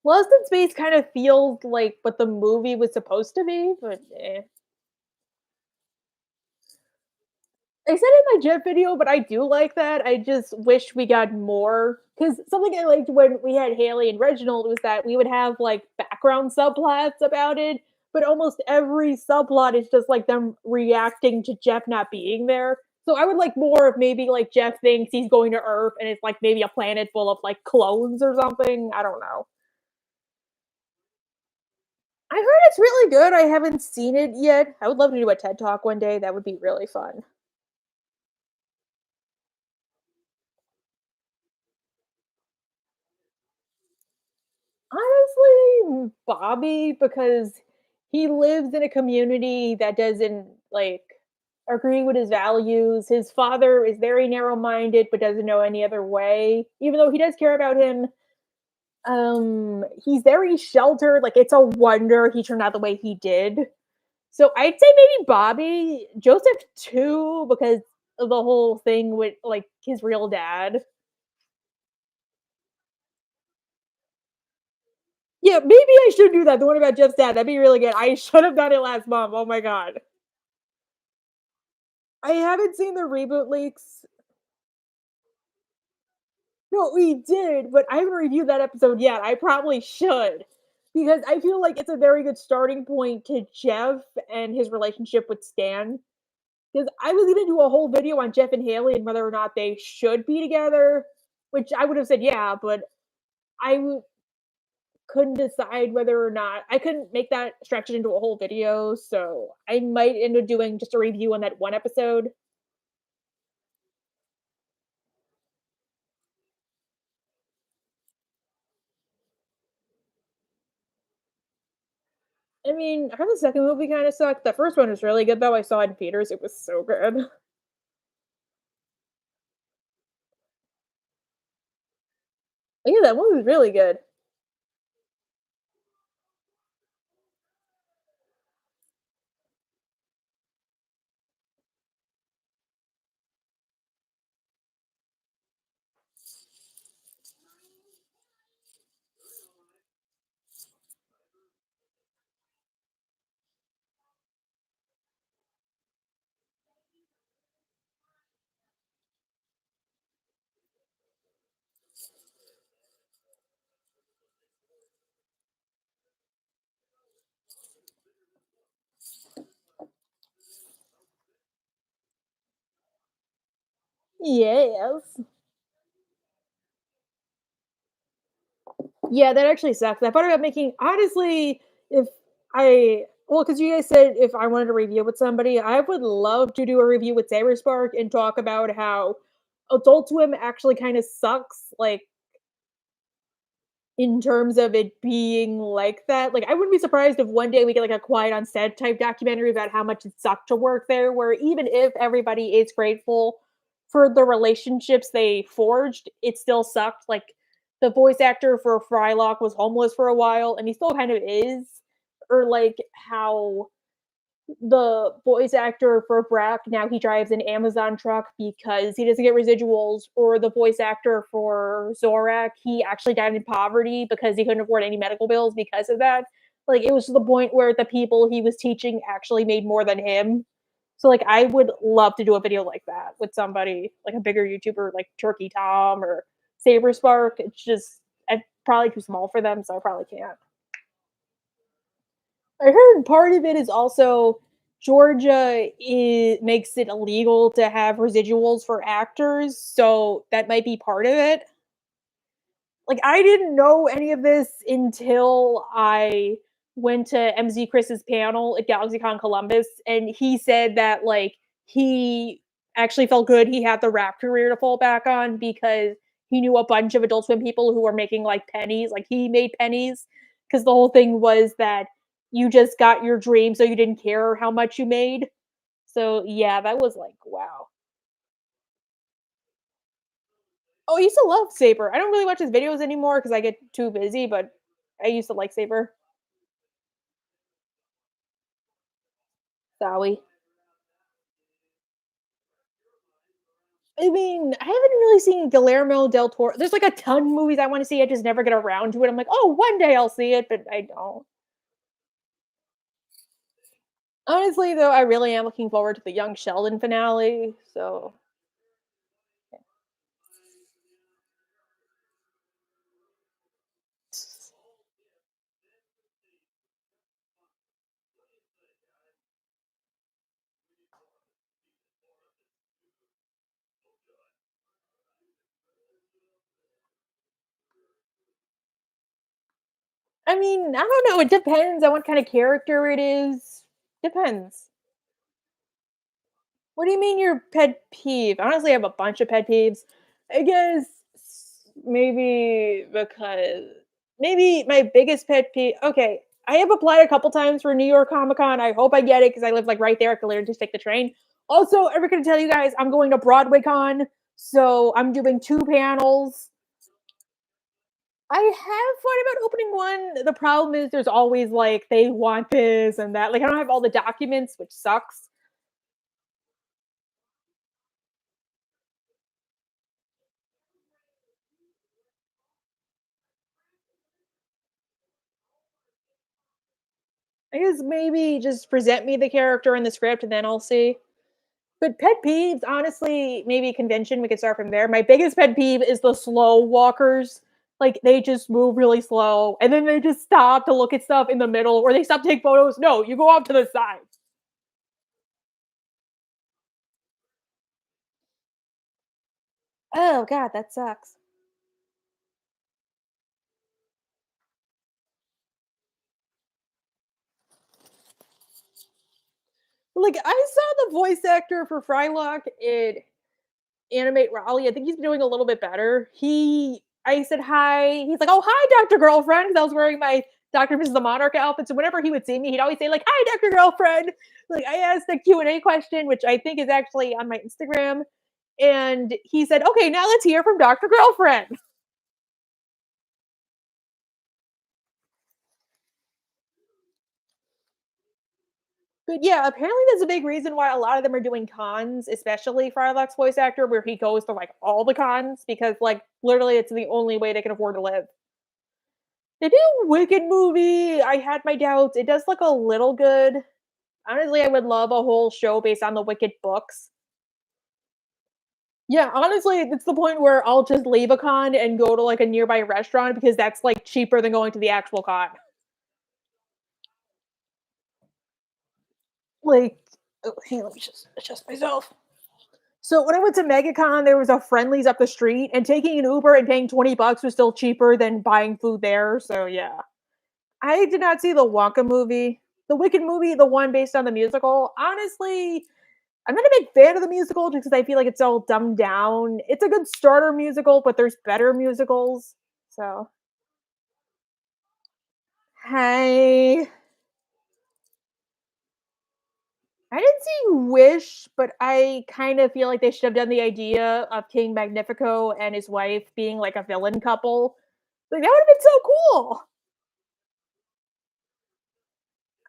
Lost in Space kind of feels like what the movie was supposed to be, but I said in my Jet video, but I do like that. I just wish we got more because something I liked when we had Haley and Reginald was that we would have like background subplots about it, but almost every subplot is just like them reacting to Jeff not being there. So I would like more of maybe like Jeff thinks he's going to Earth and it's like maybe a planet full of like clones or something. I don't know. I heard it's really good. I haven't seen it yet. I would love to do a TED Talk one day. That would be really fun. Honestly, Bobby, because he lives in a community that doesn't like agree with his values. His father is very narrow-minded but doesn't know any other way. Even though he does care about him, he's very sheltered. Like it's a wonder he turned out the way he did. So I'd say maybe Bobby, Joseph too, because of the whole thing with like his real dad. Yeah, maybe I should do that. The one about Jeff's dad. That'd be really good. I should have done it last month. Oh my god. I haven't seen the reboot leaks. No, we did, but I haven't reviewed that episode yet. I probably should. Because I feel like it's a very good starting point to Jeff and his relationship with Stan. Because I was gonna do a whole video on Jeff and Haley and whether or not they should be together, which I would have said yeah, but I couldn't decide whether or not I couldn't make that stretch it into a whole video, so I might end up doing just a review on that one episode. I mean, I heard the second movie kind of sucked. The first one was really good though. I saw it in theaters. It was so good. Yeah, that movie was really good. Yes. Yeah, that actually sucks. I thought about making honestly, if I Well, because you guys said if I wanted to review with somebody, I would love to do a review with Saberspark and talk about how Adult Swim actually kind of sucks, like in terms of it being like that. Like, I wouldn't be surprised if one day we get like a Quiet on Set type documentary about how much it sucked to work there, where even if everybody is grateful for the relationships they forged, it still sucked. Like, the voice actor for Frylock was homeless for a while, and he still kind of is. Or like how the voice actor for Brack, now he drives an Amazon truck because he doesn't get residuals, or the voice actor for Zorak, he actually died in poverty because he couldn't afford any medical bills because of that. Like, it was to the point where the people he was teaching actually made more than him. So, like, I would love to do a video like that with somebody, like a bigger YouTuber, like Turkey Tom or Saberspark. It's just, I'm probably too small for them, so I probably can't. I heard part of it is also Georgia makes it illegal to have residuals for actors, so that might be part of it. Like, I didn't know any of this until I went to MZ Chris's panel at GalaxyCon Columbus, and he said that, like, he actually felt good he had the rap career to fall back on because he knew a bunch of Adult Swim people who were making, like, pennies. Like, he made pennies because the whole thing was that you just got your dream, so you didn't care how much you made. So, yeah, that was like, wow. Oh, I used to love Saber. I don't really watch his videos anymore because I get too busy, but I used to like Saber. Sorry. I mean, I haven't really seen Guillermo del Toro. There's like a ton of movies I want to see. I just never get around to it. I'm like, oh, one day I'll see it, but I don't. Honestly, though, I really am looking forward to the Young Sheldon finale. So, I mean, I don't know. It depends on what kind of character it is. Depends. What do you mean your pet peeve? Honestly, I have a bunch of pet peeves. I guess maybe because maybe my biggest pet peeve. Okay, I have applied a couple times for New York Comic Con. I hope I get it because I live like right there. I can literally just take the train. Also, I'm going to tell you guys I'm going to Broadway Con, so I'm doing 2 panels. I have thought about opening one. The problem is there's always like they want this and that. Like, I don't have all the documents, which sucks. I guess maybe just present me the character in the script and then I'll see. But pet peeves, honestly, maybe convention, we could start from there. My biggest pet peeve is the slow walkers. Like, they just move really slow and then they just stop to look at stuff in the middle or they stop to take photos. No, you go off to the side. Oh god, that sucks. Like, I saw the voice actor for Frylock in Animate Raleigh. I think he's doing a little bit better. I said hi. He's like, "Oh, hi, Doctor Girlfriend," because I was wearing my Doctor Mrs. the Monarch outfit. So whenever he would see me, he'd always say like, "Hi, Doctor Girlfriend." Like, I asked a Q&A question, which I think is actually on my Instagram, and he said, "Okay, now let's hear from Doctor Girlfriend." But yeah, apparently that's a big reason why a lot of them are doing cons, especially Frylock's voice actor, where he goes to like all the cons because like literally it's the only way they can afford to live. The new Wicked movie, I had my doubts. It does look a little good. Honestly, I would love a whole show based on the Wicked books. Yeah, honestly, it's the point where I'll just leave a con and go to like a nearby restaurant because that's like cheaper than going to the actual con. Like, oh, hang on, let me just adjust myself. So when I went to MegaCon, there was a Friendlies up the street, and taking an Uber and paying $20 was still cheaper than buying food there. So yeah, I did not see the Wonka movie. The Wicked movie, the one based on the musical, honestly, I'm not a big fan of the musical just because I feel like it's all dumbed down. It's a good starter musical, but there's better musicals. So, hey, I didn't see Wish, but I kind of feel like they should have done the idea of King Magnifico and his wife being like a villain couple. Like that would have been so cool.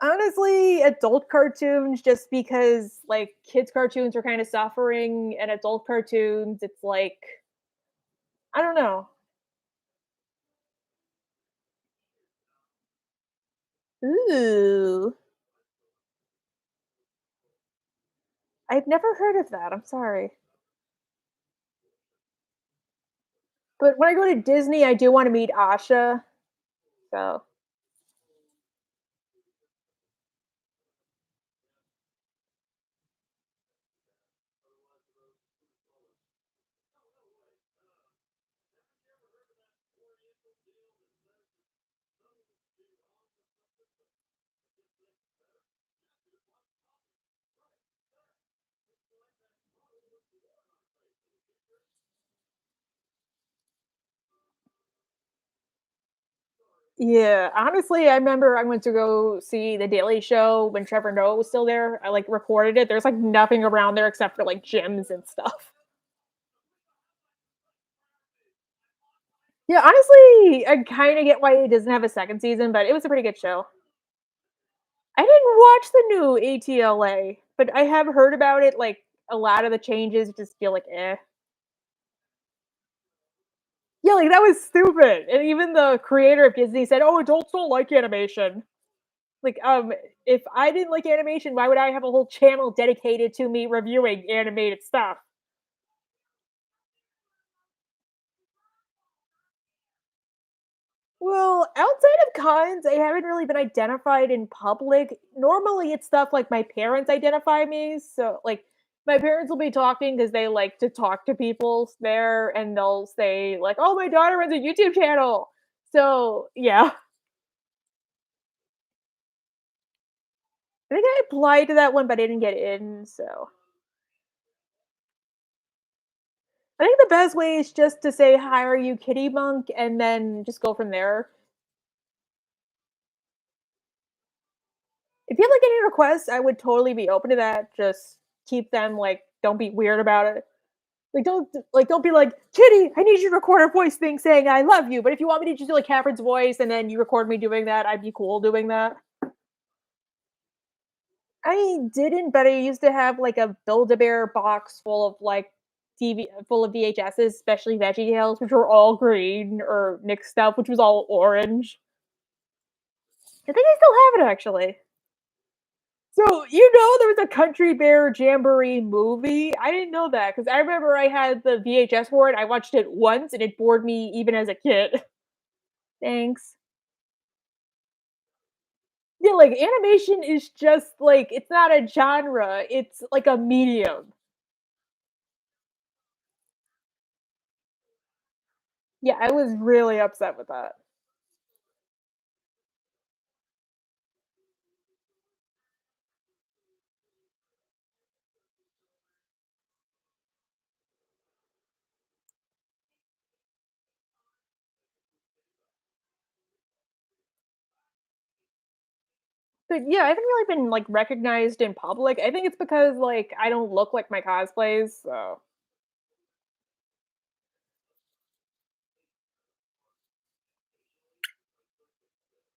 Honestly, adult cartoons just because like kids cartoons are kind of suffering and adult cartoons it's like I don't know. Ooh. I've never heard of that. I'm sorry. But when I go to Disney, I do want to meet Asha. So, yeah, honestly, I remember I went to go see The Daily Show when Trevor Noah was still there. I like recorded it. There's like nothing around there except for like gyms and stuff. Yeah, honestly, I kind of get why it doesn't have a second season, but it was a pretty good show. I didn't watch the new ATLA, but I have heard about it. Like a lot of the changes just feel like eh. Yeah, like that was stupid. And even the creator of Disney said, "Oh, adults don't like animation." Like, if I didn't like animation, why would I have a whole channel dedicated to me reviewing animated stuff? Well, outside of cons, I haven't really been identified in public. Normally, it's stuff like my parents identify me. So, like, my parents will be talking because they like to talk to people there, and they'll say like, "Oh, my daughter runs a YouTube channel." So, yeah, I think I applied to that one, but I didn't get in. So, I think the best way is just to say, "Hi, are you Kitty Monk?" and then just go from there. If you have like any requests, I would totally be open to that. Just keep them like, don't be weird about it. Don't be like, Kitty, I need you to record a voice thing saying I love you. But if you want me to just do like Catherine's voice and then you record me doing that, I'd be cool doing that. I didn't, but I used to have like a Build a Bear box full of like TV full of VHSs, especially Veggie Tales, which were all green, or Nick stuff, which was all orange. I think I still have it actually. So, you know there was a Country Bear Jamboree movie? I didn't know that because I remember I had the VHS for it. I watched it once and it bored me even as a kid. Thanks. Yeah, like animation is just like it's not a genre, it's like a medium. Yeah, I was really upset with that. But yeah, I haven't really been like recognized in public. I think it's because like I don't look like my cosplays, so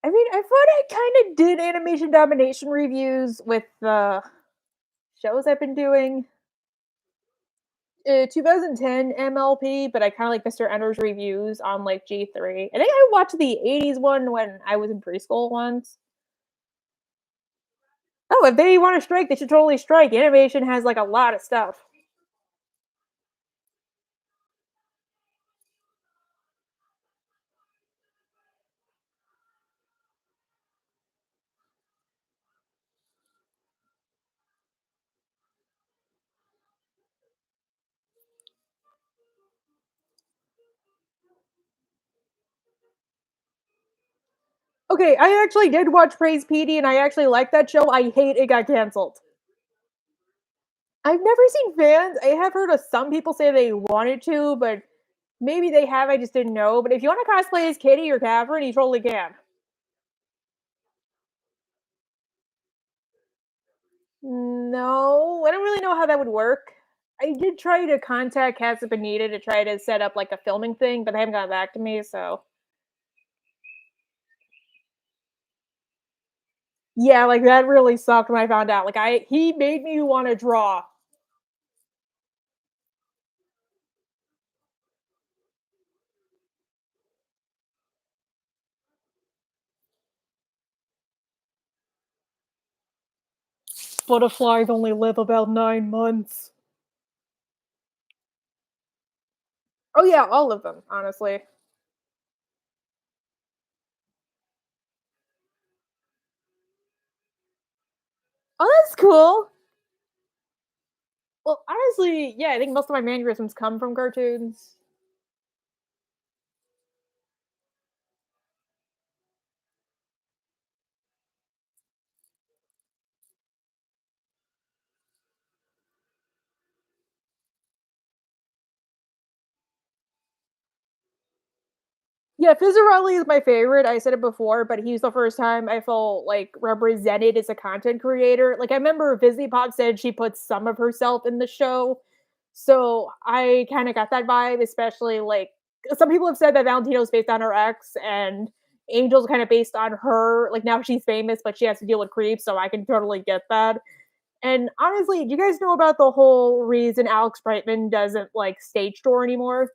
I mean, I thought I kind of did animation domination reviews with the shows I've been doing. 2010 MLP, but I kind of like Mr. Ender's reviews on like G3. I think I watched the 80s one when I was in preschool once. Oh, if they want to strike, they should totally strike. Animation has like a lot of stuff. Okay, I actually did watch Praise PD, and I actually liked that show. I hate it got canceled. I've never seen fans. I have heard of some people say they wanted to, but maybe they have. I just didn't know. But if you want to cosplay as Kitty or Catherine, you totally can. No, I don't really know how that would work. I did try to contact Casa Bonita to try to set up like a filming thing, but they haven't gotten back to me. So yeah, like that really sucked when I found out. Like he made me want to draw. Butterflies only live about 9 months. Oh yeah, all of them, honestly. Oh, that's cool. Well, honestly, yeah, I think most of my mannerisms come from cartoons. Yeah, Fizzarelli is my favorite. I said it before, but he's the first time I felt like represented as a content creator. Like I remember Vizzy Pop said she puts some of herself in the show. So I kind of got that vibe, especially like some people have said that Valentino's based on her ex and Angel's kind of based on her. Like now she's famous, but she has to deal with creeps, so I can totally get that. And honestly, do you guys know about the whole reason Alex Brightman doesn't like stage door anymore?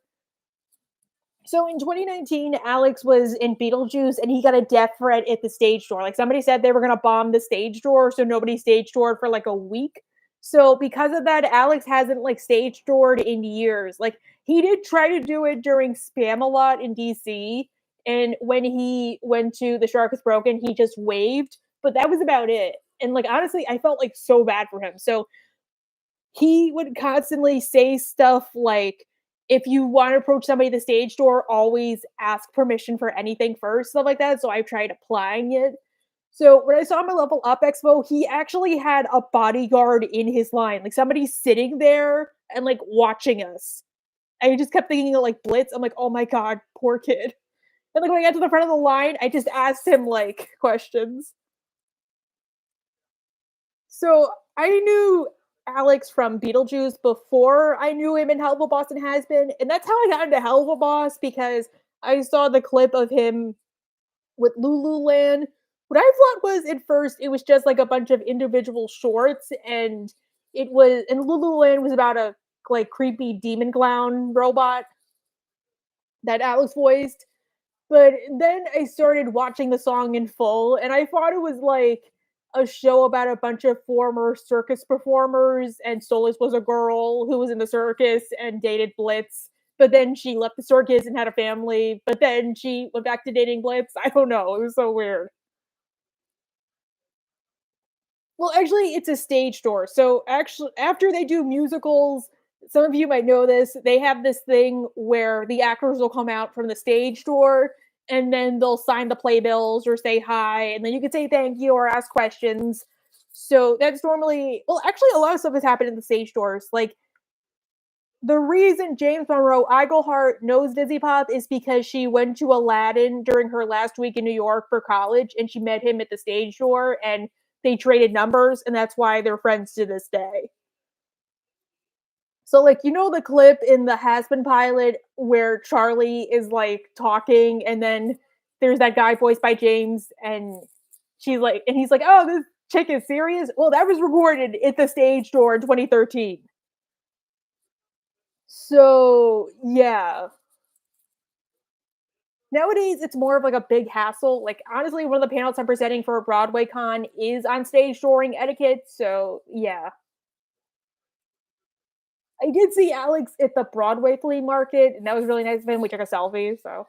So in 2019, Alex was in Beetlejuice and he got a death threat at the stage door. Like somebody said they were going to bomb the stage door, so nobody stage doored for like a week. So because of that, Alex hasn't like stage doored in years. Like he did try to do it during Spam a lot in DC, and when he went to The Shark is Broken, he just waved, but that was about it. And like honestly, I felt like so bad for him. So he would constantly say stuff like, if you want to approach somebody at the stage door, always ask permission for anything first, stuff like that. So I tried applying it. So when I saw my level up expo, he actually had a bodyguard in his line, like somebody sitting there and like watching us. I just kept thinking of like Blitz. I'm like, oh my god, poor kid. And like when I got to the front of the line, I just asked him like questions. So I knew Alex from Beetlejuice before I knew him in Hell of a Boss and Has Been, and that's how I got into Hell of a Boss because I saw the clip of him with Lululand. What I thought was at first it was just like a bunch of individual shorts, and Lululand was about a like creepy demon clown robot that Alex voiced. But then I started watching the song in full, and I thought it was like a show about a bunch of former circus performers, and Solis was a girl who was in the circus and dated Blitz. But then she left the circus and had a family. But then she went back to dating Blitz. I don't know. It was so weird. Well, actually, it's a stage door. So actually, after they do musicals, some of you might know this. They have this thing where the actors will come out from the stage door, and then they'll sign the playbills or say hi, and then you can say thank you or ask questions. So that's normally well, actually, a lot of stuff has happened in the stage doors. Like the reason James Monroe Iglehart knows Dizzy Pop is because she went to Aladdin during her last week in New York for college and she met him at the stage door and they traded numbers and that's why they're friends to this day. So like you know the clip in the Has Been pilot where Charlie is like talking and then there's that guy voiced by James and she's like and he's like, "Oh, this chick is serious?" Well, that was recorded at the stage door in 2013. So, yeah. Nowadays, it's more of like a big hassle. Like, honestly, one of the panels I'm presenting for a Broadway con is on stage dooring etiquette. So, yeah. I did see Alex at the Broadway flea market, and that was really nice of him. We took a selfie. So,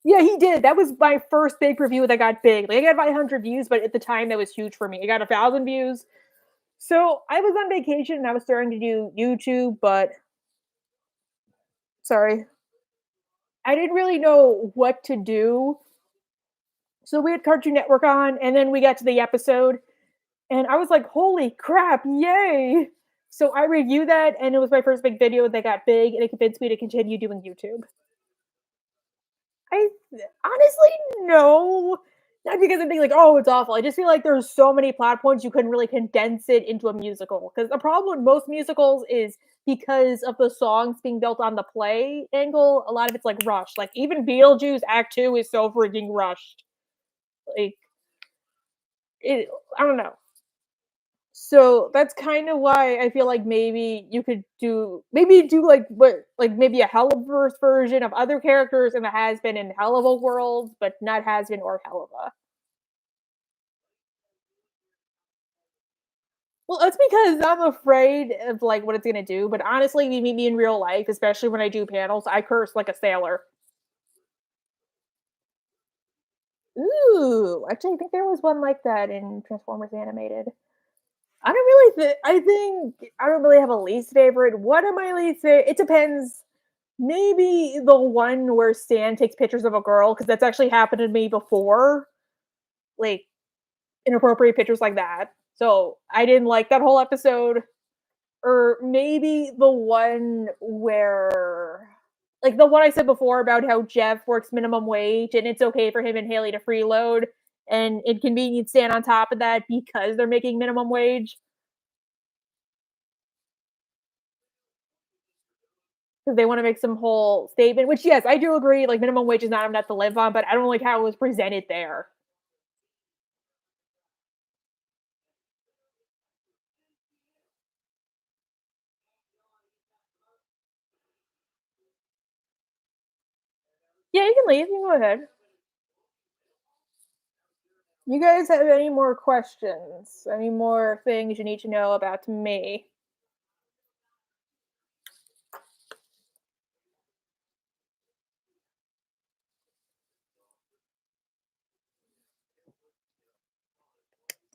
yeah, he did. That was my first big review that got big. Like, I got 500 views, but at the time, that was huge for me. I got 1,000 views. So, I was on vacation and I was starting to do YouTube, but sorry, I didn't really know what to do So we had Cartoon Network on, and then we got to the episode, and I was like, "Holy crap, yay!" So I reviewed that, and it was my first big video that got big, and it convinced me to continue doing YouTube. I honestly no, not because I think like, "Oh, it's awful." I just feel like there's so many plot points you couldn't really condense it into a musical. Because the problem with most musicals is because of the songs being built on the play angle, a lot of it's like rushed. Like even Beetlejuice Act 2 is so freaking rushed. Like it I don't know. So that's kind of why I feel like maybe you could do like what like maybe a Helliverse version of other characters in the Has Been and Helliva world, but not Has Been or Helliva. Well, that's because I'm afraid of like what it's gonna do. But honestly, if you meet me in real life, especially when I do panels, I curse like a sailor. Ooh, actually, I think there was one like that in Transformers Animated. I don't really I think I don't really have a least favorite. What am my least favorite? It depends. Maybe the one where Stan takes pictures of a girl, because that's actually happened to me before, like, inappropriate pictures like that. So, I didn't like that whole episode. Or maybe the one where like, the one I said before about how Jeff works minimum wage, and it's okay for him and Haley to freeload, and Inconvenient Stan on top of that because they're making minimum wage. Because they wanna make some whole statement, which, yes, I do agree, like, minimum wage is not enough to live on, but I don't like how it was presented there. Yeah, you can leave, you can go ahead. You guys have any more questions? Any more things you need to know about me?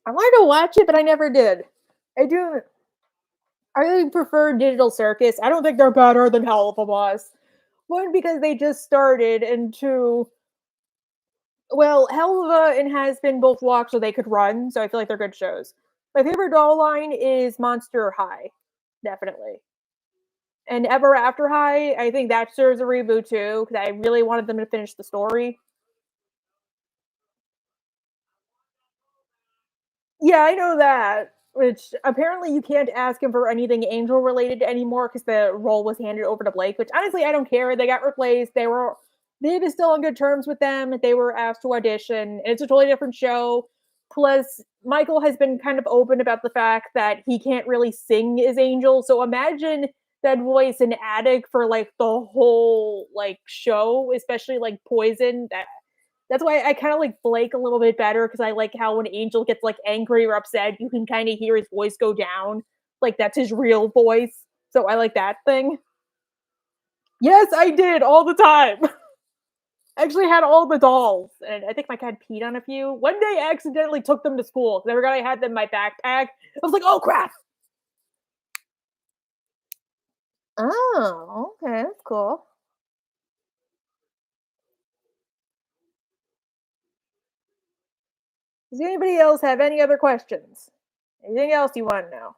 I wanted to watch it, but I never did. I do I really prefer Digital Circus. I don't think they're better than Hell of a Boss. One, because they just started, and two, well, Helva and Has Been both walk so they could run, so I feel like they're good shows. My favorite doll line is Monster High, definitely. And Ever After High, I think that serves a reboot too, because I really wanted them to finish the story. Yeah, I know that. Which apparently you can't ask him for anything angel related anymore because the role was handed over to Blake. Which honestly, I don't care. They got replaced. They were still on good terms with them. They were asked to audition. And it's a totally different show. Plus, Michael has been kind of open about the fact that he can't really sing as Angel. So imagine that voice in Attic for like the whole like show, especially like Poison. That's why I kind of like Blake a little bit better, because I like how when Angel gets like angry or upset, you can kind of hear his voice go down. Like that's his real voice. So I like that thing. Yes, I did all the time. I actually had all the dolls, and I think my cat peed on a few. One day I accidentally took them to school because I forgot I had them in my backpack. I was like, oh crap. Oh, okay, that's cool. Does anybody else have any other questions? Anything else you want to know?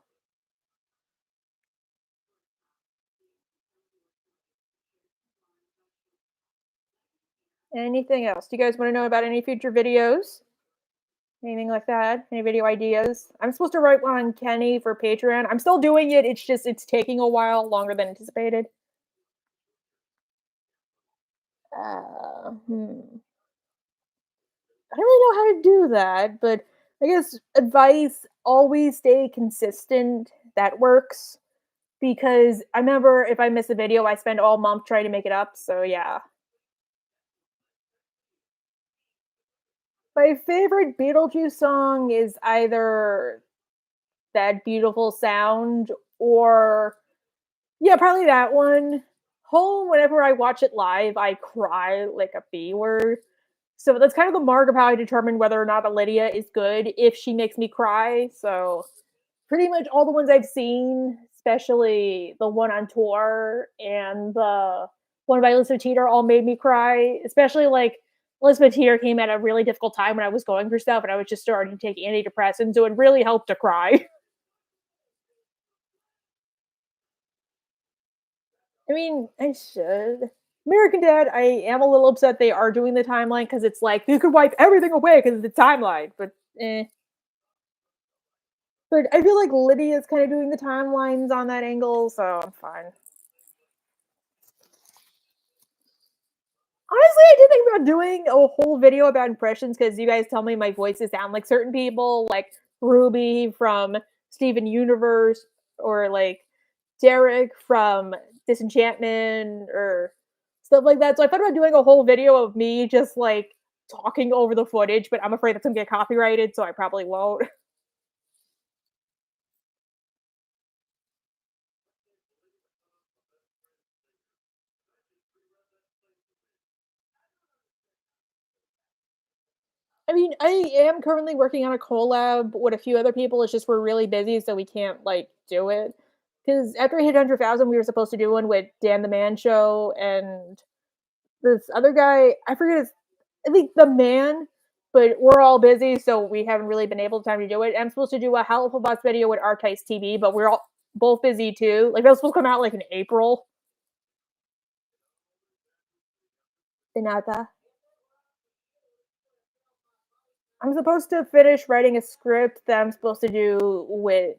Anything else? Do you guys want to know about any future videos? Anything like that? Any video ideas? I'm supposed to write one on Kenny for Patreon. I'm still doing it. It's just it's taking a while, longer than anticipated. I don't really know how to do that, but I guess advice: always stay consistent. That works because I remember if I miss a video, I spend all month trying to make it up. So yeah, my favorite Beetlejuice song is either "That Beautiful Sound" or yeah, probably that one. Home, whenever I watch it live, I cry like a B word. So that's kind of the mark of how I determine whether or not a Lydia is good, if she makes me cry. So pretty much all the ones I've seen, especially the one on tour and the one by Lisa Teeter, all made me cry. Especially like Elizabeth Teeter came at a really difficult time when I was going through stuff, and I was just starting to take antidepressants, so it really helped to cry. I mean, I should. American Dad, I am a little upset they are doing the timeline because it's like you could wipe everything away because of the timeline, but eh. But I feel like Lydia's kind of doing the timelines on that angle, so I'm fine. Honestly, I did think about doing a whole video about impressions because you guys tell me my voices sound like certain people, like Ruby from Steven Universe, or like Derek from Disenchantment, or stuff like that. So I thought about doing a whole video of me just like talking over the footage, but I'm afraid that's gonna get copyrighted, so I probably won't. I mean, I am currently working on a collab with a few other people. It's just we're really busy, so we can't like do it. Because after we hit 100,000, we were supposed to do one with Dan the Man Show and this other guy. I forget his. I think the man, but we're all busy, so we haven't really been able to time to do it. I'm supposed to do a Helpful Boss video with Artice TV, but we're all both busy too. Like that was supposed to come out like in April. De nada. I'm supposed to finish writing a script that I'm supposed to do with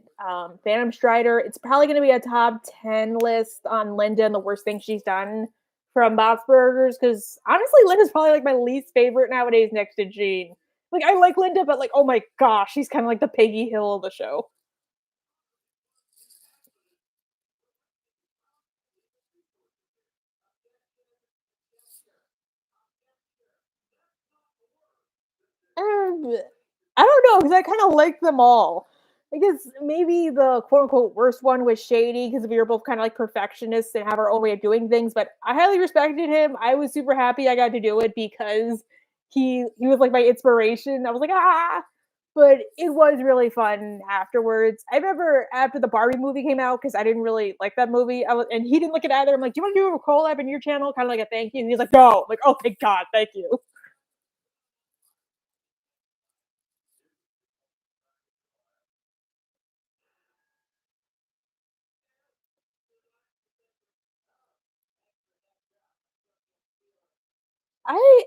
Phantom Strider. It's probably going to be a top 10 list on Linda and the worst thing she's done from Bob's Burgers. Because honestly, Linda's probably like my least favorite nowadays next to Jean. Like, I like Linda, but like, oh my gosh, she's kind of like the Peggy Hill of the show. Um, I don't know because I kind of like them all. I guess maybe the quote unquote worst one was Shady because we were both kind of like perfectionists and have our own way of doing things. But I highly respected him. I was super happy I got to do it because he was like my inspiration. I was like but it was really fun afterwards. I remember after the Barbie movie came out because I didn't really like that movie. And he didn't look at it either. I'm like, do you want to do a collab in your channel, kind of like a thank you? And he's like, no. I'm like, oh, thank God, thank you.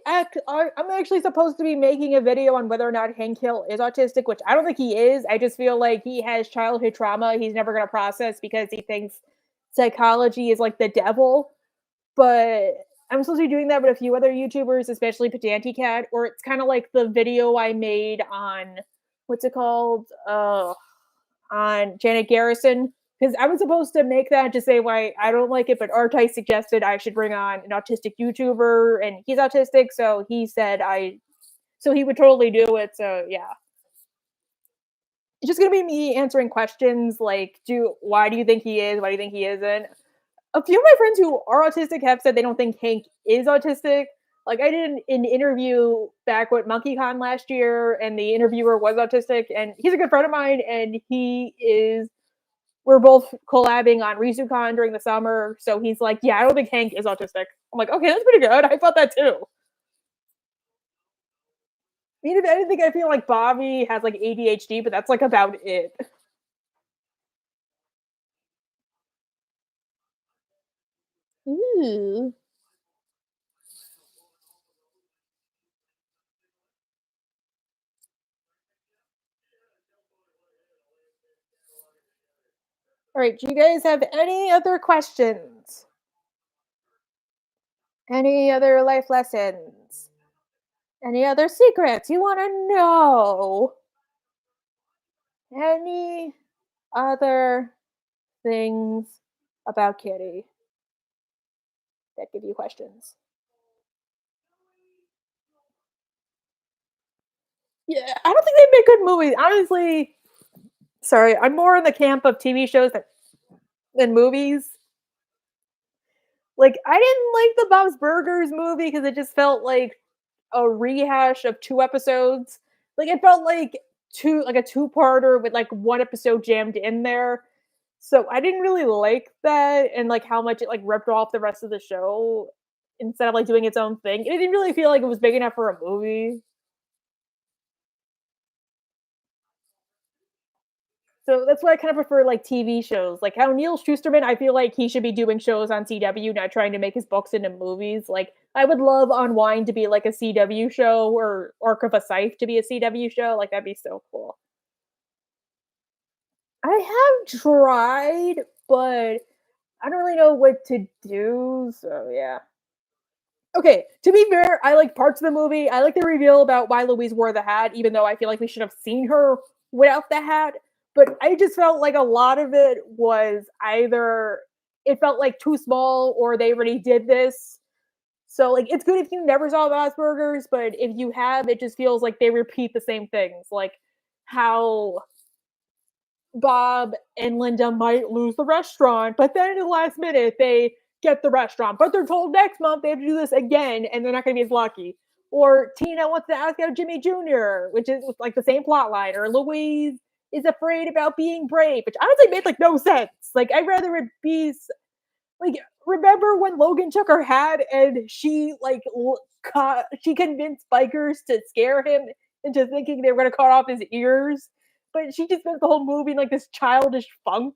I'm actually supposed to be making a video on whether or not Hank Hill is autistic, which I don't think he is. I just feel like he has childhood trauma he's never gonna process because he thinks psychology is like the devil. But I'm supposed to be doing that with a few other YouTubers, especially Pedanti Cat, or it's kind of like the video I made on what's it called? On Janet Garrison because I was supposed to make that to say why I don't like it, but Artai suggested I should bring on an autistic YouTuber, and he's autistic, so he said so he would totally do it. So yeah, it's just gonna be me answering questions like, do why do you think he is? Why do you think he isn't? A few of my friends who are autistic have said they don't think Hank is autistic. Like I did an interview back with MonkeyCon last year, and the interviewer was autistic, and he's a good friend of mine, and he is we're both collabing on RizuCon during the summer. So he's like, yeah, I don't think Hank is autistic. I'm like, okay, that's pretty good. I thought that too. I mean, if anything, I feel like Bobby has like ADHD, but that's like about it. Ooh. All right, do you guys have any other questions? Any other life lessons? Any other secrets you want to know? Any other things about Kitty that give you questions? Yeah, I don't think they make good movies. Honestly, sorry, I'm more in the camp of TV shows than movies. Like, I didn't like the Bob's Burgers movie because it just felt like a rehash of 2 episodes. Like, it felt like a two-parter with, like, 1 episode jammed in there. So, I didn't really like that and, like, how much it, like, ripped off the rest of the show. instead of like doing its own thing. It didn't really feel like it was big enough for a movie. So that's why I kind of prefer like TV shows. Like how Neil Schusterman, I feel like he should be doing shows on CW, not trying to make his books into movies. Like I would love Unwind to be like a CW show or Arc of a Scythe to be a CW show. Like that'd be so cool. I have tried, but I don't really know what to do. So yeah. Okay, to be fair, I like parts of the movie. I like the reveal about why Louise wore the hat, even though I feel like we should have seen her without the hat. But I just felt like a lot of it was either it felt like too small or they already did this. So like it's good if you never saw the Asperger's, but if you have, it just feels like they repeat the same things. Like how Bob and Linda might lose the restaurant, but then in the last minute they get the restaurant. But they're told next month they have to do this again, and they're not going to be as lucky. Or Tina wants to ask out Jimmy Jr., which is like the same plot line. Or Louise is afraid about being brave, which honestly made like no sense. Like I'd rather it be like remember when Logan took her hat and she like she convinced bikers to scare him into thinking they were going to cut off his ears, but she just spent the whole movie in like this childish funk.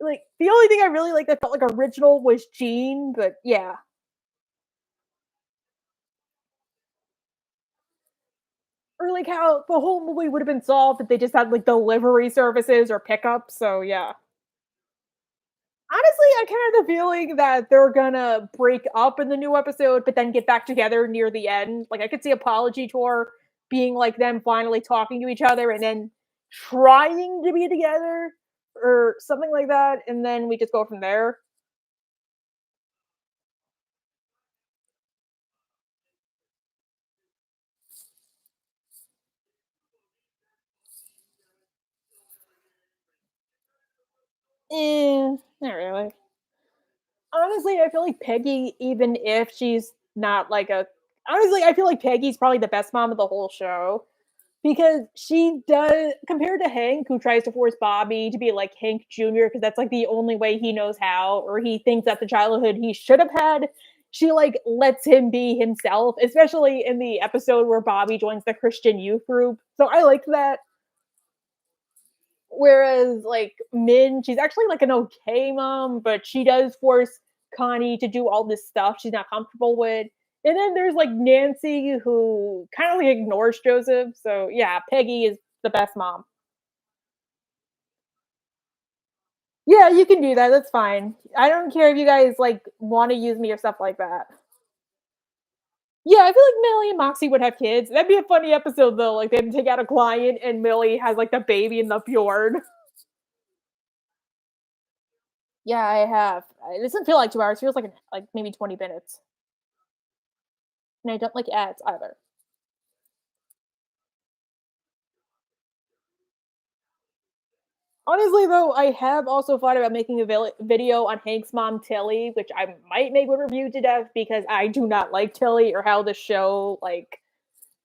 Like the only thing I really like that felt like original was Jean, but yeah. Or like how the whole movie would have been solved if they just had like delivery services or pickups. So yeah. Honestly, I kind of have the feeling that they're gonna break up in the new episode, but then get back together near the end. Like I could see Apology Tour being like them finally talking to each other and then trying to be together or something like that, and then we just go from there. Not really. Honestly, I feel like Peggy, even if she's not like a honestly, I feel like Peggy's probably the best mom of the whole show because she does compared to Hank, who tries to force Bobby to be like Hank Jr. because that's like the only way he knows how, or he thinks that's the childhood he should have had. She like lets him be himself, especially in the episode where Bobby joins the Christian youth group. So I like that. Whereas like Min, she's actually like an okay mom, but she does force Connie to do all this stuff she's not comfortable with. And then there's like Nancy who kind of like ignores Joseph. So yeah, Peggy is the best mom. Yeah, you can do that. That's fine. I don't care if you guys like want to use me or stuff like that. Yeah, I feel like Millie and Moxie would have kids. That'd be a funny episode though. Like they take out a client and Millie has like the baby in the fjord. Yeah, I have. It doesn't feel like 2 hours. It feels like maybe 20 minutes. And I don't like ads either. Honestly, though, I have also thought about making a video on Hank's mom, Tilly, which I might make a review to death because I do not like Tilly or how the show like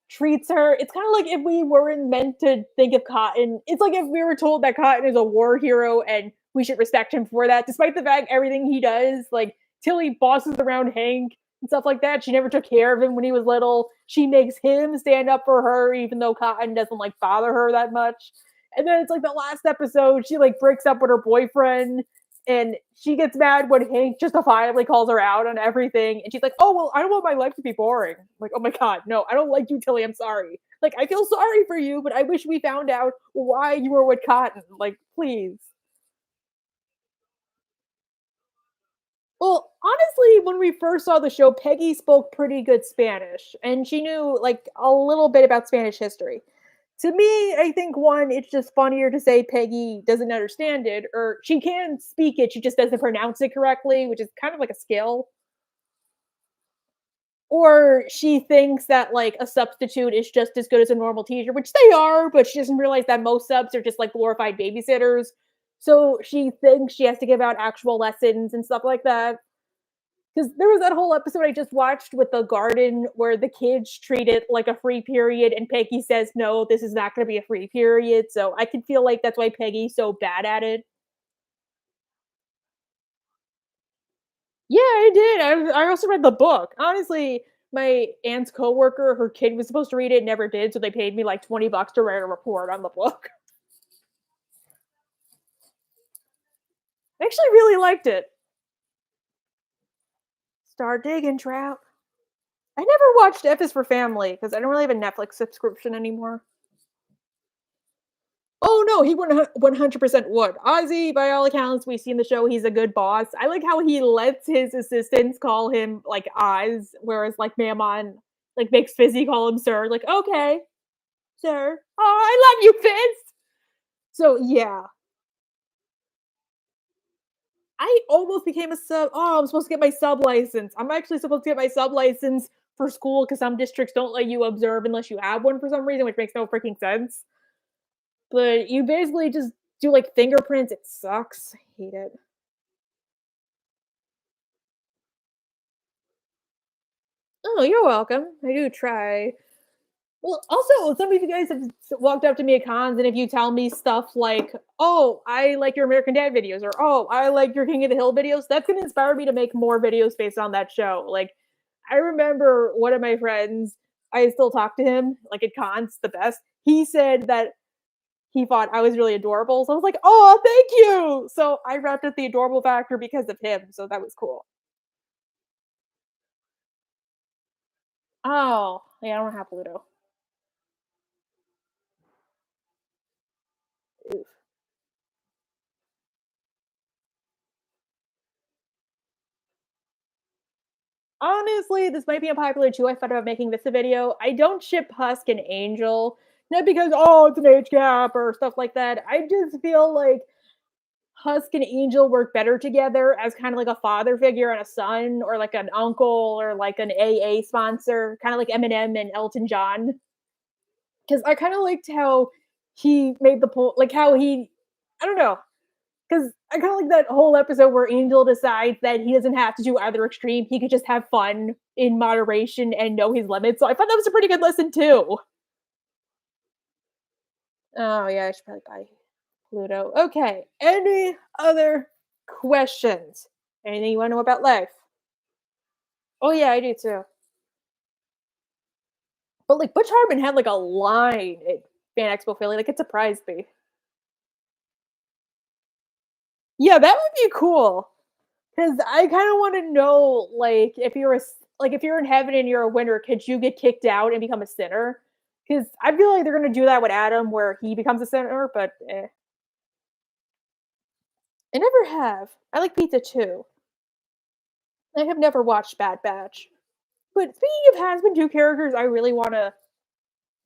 treats her. It's kind of like if we weren't meant to think of Cotton. It's like if we were told that Cotton is a war hero and we should respect him for that, despite the fact everything he does, like Tilly bosses around Hank and stuff like that. She never took care of him when he was little. She makes him stand up for her, even though Cotton doesn't like bother her that much. And then it's like the last episode, she like breaks up with her boyfriend and she gets mad when Hank justifiably calls her out on everything. And she's like, oh, well, I don't want my life to be boring. I'm like, oh my God, no, I don't like you, Tilly. I'm sorry. Like, I feel sorry for you, but I wish we found out why you were with Cotton. Like, please. Well, honestly, when we first saw the show, Peggy spoke pretty good Spanish and she knew like a little bit about Spanish history. To me, I think one, it's just funnier to say Peggy doesn't understand it, or she can speak it, she just doesn't pronounce it correctly, which is kind of like a skill. Or she thinks that like a substitute is just as good as a normal teacher, which they are, but she doesn't realize that most subs are just like glorified babysitters. So she thinks she has to give out actual lessons and stuff like that. Because there was that whole episode I just watched with the garden where the kids treat it like a free period, and Peggy says, no, this is not going to be a free period. So I can feel like that's why Peggy's so bad at it. Yeah, I did. I also read the book. Honestly, my aunt's coworker, her kid was supposed to read it, never did, so they paid me like $20 to write a report on the book. I actually really liked it. Start digging, Trout. I never watched F is for Family because I don't really have a Netflix subscription anymore. Oh no, he 100% would. Ozzy, by all accounts, we see in the show he's a good boss. I like how he lets his assistants call him like Oz, whereas like Mammon like makes Fizzy call him Sir. Like, okay, Sir. Oh, I love you, Fizz. So yeah, I almost became a sub. Oh, I'm supposed to get my sub license. I'm actually supposed to get my sub license for school because some districts don't let you observe unless you have one for some reason, which makes no freaking sense. But you basically just do like fingerprints. It sucks. I hate it. Oh, you're welcome. I do try. Well, also, some of you guys have walked up to me at cons, and if you tell me stuff like, "Oh, I like your American Dad videos," or "Oh, I like your King of the Hill videos," that's gonna inspire me to make more videos based on that show. Like, I remember one of my friends, I still talk to him, like at cons, the best. He said that he thought I was really adorable. So I was like, "Oh, thank you." So I wrapped up the adorable factor because of him. So that was cool. Oh, yeah, I don't have Pluto. Oof. Honestly, this might be unpopular too. I thought about making this a video. I don't ship Husk and Angel, not because oh it's an age gap or stuff like that. I just feel like Husk and Angel work better together as kind of like a father figure and a son, or like an uncle, or like an AA sponsor, kind of like Eminem and Elton John. Because I kind of liked how he made the point, like how he, I don't know, because I kind of like that whole episode where Angel decides that he doesn't have to do either extreme. He could just have fun in moderation and know his limits. So I thought that was a pretty good lesson too. Oh yeah, I should probably buy Pluto. Okay. Any other questions? Anything you want to know about life? Oh yeah, I do too. But like Butch Hartman had like a line at Fan Expo Philly, like it surprised me. Yeah, that would be cool. Because I kind of want to know, like, if you're like if you're in heaven and you're a winner, could you get kicked out and become a sinner? Because I feel like they're gonna do that with Adam, where he becomes a sinner. But I never have. I like pizza too. I have never watched Bad Batch. But speaking of has been two characters, I really want to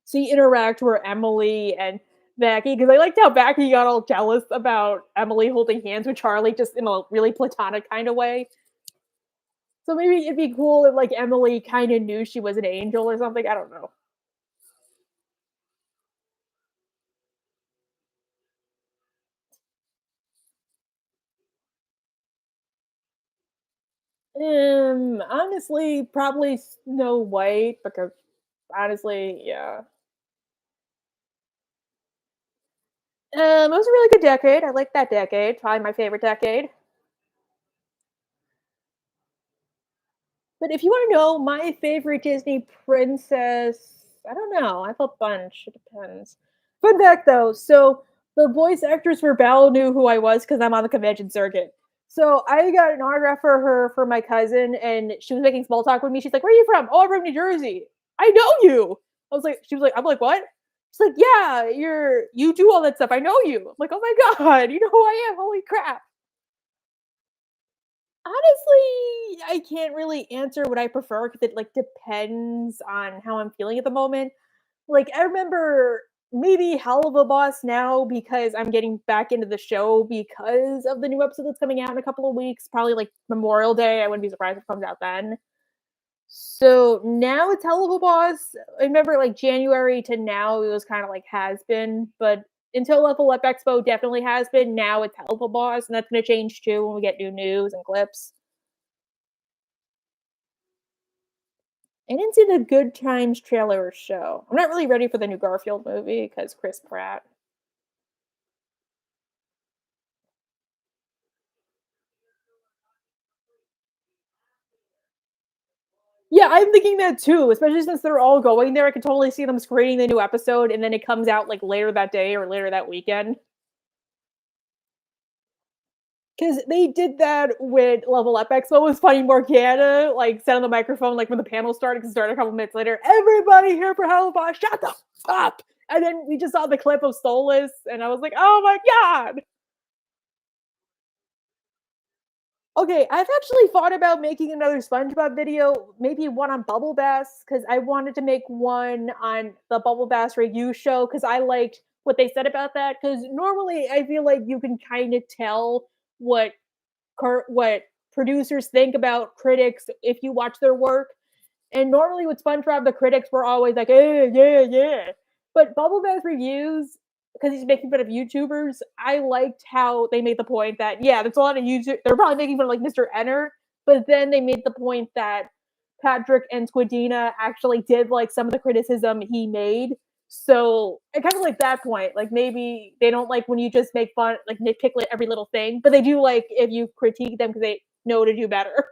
see interact were Emily and Becky, because I liked how Becky got all jealous about Emily holding hands with Charlie, just in a really platonic kind of way. So maybe it'd be cool if like Emily kind of knew she was an angel or something. I don't know. Honestly, probably Snow White because honestly, yeah. It was a really good decade. I like that decade. Probably my favorite decade. But if you want to know my favorite Disney princess, I don't know. I have a bunch. It depends. Fun fact though, so the voice actress for Belle knew who I was because I'm on the convention circuit. So I got an autograph for her for my cousin, and she was making small talk with me. She's like, "Where are you from?" "Oh, I'm from New Jersey." "I know you." I was like, she was like, I'm like, "What?" She's like, "Yeah, you do all that stuff. I know you." I'm like, "Oh my god, you know who I am? Holy crap!" Honestly, I can't really answer what I prefer because it like depends on how I'm feeling at the moment. Like I remember maybe Hell of a Boss now because I'm getting back into the show because of the new episode that's coming out in a couple of weeks, probably like Memorial Day. I wouldn't be surprised if it comes out then. So now it's Hell of a Boss. I remember like January to now it was kind of like has been, but until Level Up Expo definitely has been. Now it's Hell of a Boss, and that's going to change too when we get new news and clips. I didn't see the Good Times trailer or show. I'm not really ready for the new Garfield movie because Chris Pratt. Yeah, I'm thinking that too, especially since they're all going there. I could totally see them screening the new episode and then it comes out like later that day or later that weekend. Because they did that with Level Up Expo. It was funny. Morgana like said on the microphone, like when the panel started, because it started a couple minutes later, everybody here for Hellfire, shut the up. And then we just saw the clip of Solus, and I was like, oh my God. Okay, I've actually thought about making another SpongeBob video, maybe one on Bubble Bass, because I wanted to make one on the Bubble Bass review show because I liked what they said about that. Because normally I feel like you can kind of tell what what producers think about critics if you watch their work. And normally with SpongeBob, the critics were always like, yeah, yeah. But Bubble Bath reviews, because he's making fun of YouTubers, I liked how they made the point that, yeah, there's a lot of YouTube, they're probably making fun of like Mr. Enter, but then they made the point that Patrick and Squidina actually did like some of the criticism he made. So I kind of like that point. Like maybe they don't like when you just make fun, like nitpick like every little thing, but they do like if you critique them because they know to do better.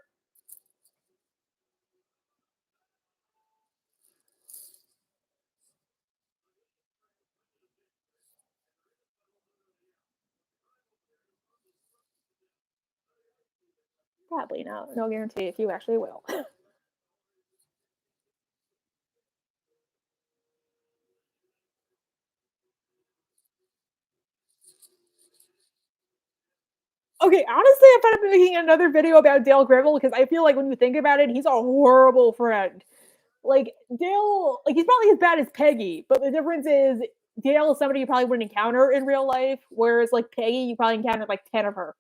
Probably not. No guarantee if you actually will. Okay, honestly, I thought of making another video about Dale Gribble because I feel like when you think about it, he's a horrible friend. Like Dale, like he's probably as bad as Peggy, but the difference is Dale is somebody you probably wouldn't encounter in real life, whereas like Peggy, you probably encountered like 10 of her.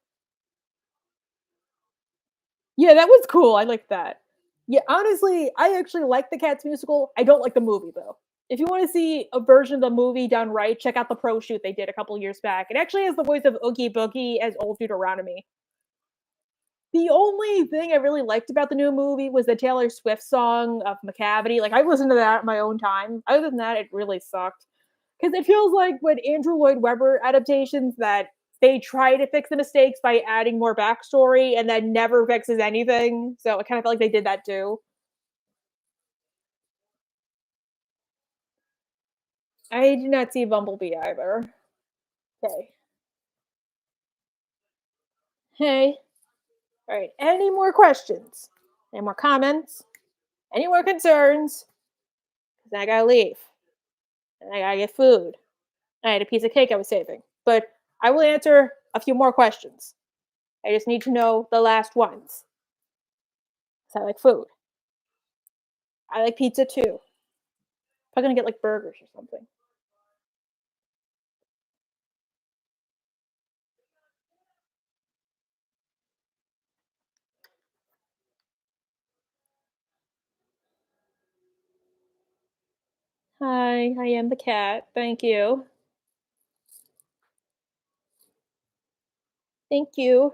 Yeah, that was cool. I liked that. Yeah, honestly, I actually like the Cats musical. I don't like the movie though. If you want to see a version of the movie done right, check out the pro shoot they did a couple years back. It actually has the voice of Oogie Boogie as old Deuteronomy. The only thing I really liked about the new movie was the Taylor Swift song of Macavity. Like I listened to that at my own time. Other than that, it really sucked. Because it feels like with Andrew Lloyd Webber adaptations that they try to fix the mistakes by adding more backstory and then never fixes anything. So I kind of felt like they did that too. I did not see Bumblebee either. Okay. Hey. All right. Any more questions? Any more comments? Any more concerns? Because I gotta leave. And I gotta get food. I had a piece of cake I was saving. But I will answer a few more questions. I just need to know the last ones. So I like food. I like pizza too. Probably gonna get like burgers or something. Hi, I am the cat. Thank you. Thank you.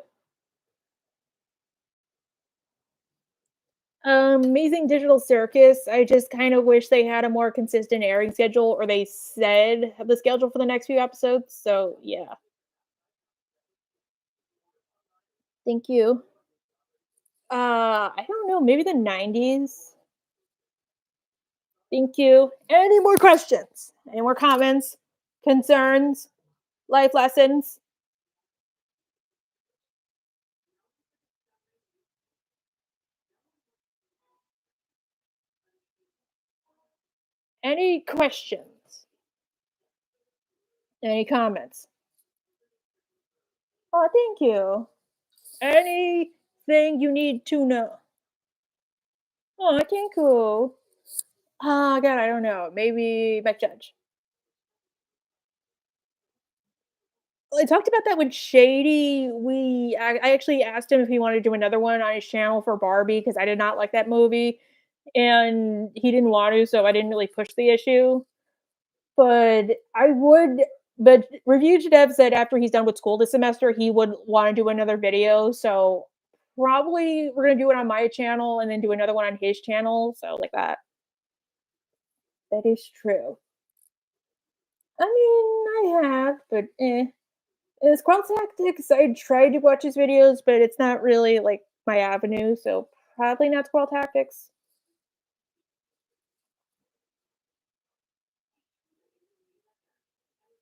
Amazing Digital Circus. I just kind of wish they had a more consistent airing schedule, or they said the schedule for the next few episodes. So yeah, thank you. I don't know, maybe the '90s. Thank you. Any more questions? Any more comments? Concerns? Life lessons? Any questions? Any comments? Oh, thank you. Anything you need to know? Oh, thank you. Oh, God, I don't know. Maybe Beck Judge. Well, I talked about that with Shady. I actually asked him if he wanted to do another one on his channel for Barbie because I did not like that movie, and he didn't want to, so I didn't really push the issue. But I would. But Review to Dev said after he's done with school this semester, he would want to do another video. So probably we're gonna do it on my channel and then do another one on his channel. So like that. That is true. I mean, I have, but in Squall Tactics, I tried to watch his videos, but it's not really like my avenue, so probably not Squall Tactics.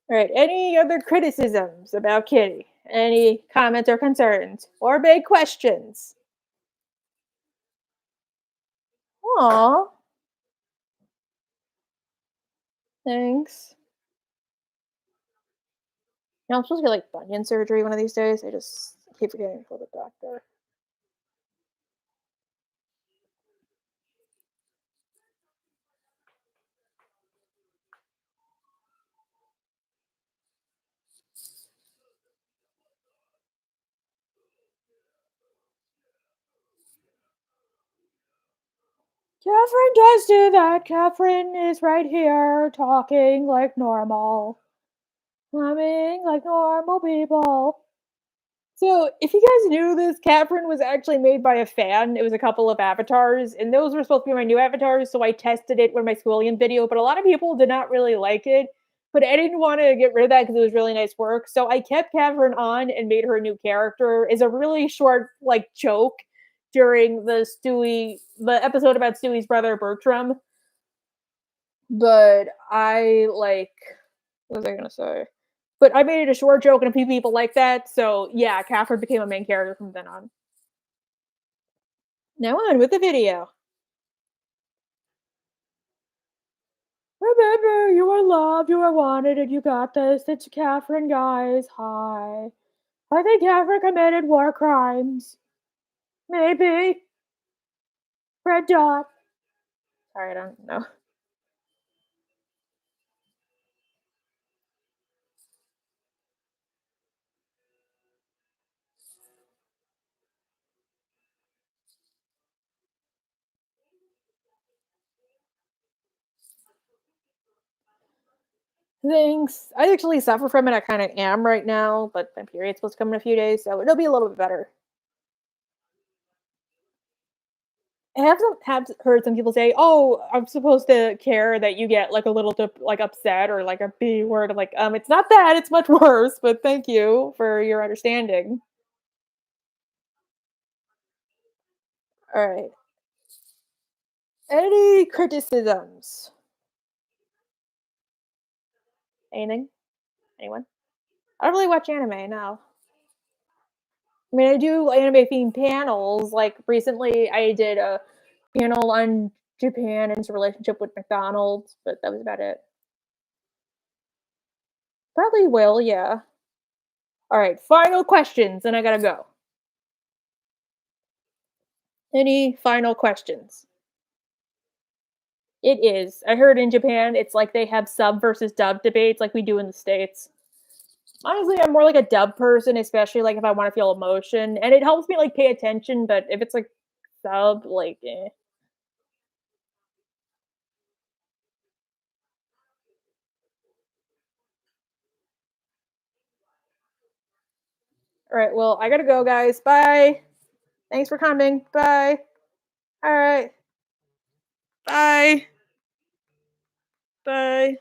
All right. Any other criticisms about Kitty? Any comments or concerns? Or big questions? Aw, thanks. You know, I'm supposed to get like bunion surgery one of these days. I just keep forgetting to go to the doctor. Catherine does do that. Catherine is right here talking like normal. Humming like normal people. So, if you guys knew this, Catherine was actually made by a fan. It was a couple of avatars, and those were supposed to be my new avatars. So I tested it with my Squillion video, but a lot of people did not really like it. But I didn't want to get rid of that because it was really nice work. So I kept Catherine on and made her a new character as a really short, like, joke during the episode about Stewie's brother Bertram. But what was I gonna say? But I made it a short joke, and a few people like that. So yeah, Catherine became a main character from then on. Now on with the video. Remember, you are loved, you are wanted, and you got this. It's Catherine, guys. Hi. I think Catherine committed war crimes. Maybe. Red dot. Sorry, I don't know. Thanks. I actually suffer from it. I kind of am right now, but my period's supposed to come in a few days, so it'll be a little bit better. I have heard some people say, "Oh, I'm supposed to care that you get like a little like upset or like a B word." I'm like, it's not that. It's much worse. But thank you for your understanding. All right. Any criticisms? Anything? Anyone? I don't really watch anime. No. I mean, I do anime themed panels. Like recently, I did a panel on Japan and its relationship with McDonald's, but that was about it. Probably will. Yeah. All right. Final questions, and I gotta go. Any final questions? It is. I heard in Japan, it's like they have sub versus dub debates like we do in the States. Honestly, I'm more like a dub person, especially like if I want to feel emotion, and it helps me like pay attention. But if it's like sub, like, all right, well, I gotta go, guys. Bye. Thanks for coming. Bye. All right. Bye. Bye.